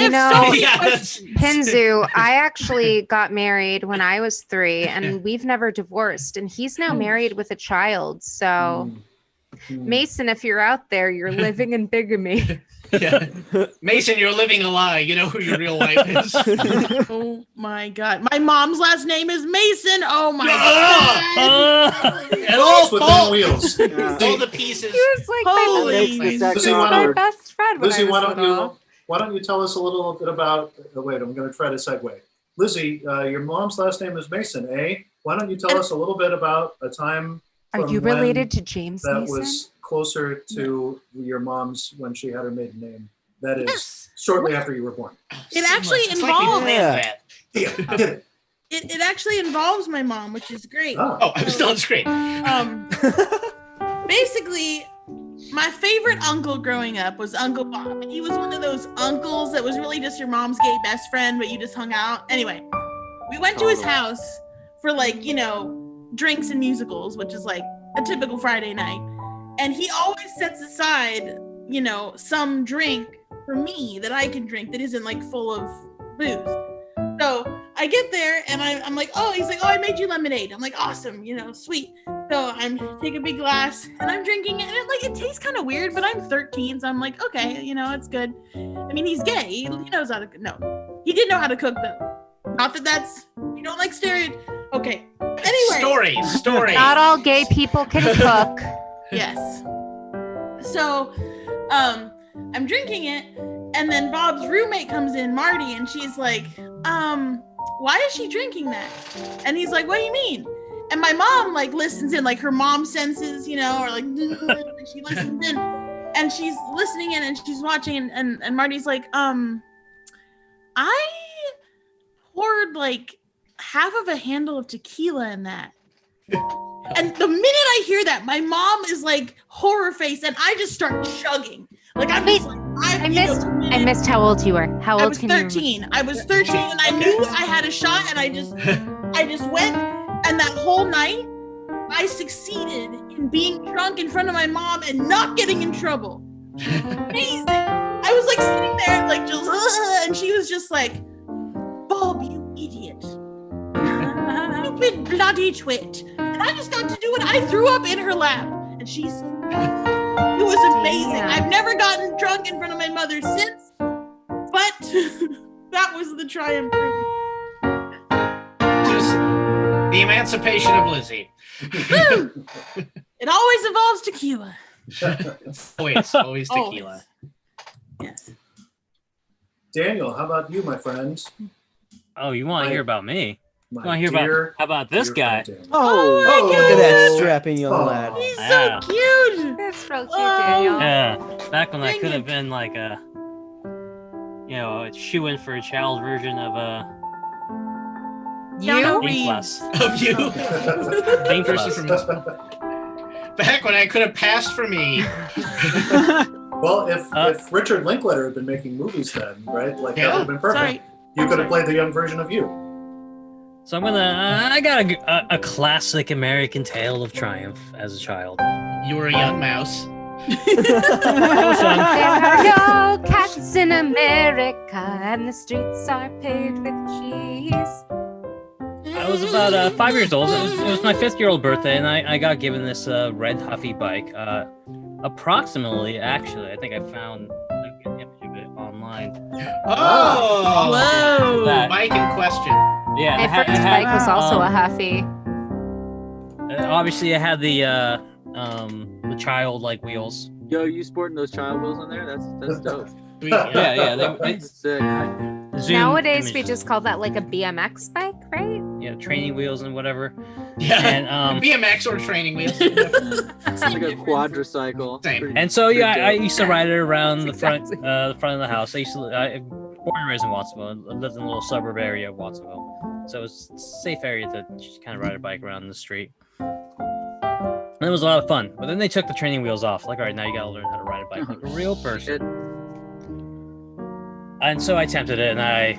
Speaker 2: have
Speaker 3: know-
Speaker 2: so many
Speaker 1: Yeah,
Speaker 2: questions.
Speaker 3: Pinzu, I actually got married when I was 3, and we've never divorced. And he's now married with a child. So, Mason, if you're out there, you're living in bigamy.
Speaker 1: Yeah. Mason, you're living a lie. You know who your real wife is.
Speaker 2: Oh my God. My mom's last name is Mason. Oh my
Speaker 1: Ah!
Speaker 2: God.
Speaker 1: And all
Speaker 7: within wheels.
Speaker 1: all the pieces.
Speaker 3: He was like
Speaker 2: Holy
Speaker 8: Makes the sex
Speaker 7: Lizzie, why
Speaker 3: my
Speaker 7: don't-
Speaker 3: best friend when
Speaker 7: Lizzie,
Speaker 3: I was
Speaker 7: why
Speaker 3: little.
Speaker 7: don't you tell us a little bit about? Wait, I'm going to try to segue. Lizzie, your mom's last name is Mason, eh? Why don't you tell us a little bit about a time
Speaker 3: Are
Speaker 7: from
Speaker 3: you
Speaker 7: when
Speaker 3: related to James
Speaker 7: that
Speaker 3: Mason?
Speaker 7: was closer to your mom's when she had her maiden name? That is
Speaker 2: Yes.
Speaker 7: shortly after you were born.
Speaker 2: It actually
Speaker 1: It's like we
Speaker 2: involved-
Speaker 1: planned that.
Speaker 7: Yeah, did it.
Speaker 2: It actually involves my mom, which is great.
Speaker 7: Oh.
Speaker 1: I'm still on screen.
Speaker 2: Basically, my favorite uncle growing up was Uncle Bob. He was one of those uncles that was really just your mom's gay best friend, but you just hung out. Anyway, we went to his house for drinks and musicals, which is like a typical Friday night. And he always sets aside, some drink for me that I can drink that isn't like full of booze. So I get there and I'm like, oh, he's like, oh, I made you lemonade. I'm like, awesome, sweet. So I'm take a big glass and I'm drinking it, and it tastes kind of weird, but I'm 13, so I'm like, okay, it's good. I mean, he's gay. He knows how to. No, he did know how to cook though. Not that that's you don't like stereotype. Okay. Anyway.
Speaker 1: Story.
Speaker 3: Not all gay people can cook.
Speaker 2: Yes. So, I'm drinking it, and then Bob's roommate comes in, Marty, and she's like, why is she drinking that? And he's like, what do you mean? And my mom listens in, her mom senses, or she listens in, and she's listening in and she's watching, and Marty's like, I poured half of a handle of tequila in that. And the minute I hear that, my mom is horror face, and I just start chugging. I
Speaker 3: missed how old you were. How old?
Speaker 2: I was 13. I was 13, and I knew I had a shot, and I just went. And that whole night, I succeeded in being drunk in front of my mom and not getting in trouble. Amazing. I was sitting there, just, and she was just like, Bob, you idiot. Stupid bloody twit. And I just got to do it. I threw up in her lap, and she said, it was amazing.
Speaker 3: Yeah.
Speaker 2: I've never gotten drunk in front of my mother since, but that was the triumph.
Speaker 1: Just the emancipation of Lizzie.
Speaker 2: It always involves tequila.
Speaker 1: Always tequila.
Speaker 2: Yes.
Speaker 7: Daniel, how about you, my friend?
Speaker 5: Oh, you want to hear about me? You
Speaker 7: My
Speaker 5: want to hear about? How about this guy?
Speaker 7: friend Daniel.
Speaker 6: Oh,
Speaker 2: my
Speaker 6: look at that strapping young
Speaker 7: Oh.
Speaker 6: lad.
Speaker 2: He's
Speaker 5: Yeah.
Speaker 2: so cute.
Speaker 3: That's real cute,
Speaker 2: Oh.
Speaker 3: Daniel.
Speaker 5: Yeah, back when I
Speaker 2: Dang
Speaker 5: could
Speaker 2: it.
Speaker 5: have been a shoe-in for a child version of
Speaker 2: Keanu
Speaker 5: Ink
Speaker 2: Reeves.
Speaker 5: Plus.
Speaker 1: Of you.
Speaker 5: Ink
Speaker 1: Versus
Speaker 5: Plus.
Speaker 1: from back when I could have passed for me.
Speaker 7: Well, if Richard Linklater had been making movies then, right? That would have been perfect.
Speaker 2: Sorry.
Speaker 7: You could have played the young version of you.
Speaker 5: So I got a classic American tale of triumph as a child.
Speaker 1: You were a young mouse.
Speaker 3: There are no cats in America, and the streets are paved with cheese.
Speaker 5: I was about 5 years old. It was my 5th-year-old birthday, and I got given this red Huffy bike. Approximately, actually, I think I found a good image of it online.
Speaker 1: Oh,
Speaker 2: Whoa.
Speaker 5: That-
Speaker 1: bike in question.
Speaker 5: Yeah,
Speaker 3: My
Speaker 5: it had-
Speaker 3: first
Speaker 5: it had,
Speaker 3: bike was also a Huffy.
Speaker 5: Obviously, it had the child-like wheels.
Speaker 8: Yo, you sporting those child wheels on there? That's dope.
Speaker 1: Sweet,
Speaker 5: Yeah, they
Speaker 8: That's sick.
Speaker 5: zoom
Speaker 3: Nowadays, we
Speaker 5: images.
Speaker 3: just call that a BMX bike, right?
Speaker 5: Yeah, training wheels and whatever.
Speaker 1: Yeah.
Speaker 5: And
Speaker 1: BMX or training wheels.
Speaker 8: It's like a quadricycle.
Speaker 1: Same.
Speaker 8: Pretty-
Speaker 5: And so
Speaker 8: pretty
Speaker 5: I
Speaker 8: dope.
Speaker 5: used to ride it around the
Speaker 3: Exactly.
Speaker 5: front of the house. I born and raised in Watsonville. I lived in a little suburb area of Watsonville, so it was a safe area to just kind of ride a bike around the street. And it was a lot of fun. But then they took the training wheels off. All right, now you gotta learn how to ride a bike like a real person.
Speaker 8: Shit.
Speaker 5: And so I attempted it, and I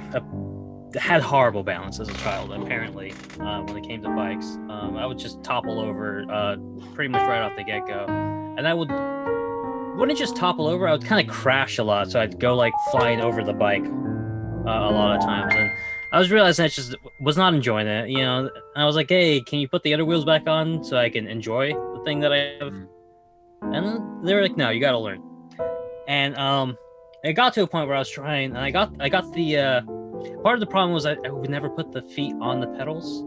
Speaker 5: had horrible balance as a child. Apparently, when it came to bikes, I would just topple over pretty much right off the get-go, and I wouldn't just topple over. I would kind of crash a lot, so I'd go flying over the bike a lot of times, and I was realizing I just was not enjoying it. I was like, "Hey, can you put the other wheels back on so I can enjoy the thing that I have?" And then they were like, "No, you got to learn." And it got to a point where I was trying, and I got the part of the problem was I would never put the feet on the pedals.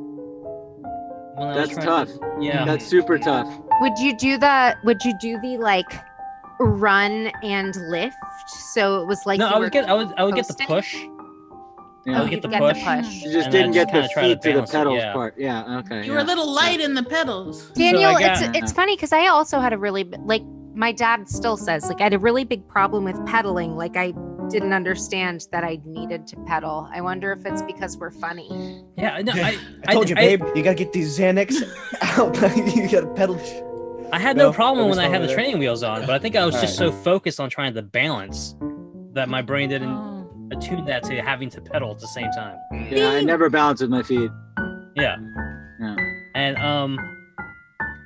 Speaker 5: When I was
Speaker 8: That's
Speaker 5: trying
Speaker 8: tough.
Speaker 5: Yeah.
Speaker 8: That's super tough.
Speaker 3: Would you do the run and lift? So it was like
Speaker 5: No,
Speaker 3: you
Speaker 5: I
Speaker 3: were
Speaker 5: would get the
Speaker 3: coasting?
Speaker 5: push.
Speaker 8: Yeah.
Speaker 5: I would
Speaker 3: you'd
Speaker 5: get the push.
Speaker 8: You just
Speaker 5: and
Speaker 8: didn't
Speaker 5: I
Speaker 8: get
Speaker 5: just
Speaker 8: the
Speaker 5: kinda try to
Speaker 8: feet to the
Speaker 5: balance it,
Speaker 8: pedals
Speaker 5: yeah.
Speaker 8: part. Yeah. Okay.
Speaker 2: You were a little light in the pedals.
Speaker 3: Daniel,
Speaker 5: I got-
Speaker 3: it's funny because I also had a really my dad still says I had a really big problem with pedaling. I didn't understand that I needed to pedal. I wonder if it's because we're funny.
Speaker 5: Yeah, no,
Speaker 6: I told you, babe, you gotta get these Xanax out. You gotta pedal.
Speaker 5: I had no
Speaker 6: No,
Speaker 5: problem
Speaker 6: I
Speaker 5: when I
Speaker 6: just
Speaker 5: had the
Speaker 6: over there.
Speaker 5: training wheels on, but I think I was just so focused on trying to balance that my brain didn't
Speaker 2: Oh.
Speaker 5: attune that to having to pedal at the same time.
Speaker 8: Yeah. I never balance with my feet.
Speaker 5: Yeah.
Speaker 8: Yeah.
Speaker 5: And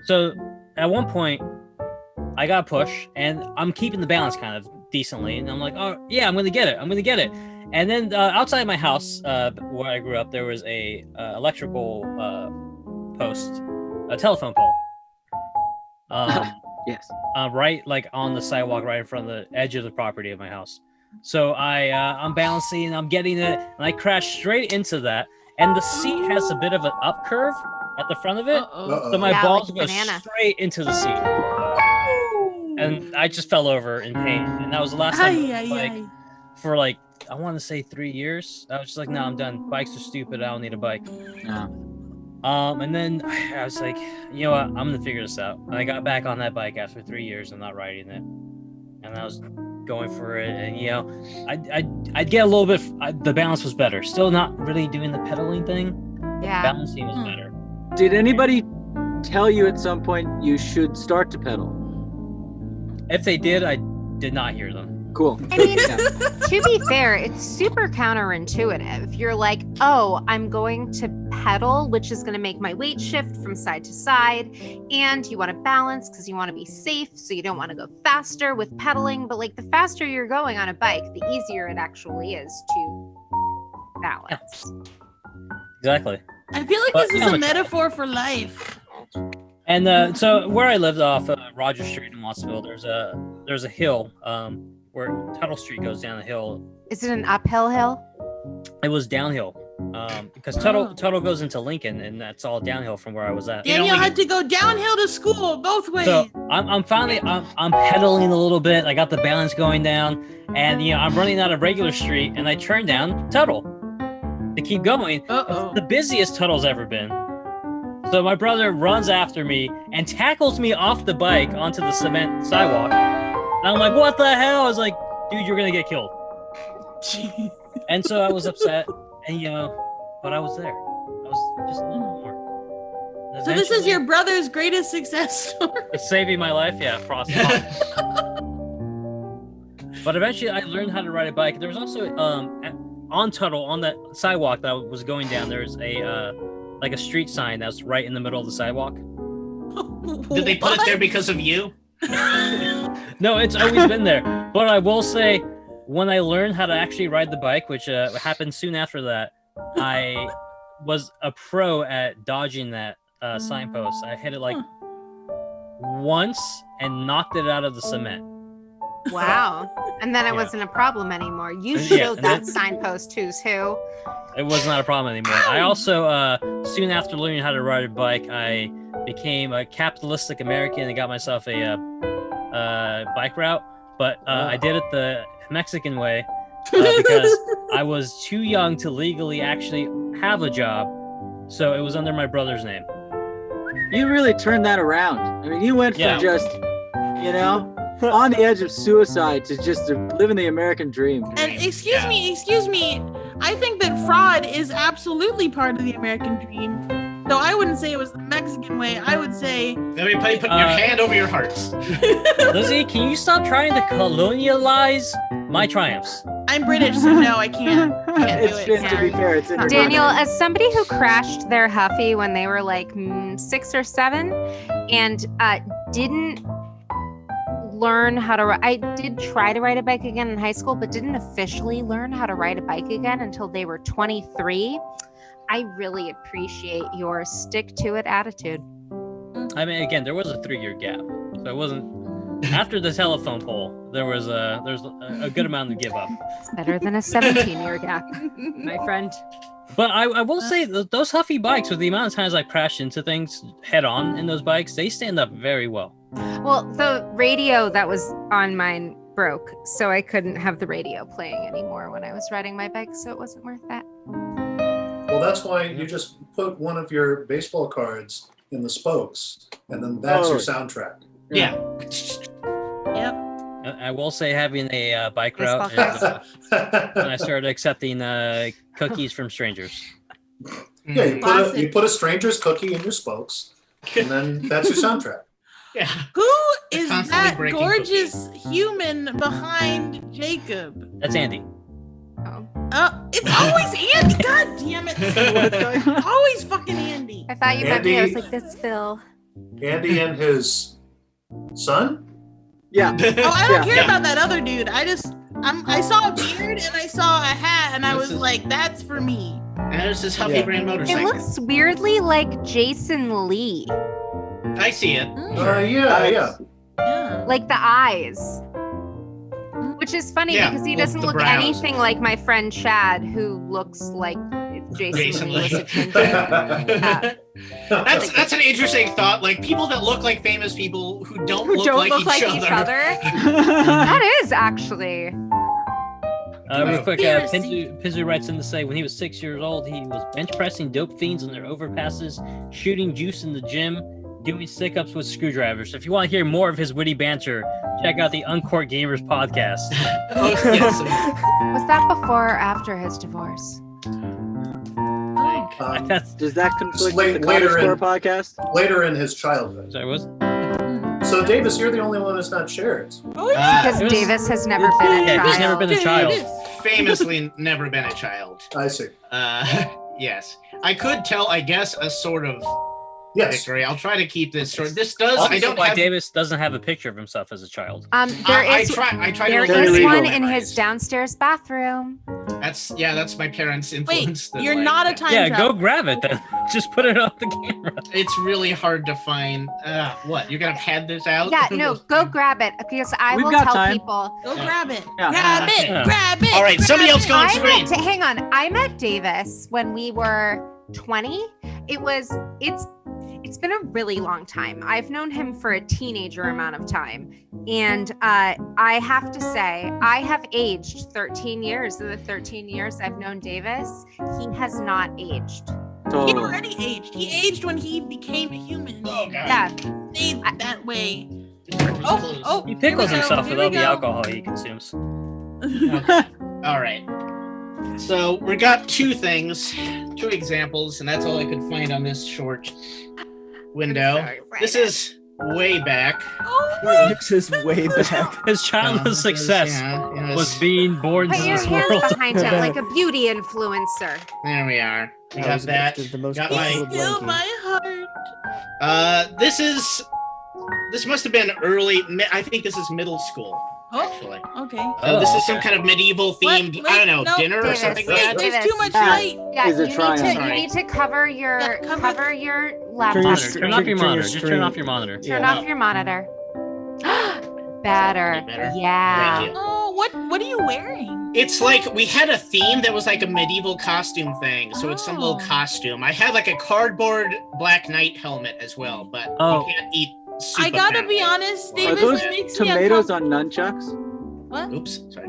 Speaker 5: so at one point I got a push, and I'm keeping the balance kind of decently, and I'm like, oh yeah, I'm gonna get it. And then outside my house, where I grew up, there was a electrical post, a telephone pole.
Speaker 8: Yes.
Speaker 5: Right, like on the sidewalk, right in front of the edge of the property of my house. So I'm balancing, and I'm getting it, and I crash straight into that. And the seat has a bit of an up curve at the front of it,
Speaker 2: Uh-oh.
Speaker 5: so my
Speaker 3: Yeah,
Speaker 5: balls
Speaker 3: like
Speaker 5: go
Speaker 3: banana.
Speaker 5: straight into the seat, and I just fell over in pain. And that was the last time I
Speaker 2: Ay,
Speaker 5: rode a
Speaker 2: ay,
Speaker 5: bike
Speaker 2: ay.
Speaker 5: for like, I want to say 3 years. I was just like, no, I'm done. Bikes are stupid. I don't need a bike.
Speaker 8: Yeah.
Speaker 5: And then I was like, you know what? I'm gonna figure this out. And I got back on that bike after 3 years of not riding it, and I was going for it. And you know, I'd get a little bit. The balance was better. Still not really doing the pedaling thing.
Speaker 3: Yeah.
Speaker 5: Balancing was better.
Speaker 8: Did anybody tell you at some point you should start to pedal?
Speaker 5: If they did, I did not hear them.
Speaker 8: Cool.
Speaker 3: I mean,
Speaker 8: Yeah.
Speaker 3: to be fair, it's super counterintuitive. You're like, oh, I'm going to pedal, which is going to make my weight shift from side to side. And you want to balance because you want to be safe. So you don't want to go faster with pedaling. But like the faster you're going on a bike, the easier it actually is to balance.
Speaker 5: Exactly.
Speaker 2: I feel like
Speaker 5: But
Speaker 2: this is
Speaker 5: I'm
Speaker 2: a
Speaker 5: a-
Speaker 2: metaphor for life.
Speaker 5: And so where I lived off Roger Street in Wattsville, there's a hill where Tuttle Street goes down the hill.
Speaker 3: Is it an uphill hill?
Speaker 5: It was downhill because Tuttle goes into Lincoln, and that's all downhill from where I was at.
Speaker 2: Daniel had to go downhill to school both ways.
Speaker 5: So I'm finally I'm pedaling a little bit. I got the balance going down, and you know I'm running out of regular street, and I turn down Tuttle to keep going.
Speaker 2: Uh-oh.
Speaker 5: It's the busiest Tuttle's ever been. So my brother runs after me and tackles me off the bike onto the cement sidewalk. And I'm like, what the hell? I was like, dude, you're gonna get killed. And so I was upset, and you know, but I was there. I was just a little more.
Speaker 2: So this is your brother's greatest success story.
Speaker 5: It's saving my life, yeah, frost. But eventually, I learned how to ride a bike. There was also on Tuttle, on that sidewalk that I was going down, there's a like a street sign that's right in the middle of the sidewalk.
Speaker 1: Did they put it there because of you?
Speaker 5: No, it's always been there. But I will say, when I learned how to actually ride the bike, which happened soon after that, I was a pro at dodging that signpost. I hit it like once and knocked it out of the cement.
Speaker 3: Wow. And then it
Speaker 5: Yeah.
Speaker 3: wasn't a problem anymore. You
Speaker 5: Yeah,
Speaker 3: showed
Speaker 5: and
Speaker 3: that
Speaker 5: then-
Speaker 3: signpost who's who.
Speaker 5: It was not a problem anymore. I also, soon after learning how to ride a bike, I became a capitalistic American and got myself a bike route. But I did it the Mexican way because I was too young to legally actually have a job. So it was under my brother's name.
Speaker 8: You really turned that around. I mean, you went from
Speaker 5: Yeah.
Speaker 8: just, you know, on the edge of suicide to just living the American dream.
Speaker 2: And excuse me. I think that fraud is absolutely part of the American dream. Though I wouldn't say it was the Mexican way. I would say
Speaker 1: Everybody put your hand over your hearts.
Speaker 5: Lizzie, can you stop trying to colonialize my triumphs?
Speaker 2: I'm British, so no, I can't. Can't do
Speaker 8: It's
Speaker 2: it.
Speaker 8: been, to be
Speaker 2: Sorry.
Speaker 8: fair, it's in your
Speaker 3: Daniel,
Speaker 8: blood.
Speaker 3: as somebody who crashed their Huffy when they were like 6 or 7 and didn't learn how to I did try to ride a bike again in high school, but didn't officially learn how to ride a bike again until they were 23. I really appreciate your stick to it attitude.
Speaker 5: I mean, again, there was a 3-year gap, so it wasn't. After the telephone pole, there's a good amount to give up.
Speaker 3: It's better than a 17-year gap, my friend.
Speaker 5: But I will say those Huffy bikes, with the amount of times I crashed into things head on in those bikes, they stand up very well.
Speaker 3: Well, the radio that was on mine broke, so I couldn't have the radio playing anymore when I was riding my bike, so it wasn't worth that.
Speaker 7: Well, that's why you just put one of your baseball cards in the spokes, and then that's your
Speaker 8: Oh.
Speaker 7: soundtrack.
Speaker 1: Yeah.
Speaker 2: Yep.
Speaker 5: I will say having a bike route,
Speaker 3: Baseball
Speaker 5: and, when I started accepting cookies from strangers.
Speaker 7: Yeah, you
Speaker 2: Classic.
Speaker 7: put a stranger's cookie in your spokes, and then that's your soundtrack.
Speaker 1: Yeah.
Speaker 2: Who is
Speaker 1: Constantly
Speaker 2: that
Speaker 1: breaking
Speaker 2: gorgeous human behind Jacob?
Speaker 5: That's Andy.
Speaker 2: It's always Andy. God damn it. Always fucking Andy.
Speaker 3: I thought you meant me. I was
Speaker 7: Andy-
Speaker 3: like, that's Phil.
Speaker 7: Andy and his son.
Speaker 8: Yeah.
Speaker 2: Oh, I don't care
Speaker 1: Yeah.
Speaker 2: about that other dude. I saw a beard and I saw a hat and I
Speaker 1: This
Speaker 2: was
Speaker 1: is-
Speaker 2: like, that's for me.
Speaker 1: And there's this Huffy
Speaker 6: Yeah.
Speaker 1: Brand
Speaker 3: It
Speaker 1: motorcycle.
Speaker 3: looks weirdly like Jason Lee,
Speaker 1: I see it.
Speaker 7: Yeah.
Speaker 2: Yeah.
Speaker 3: like the eyes. Which is funny
Speaker 1: Yeah,
Speaker 3: because he
Speaker 1: well,
Speaker 3: doesn't
Speaker 1: the
Speaker 3: look
Speaker 1: brows.
Speaker 3: anything like my friend Chad, who looks like if Jason,
Speaker 1: Jason
Speaker 3: Lee was
Speaker 1: Lee.
Speaker 3: a ginger.
Speaker 1: That's an interesting thought. Like people that look like famous people who don't
Speaker 3: Who
Speaker 1: look
Speaker 3: don't
Speaker 1: like
Speaker 3: look
Speaker 1: each
Speaker 3: like
Speaker 1: other.
Speaker 3: each other. That is actually.
Speaker 5: Real quick,
Speaker 2: Conspiracy.
Speaker 5: Pizu writes in to say when he was 6 years old, he was bench pressing dope fiends on their overpasses, shooting juice in the gym, doing stick-ups with screwdrivers. If you want to hear more of his witty banter, check out the Uncourt Gamers podcast.
Speaker 1: Oh, yes.
Speaker 3: Was that before or after his divorce?
Speaker 5: That's
Speaker 8: Does that conflict
Speaker 7: Late-
Speaker 8: with the
Speaker 7: later
Speaker 8: Cottage Core
Speaker 7: in-
Speaker 8: podcast?
Speaker 7: Later in his childhood.
Speaker 5: sorry, was
Speaker 7: So Davis, you're the only one that's not shared.
Speaker 3: Because
Speaker 5: It was-
Speaker 3: Davis has never been a
Speaker 5: yeah,
Speaker 3: child.
Speaker 5: he's never been a child.
Speaker 1: Famously never been a child.
Speaker 7: I see.
Speaker 1: Yes. I could tell, I guess, a sort of
Speaker 7: Yes.
Speaker 1: victory. I'll try to keep this short. This does,
Speaker 5: Also,
Speaker 1: I don't
Speaker 5: why
Speaker 1: have...
Speaker 5: Davis doesn't have a picture of himself as a child.
Speaker 3: There
Speaker 1: I
Speaker 3: is
Speaker 1: try
Speaker 3: there
Speaker 1: to
Speaker 8: Very
Speaker 3: is
Speaker 8: legal.
Speaker 3: one in his downstairs bathroom.
Speaker 1: That's my parents'
Speaker 2: Wait,
Speaker 1: influence. that,
Speaker 2: you're
Speaker 1: like,
Speaker 2: not a time
Speaker 5: Yeah,
Speaker 2: traveler.
Speaker 5: go grab it then. Just put it on the camera.
Speaker 1: It's really hard to find. What? You're gonna pad this out?
Speaker 3: Yeah, no, go grab it because I
Speaker 8: We've
Speaker 3: will
Speaker 8: got
Speaker 3: tell
Speaker 8: time.
Speaker 3: people.
Speaker 2: Go grab it.
Speaker 8: Yeah.
Speaker 2: Grab it.
Speaker 5: Yeah.
Speaker 2: Grab it.
Speaker 1: All right, somebody
Speaker 2: grab
Speaker 1: else
Speaker 2: it.
Speaker 1: go on
Speaker 3: I
Speaker 1: screen.
Speaker 3: met, hang on, I met Davis when we were 20. It's been a really long time. I've known him for a teenager amount of time. And I have to say, I have aged 13 years. In the 13 years I've known Davis, he has not aged.
Speaker 2: He
Speaker 8: Totally.
Speaker 2: already aged. He aged when he became a human.
Speaker 1: Oh, God.
Speaker 3: Yeah.
Speaker 2: Stayed that way.
Speaker 1: Oh,
Speaker 2: Oh,
Speaker 5: He
Speaker 2: here we
Speaker 5: pickles
Speaker 2: go,
Speaker 5: himself
Speaker 2: here
Speaker 5: with all
Speaker 2: we
Speaker 5: the
Speaker 2: go.
Speaker 5: alcohol he consumes.
Speaker 1: All right. So we got two examples, and that's all I could find on this short window.
Speaker 3: Sorry,
Speaker 1: This is way back.
Speaker 2: Oh,
Speaker 6: This is way back.
Speaker 5: His childhood
Speaker 1: This is-
Speaker 5: success
Speaker 1: yeah,
Speaker 5: was being born
Speaker 3: Put
Speaker 5: to
Speaker 3: your
Speaker 5: this
Speaker 3: hands
Speaker 5: world.
Speaker 3: behind him like a beauty influencer.
Speaker 1: There we are. We
Speaker 6: That
Speaker 1: got
Speaker 6: was
Speaker 1: that.
Speaker 6: the most
Speaker 1: Got
Speaker 6: colorful
Speaker 1: my-
Speaker 2: still
Speaker 6: blankie.
Speaker 2: my heart.
Speaker 1: This must have been I think this is middle school,
Speaker 2: Oh,
Speaker 1: actually.
Speaker 2: okay.
Speaker 1: This is
Speaker 5: okay.
Speaker 1: some kind of medieval themed,
Speaker 2: What?
Speaker 1: I don't know,
Speaker 2: No,
Speaker 1: dinner or
Speaker 3: Davis,
Speaker 1: something
Speaker 3: wait,
Speaker 1: like that.
Speaker 2: There's too much
Speaker 3: Uh,
Speaker 2: light.
Speaker 3: Yeah,
Speaker 8: Is it
Speaker 3: you
Speaker 8: trying?
Speaker 3: need
Speaker 1: Sorry.
Speaker 3: to cover your
Speaker 2: Yeah, cover-
Speaker 3: your
Speaker 6: Turn
Speaker 3: laptop.
Speaker 6: your
Speaker 5: Monitor. Turn off your
Speaker 6: Turn your
Speaker 5: monitor. Just turn
Speaker 6: screen.
Speaker 5: off your monitor.
Speaker 3: Turn
Speaker 6: Yeah.
Speaker 3: off your monitor. Better.
Speaker 1: Better?
Speaker 3: Yeah.
Speaker 1: Thank you.
Speaker 2: Oh, what are you wearing?
Speaker 1: It's like we had a theme that was like a medieval costume thing, so it's some little
Speaker 2: Oh.
Speaker 1: costume. I had like a cardboard Black Knight helmet as well, but
Speaker 5: Oh.
Speaker 1: you can't eat soup.
Speaker 2: I gotta be
Speaker 1: apparently.
Speaker 2: honest,
Speaker 8: Are
Speaker 2: Davis,
Speaker 8: those
Speaker 2: it makes me
Speaker 8: tomatoes on
Speaker 2: uncomfortable.
Speaker 8: nunchucks?
Speaker 2: What?
Speaker 1: Oops, sorry.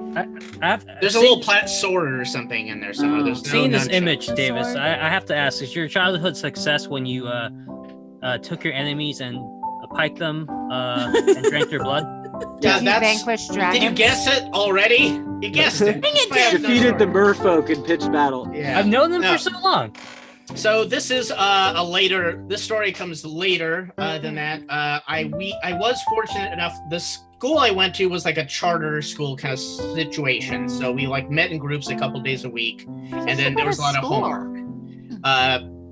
Speaker 5: I've
Speaker 1: There's a
Speaker 5: seen-
Speaker 1: little plat sword or something in there somewhere. There's no
Speaker 5: Seeing this
Speaker 1: nunchuck.
Speaker 5: image, Davis,
Speaker 2: Sword.
Speaker 5: I have to ask: is your childhood success when you took your enemies and piked them and drank their blood?
Speaker 1: Yeah,
Speaker 3: Did you vanquish
Speaker 1: Did you
Speaker 3: dragons?
Speaker 1: guess it already? You guessed it.
Speaker 2: Dang it,
Speaker 1: I have no
Speaker 8: Defeated the
Speaker 1: story.
Speaker 8: merfolk in pitched battle.
Speaker 1: Yeah.
Speaker 5: I've known them
Speaker 1: No.
Speaker 5: for so long.
Speaker 1: So this is a later. This story comes later than that. I was fortunate enough. The school I went to was like a charter school kind of situation. So we like met in groups a couple days a week, and then there was a lot of homework.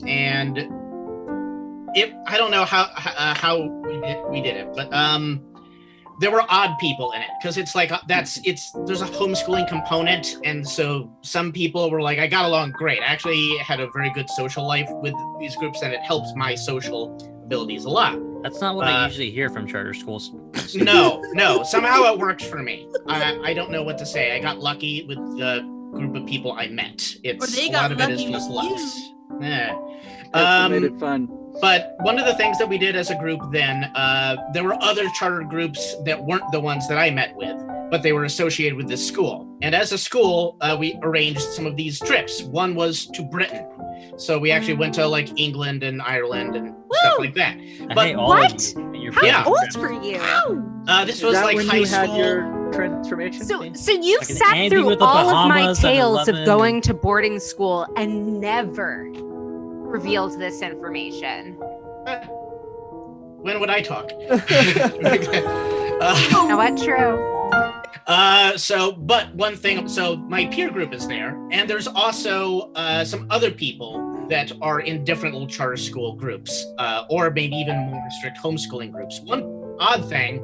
Speaker 1: And I don't know how we did it, but there were odd people in it because it's like there's a homeschooling component, and so some people were like, I got along great. I actually had a very good social life with these groups, and it helps my social abilities a lot.
Speaker 5: That's not what I usually hear from charter schools.
Speaker 1: No, somehow it worked for me. I don't know what to say. I got lucky with the group of people I met.
Speaker 2: Or they
Speaker 1: A
Speaker 2: got
Speaker 1: lot of it is
Speaker 2: lucky
Speaker 1: just
Speaker 2: with
Speaker 1: luck. Yeah.
Speaker 8: That's what made it fun.
Speaker 1: But one of the things that we did as a group then, there were other charter groups that weren't the ones that I met with, but they were associated with this school. And as a school, we arranged some of these trips. One was to Britain. So we actually went to like England and Ireland and stuff
Speaker 2: Woo!
Speaker 1: like that.
Speaker 5: I
Speaker 1: But
Speaker 5: hate all
Speaker 3: what?
Speaker 5: of you. and your
Speaker 3: How
Speaker 1: Yeah.
Speaker 3: old were you?
Speaker 1: This
Speaker 8: Is
Speaker 1: was
Speaker 8: that
Speaker 1: like
Speaker 8: when
Speaker 1: high
Speaker 8: you
Speaker 1: school.
Speaker 8: had your transformation?
Speaker 3: So you've
Speaker 5: Like an
Speaker 3: sat
Speaker 5: Andy
Speaker 3: through
Speaker 5: with the
Speaker 3: all of my
Speaker 5: Bahamas at
Speaker 3: tales of
Speaker 5: 11.
Speaker 3: going to boarding school and never revealed this information.
Speaker 1: When would I talk?
Speaker 3: Now what? True.
Speaker 1: But one thing, so my peer group is there, and there's also some other people that are in different little charter school groups, or maybe even more strict homeschooling groups. One odd thing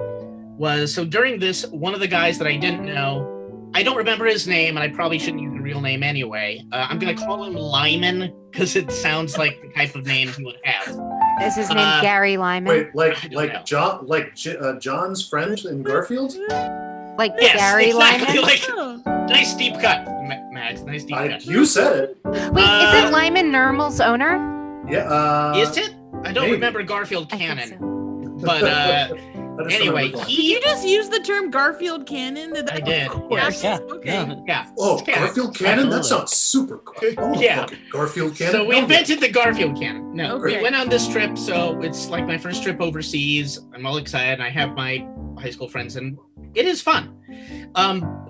Speaker 1: was so during this, one of the guys that I didn't know, I don't remember his name, and I probably shouldn't use the real name anyway. I'm gonna call him Lyman because it sounds like the type of name he would have.
Speaker 3: Is his name Gary Lyman?
Speaker 7: Wait,
Speaker 1: I don't know.
Speaker 7: John, John's friend in Garfield?
Speaker 3: Like
Speaker 1: Yes,
Speaker 3: Gary
Speaker 1: exactly.
Speaker 3: Lyman?
Speaker 1: Like
Speaker 2: Oh.
Speaker 1: nice deep cut, Max. Nice deep cut.
Speaker 7: You said it.
Speaker 3: Wait, is it Lyman Nermal's owner?
Speaker 7: Yeah.
Speaker 1: Is it? I don't
Speaker 7: maybe.
Speaker 1: remember Garfield
Speaker 3: I think
Speaker 1: canon,
Speaker 3: so.
Speaker 1: but
Speaker 7: I just
Speaker 1: anyway,
Speaker 7: remember
Speaker 2: Did you just use the term Garfield canon?
Speaker 1: I did.
Speaker 2: Of
Speaker 1: Yes.
Speaker 2: course.
Speaker 5: Yeah.
Speaker 2: Okay.
Speaker 5: No,
Speaker 1: yeah.
Speaker 7: Oh,
Speaker 1: Yeah.
Speaker 7: Garfield Cannon? That
Speaker 5: Absolutely.
Speaker 7: sounds super cool. Oh,
Speaker 1: Yeah.
Speaker 7: fucking Garfield Cannon.
Speaker 1: So we
Speaker 7: Hell
Speaker 1: invented the Garfield canon. No,
Speaker 2: Okay.
Speaker 1: we went on this trip, so it's like my first trip overseas. I'm all excited. And I have my high school friends, and it is fun.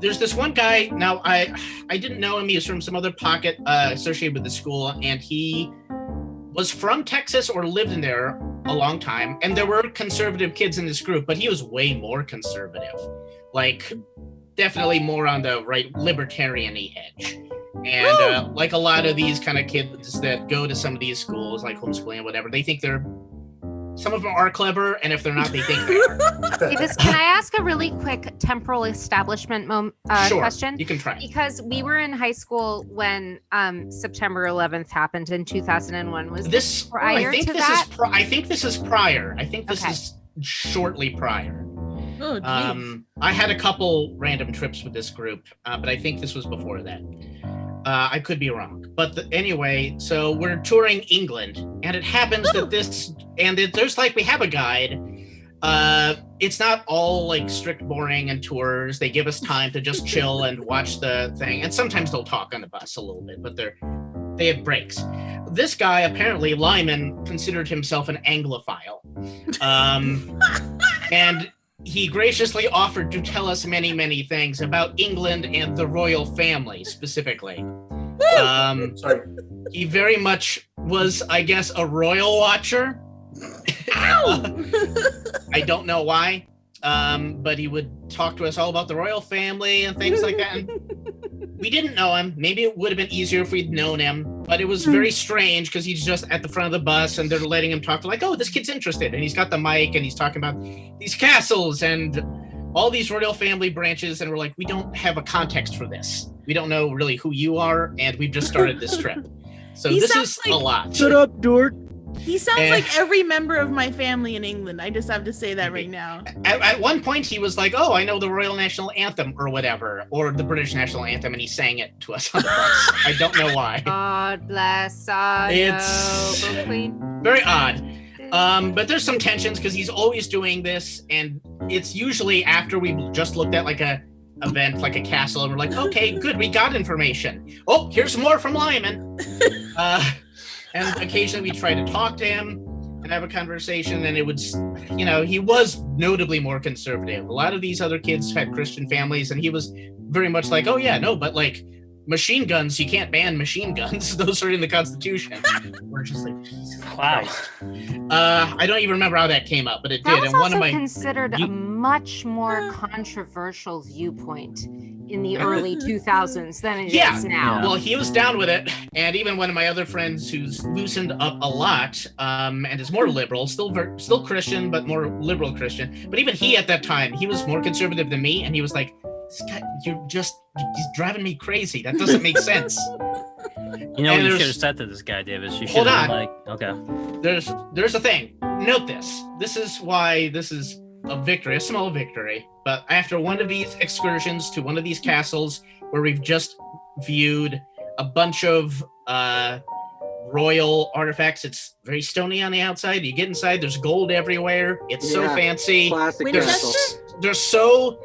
Speaker 1: There's this one guy. Now I didn't know him. He was from some other pocket associated with the school, and he was from Texas or lived in there a long time. And there were conservative kids in this group, but he was way more conservative, like definitely more on the right libertarian-y edge. And like a lot of these kind of kids that go to some of these schools, like homeschooling or whatever, they think some of them are clever, and if they're not, they think they are.
Speaker 3: Davis, can I ask a really quick temporal establishment
Speaker 1: Sure,
Speaker 3: question?
Speaker 1: you can try.
Speaker 3: Because we were in high school when September 11th happened in 2001. Was
Speaker 1: This
Speaker 3: prior
Speaker 1: I think
Speaker 3: to
Speaker 1: this
Speaker 3: that?
Speaker 1: is I think this is prior. I think this
Speaker 3: Okay.
Speaker 1: is shortly prior.
Speaker 2: Oh, geez.
Speaker 1: I had a couple random trips with this group, but I think this was before that. I could be wrong, but anyway, so we're touring England, and it happens that there's like we have a guide. It's not all like strict boring and tours. They give us time to just chill and watch the thing, and sometimes they'll talk on the bus a little bit, but they have breaks. This guy, apparently Lyman, considered himself an Anglophile, and he graciously offered to tell us many, many things about England and the royal family specifically.
Speaker 7: Sorry.
Speaker 1: He very much was, I guess, a royal watcher. I don't know why, but he would talk to us all about the royal family and things like that. And we didn't know him. Maybe it would have been easier if we'd known him, but it was very strange because he's just at the front of the bus and they're letting him talk to like, oh, this kid's interested. And he's got the mic and he's talking about these castles and all these royal family branches. And we're like, we don't have a context for this. We don't know really who you are. And we've just started this trip. So
Speaker 2: He
Speaker 1: this
Speaker 2: sounds
Speaker 1: is
Speaker 2: like-
Speaker 1: a lot.
Speaker 8: Shut up, dork.
Speaker 2: He sounds like every member of my family in England. I just have to say that right now.
Speaker 1: At one point, he was like, oh, I know the Royal National Anthem or whatever, or the British National Anthem, and he sang it to us on the bus. I don't know why.
Speaker 3: God bless our
Speaker 1: It's-
Speaker 3: noble queen.
Speaker 1: Very odd. But there's some tensions because he's always doing this, and it's usually after we've just looked at like a event, like a castle, and we're like, okay, good, we got information. Oh, here's more from Lyman. And occasionally we try to talk to him and have a conversation, and it would, he was notably more conservative. A lot of these other kids had Christian families, and he was very much like, oh yeah, no, but like machine guns, you can't ban machine guns. Those are in the Constitution. We're just like, Jesus
Speaker 5: Wow.
Speaker 1: Christ. I don't even remember how that came up, but it
Speaker 3: That
Speaker 1: did.
Speaker 3: was
Speaker 1: And one
Speaker 3: also
Speaker 1: of my
Speaker 3: considered a much more controversial viewpoint in the early 2000s than it is
Speaker 1: Yeah.
Speaker 3: now.
Speaker 1: Well, he was down with it, and even one of my other friends who's loosened up a lot, and is more liberal, still Christian, but more liberal Christian. But even he at that time, he was more conservative than me, and he was like, "This guy, he's driving me crazy. That doesn't make sense."
Speaker 5: You know
Speaker 1: And
Speaker 5: what you
Speaker 1: there's-
Speaker 5: should have said to this guy, Davis? You
Speaker 1: Hold
Speaker 5: should have
Speaker 1: on.
Speaker 5: been like, okay.
Speaker 1: There's a thing. Note this. This is why this is a victory, a small victory. But after one of these excursions to one of these castles where we've just viewed a bunch of royal artifacts, it's very stony on the outside. You get inside, there's gold everywhere. It's so
Speaker 8: Yeah.
Speaker 1: fancy.
Speaker 8: Classic
Speaker 1: They're,
Speaker 8: castle.
Speaker 1: they're so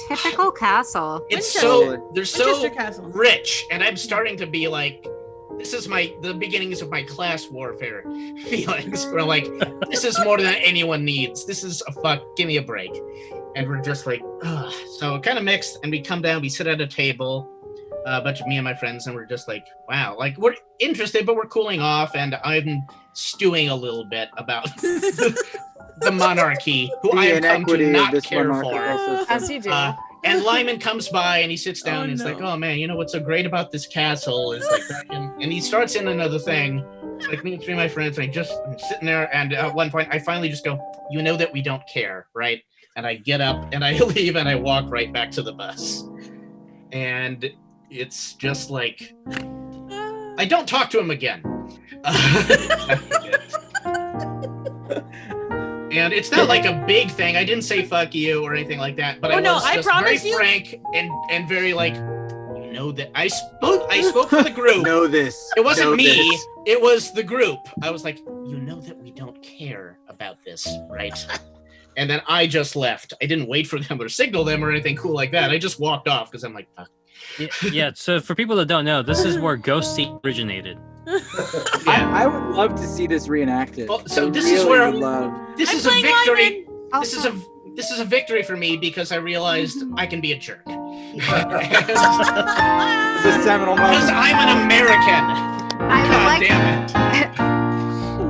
Speaker 3: Typical castle.
Speaker 1: it's
Speaker 2: Winchester.
Speaker 1: so they're so
Speaker 2: Winchester Castle.
Speaker 1: rich, and I'm starting to be like, this is the beginnings of my class warfare feelings. Where like, this is more than anyone needs. This is give me a break. And we're just like, ugh. So kind of mixed. And we come down, we sit at a table, a bunch of me and my friends, and we're just like, wow, like we're interested, but we're cooling off. And I'm stewing a little bit about the monarchy, who I
Speaker 8: The
Speaker 1: have come to
Speaker 8: inequity of
Speaker 1: not
Speaker 8: this
Speaker 1: care
Speaker 8: monarchical
Speaker 1: for.
Speaker 8: system.
Speaker 3: As you do.
Speaker 1: And Lyman comes by and he sits down
Speaker 2: Oh,
Speaker 1: and he's
Speaker 2: no.
Speaker 1: like, oh man, you know what's so great about this castle is like, and he starts in another thing. It's like me and three of my friends, I'm sitting there, and at one point I finally just go, you know that we don't care, right? and I get up and I leave and I walk right back to the bus. And it's just like, I don't talk to him again. And it's not like a big thing. I didn't say fuck you or anything like that, but I was just very frank and very like, you know that I spoke for the group.
Speaker 8: Know this.
Speaker 1: It wasn't
Speaker 8: Know
Speaker 1: me.
Speaker 8: this.
Speaker 1: It was the group. I was like, you know that we don't care about this, right? And then I just left. I didn't wait for them or signal them or anything cool like that. I just walked off because I'm like, fuck.
Speaker 5: Yeah, so for people that don't know, this is where Ghost Seat originated.
Speaker 1: Yeah.
Speaker 8: I would love to see this reenacted.
Speaker 1: Well, so
Speaker 8: I
Speaker 1: this
Speaker 8: really
Speaker 1: is where
Speaker 8: would love.
Speaker 1: this
Speaker 2: I'm
Speaker 1: is a
Speaker 2: playing
Speaker 1: victory.
Speaker 2: Lyman.
Speaker 1: This is a victory for me because I realized I can be a jerk.
Speaker 8: It's a seminal
Speaker 1: Because
Speaker 8: moment.
Speaker 1: I'm an American.
Speaker 3: I would
Speaker 1: God
Speaker 3: like
Speaker 1: damn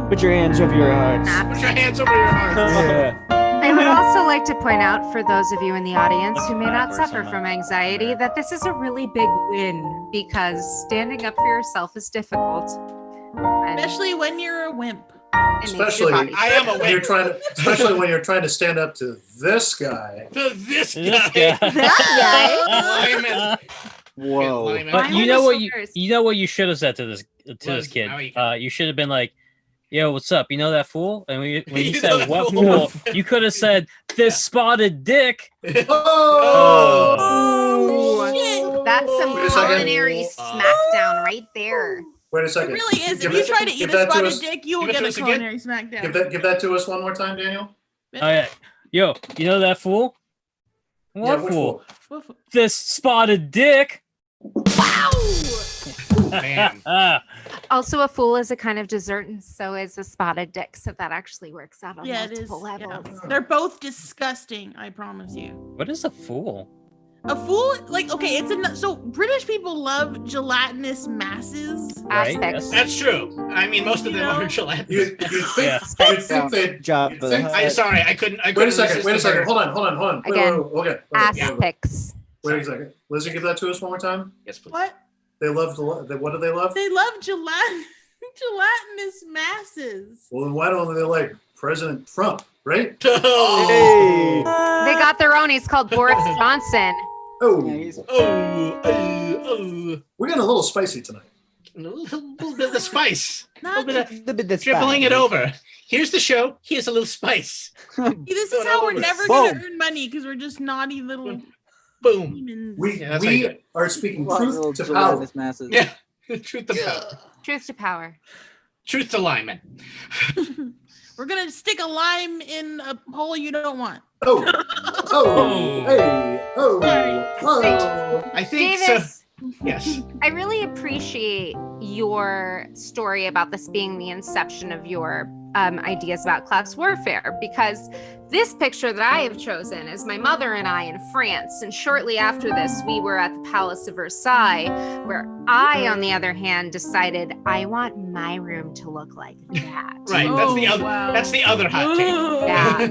Speaker 1: it.
Speaker 6: Put your hands over your hearts.
Speaker 1: Put your hands over your heart.
Speaker 6: Yeah.
Speaker 3: I would also like to point out for those of you in the audience who may not
Speaker 5: Backwards
Speaker 3: suffer
Speaker 5: on
Speaker 3: from
Speaker 5: that.
Speaker 3: anxiety that this is a really big win because standing up for yourself is difficult. And
Speaker 2: Especially when you're a wimp.
Speaker 3: it needs your
Speaker 7: Especially-
Speaker 3: body.
Speaker 1: I am a
Speaker 7: When you're
Speaker 1: wimp.
Speaker 7: trying to, especially when you're trying to stand up to this guy.
Speaker 1: This
Speaker 5: This
Speaker 1: guy.
Speaker 5: guy.
Speaker 1: Lyman.
Speaker 8: Whoa.
Speaker 1: Lyman.
Speaker 5: But
Speaker 3: Mine
Speaker 5: you know
Speaker 3: was
Speaker 5: what
Speaker 3: worse.
Speaker 5: you know what you should have said to this
Speaker 1: Was,
Speaker 5: kid.
Speaker 1: now you can-
Speaker 5: You should have been like, "Yo, what's up? You know that fool?" And when you
Speaker 1: You know
Speaker 5: said
Speaker 1: that
Speaker 5: what
Speaker 1: fool.
Speaker 5: fool, you could have said this spotted dick.
Speaker 7: Oh!
Speaker 2: Oh, shit.
Speaker 3: That's some
Speaker 7: Wait a second.
Speaker 3: culinary smackdown right there.
Speaker 7: Wait a
Speaker 2: It
Speaker 7: second.
Speaker 2: really is. If
Speaker 7: Give
Speaker 2: you
Speaker 7: it-
Speaker 2: try to
Speaker 7: give
Speaker 2: eat
Speaker 7: that
Speaker 2: a
Speaker 7: to
Speaker 2: spotted
Speaker 7: us.
Speaker 2: dick, you will
Speaker 1: Give it
Speaker 2: get
Speaker 1: to
Speaker 2: a
Speaker 1: us again.
Speaker 2: culinary smackdown.
Speaker 7: Give that to us one more time, Daniel.
Speaker 5: Oh yeah, yo, you know that fool? What
Speaker 7: Yeah, which
Speaker 5: fool?
Speaker 2: Woof.
Speaker 5: This spotted dick.
Speaker 2: Wow!
Speaker 1: Man.
Speaker 3: Also, a fool is a kind of dessert, and so is a spotted dick. So that actually works out on
Speaker 2: Yeah, it is.
Speaker 3: multiple
Speaker 2: Yeah.
Speaker 3: levels.
Speaker 2: They're both disgusting, I promise you.
Speaker 5: What is a fool?
Speaker 2: A fool, like, okay, so British people love gelatinous masses.
Speaker 5: Right,
Speaker 3: Aspects.
Speaker 1: That's true. I mean, most of them are gelatinous.
Speaker 7: You'd think,
Speaker 5: Yeah.
Speaker 7: you'd think they'd.
Speaker 6: Job
Speaker 7: you'd
Speaker 6: for the
Speaker 7: think-
Speaker 6: Hut.
Speaker 1: I'm sorry, I couldn't.
Speaker 7: Wait a second.
Speaker 1: resist
Speaker 7: Wait a
Speaker 1: the
Speaker 7: second.
Speaker 1: bird.
Speaker 7: Hold on. Wait,
Speaker 3: Again,
Speaker 7: okay.
Speaker 3: Aspects.
Speaker 7: Wait a second. Lizzie, give that to us one more time.
Speaker 1: Yes, please.
Speaker 2: What?
Speaker 7: They love what do they love?
Speaker 2: They love gelatinous masses.
Speaker 7: Well, then why don't they like President Trump, right?
Speaker 1: Oh,
Speaker 6: Hey.
Speaker 3: They got their own. He's called Boris Johnson.
Speaker 7: Oh,
Speaker 8: Yeah, he's-
Speaker 7: we're getting a little spicy tonight.
Speaker 1: a little bit of the spice. A
Speaker 2: Not
Speaker 1: little bit of
Speaker 6: The bit that's
Speaker 1: dribbling it
Speaker 6: fine.
Speaker 1: over. Here's the show. Here's a little spice.
Speaker 2: this is
Speaker 1: Going
Speaker 2: how we're
Speaker 1: over.
Speaker 2: never
Speaker 8: Boom.
Speaker 2: gonna earn money because we're just naughty little
Speaker 1: Boom.
Speaker 2: demons.
Speaker 7: We
Speaker 1: Yeah, that's how you do
Speaker 7: we
Speaker 1: it.
Speaker 7: are speaking
Speaker 8: Love
Speaker 7: truth
Speaker 8: little
Speaker 7: to power.
Speaker 8: gelatinous masses.
Speaker 1: Yeah. Truth to power.
Speaker 3: Truth to power.
Speaker 1: Truth to Lyman.
Speaker 2: We're gonna stick a lime in a hole you don't want.
Speaker 7: Oh, hey, oh.
Speaker 1: I think so.
Speaker 3: Davis,
Speaker 1: Yes.
Speaker 3: I really appreciate your story about this being the inception of your ideas about class warfare, because this picture that I have chosen is my mother and I in France. And shortly after this, we were at the Palace of Versailles, where I, on the other hand, decided I want my room to look like that.
Speaker 1: Right. That's the
Speaker 2: Oh,
Speaker 1: other.
Speaker 2: wow.
Speaker 1: That's the other hot take.
Speaker 3: Yeah.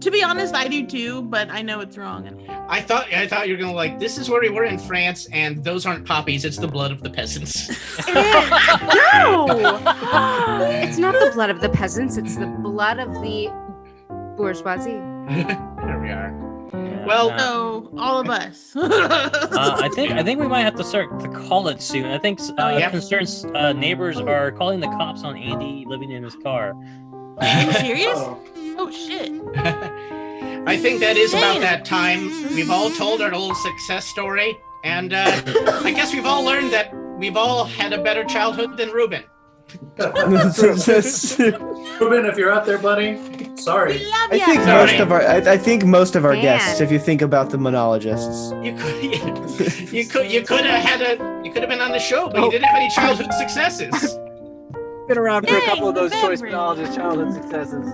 Speaker 2: To be honest, I do too, but I know it's wrong.
Speaker 1: I thought you were gonna like. This is where we were in France, and those aren't poppies. It's the blood of the peasants.
Speaker 3: No! It's not the blood of the peasants, it's the blood of the bourgeoisie.
Speaker 1: There we are.
Speaker 5: Yeah,
Speaker 1: Well,
Speaker 5: nah.
Speaker 2: So all of us.
Speaker 5: I think we might have to start to call it soon. I think
Speaker 1: yeah.
Speaker 5: concerned neighbors are calling the cops on Andy living in his car.
Speaker 2: Are you serious?
Speaker 7: Oh,
Speaker 2: Oh shit.
Speaker 1: I think that is about that time. We've all told our little success story, and I guess we've all learned that we've all had a better childhood than Ruben.
Speaker 7: Ruben, if you're out there, buddy, sorry.
Speaker 2: We love
Speaker 6: I
Speaker 2: ya.
Speaker 6: think
Speaker 1: Sorry.
Speaker 6: I think most of our
Speaker 3: Man.
Speaker 6: guests, if you think about the monologists.
Speaker 1: You could have been on the show, but you didn't have any childhood successes.
Speaker 8: Been around for a couple of those
Speaker 2: Dang,
Speaker 8: choice
Speaker 2: remember.
Speaker 8: monologist childhood successes.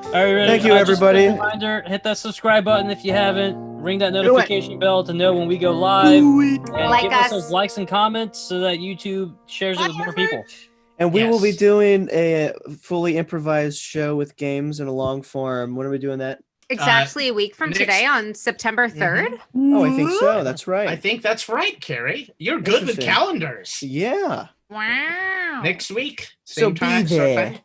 Speaker 5: All right, ready?
Speaker 6: Thank you,
Speaker 5: Just a
Speaker 6: everybody.
Speaker 5: reminder: hit that subscribe button if you haven't. Ring that
Speaker 6: it.
Speaker 5: notification bell to know when we go live. And
Speaker 3: Like
Speaker 5: give us
Speaker 3: us.
Speaker 5: those likes and comments so that YouTube shares it with more people.
Speaker 6: And we will be
Speaker 1: Yes.
Speaker 6: doing a fully improvised show with games in a long form. When are we doing that?
Speaker 3: Exactly a week from
Speaker 1: next-
Speaker 3: today on September 3rd.
Speaker 6: Oh, I think so. That's
Speaker 1: I
Speaker 6: right.
Speaker 1: think that's right, Carrie. You're good with
Speaker 6: Interesting.
Speaker 1: calendars.
Speaker 6: Yeah.
Speaker 2: Wow.
Speaker 1: Next week,
Speaker 6: So
Speaker 1: same
Speaker 6: be
Speaker 1: time, same
Speaker 6: there.
Speaker 1: time.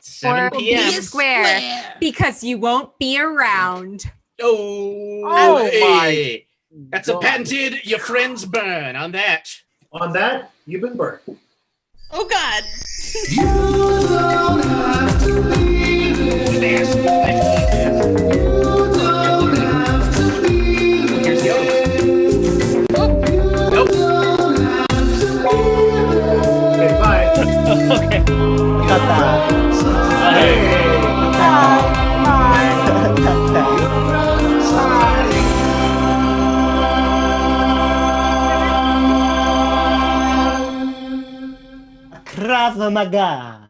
Speaker 1: 7
Speaker 3: Or
Speaker 1: p.m.
Speaker 3: be square. Because you won't be around.
Speaker 1: Oh,
Speaker 8: my
Speaker 1: hey. That's a
Speaker 8: God.
Speaker 1: patented your friends burn on that.
Speaker 7: On that, you've been burnt.
Speaker 2: Oh God.
Speaker 4: You don't have to be there. You don't have to be there.
Speaker 1: Here's the others.
Speaker 4: You
Speaker 1: Nope.
Speaker 4: don't have to be there.
Speaker 7: Okay, bye.
Speaker 5: Okay.
Speaker 6: Cut that.
Speaker 5: Hey.
Speaker 6: Cut that. Krav Maga.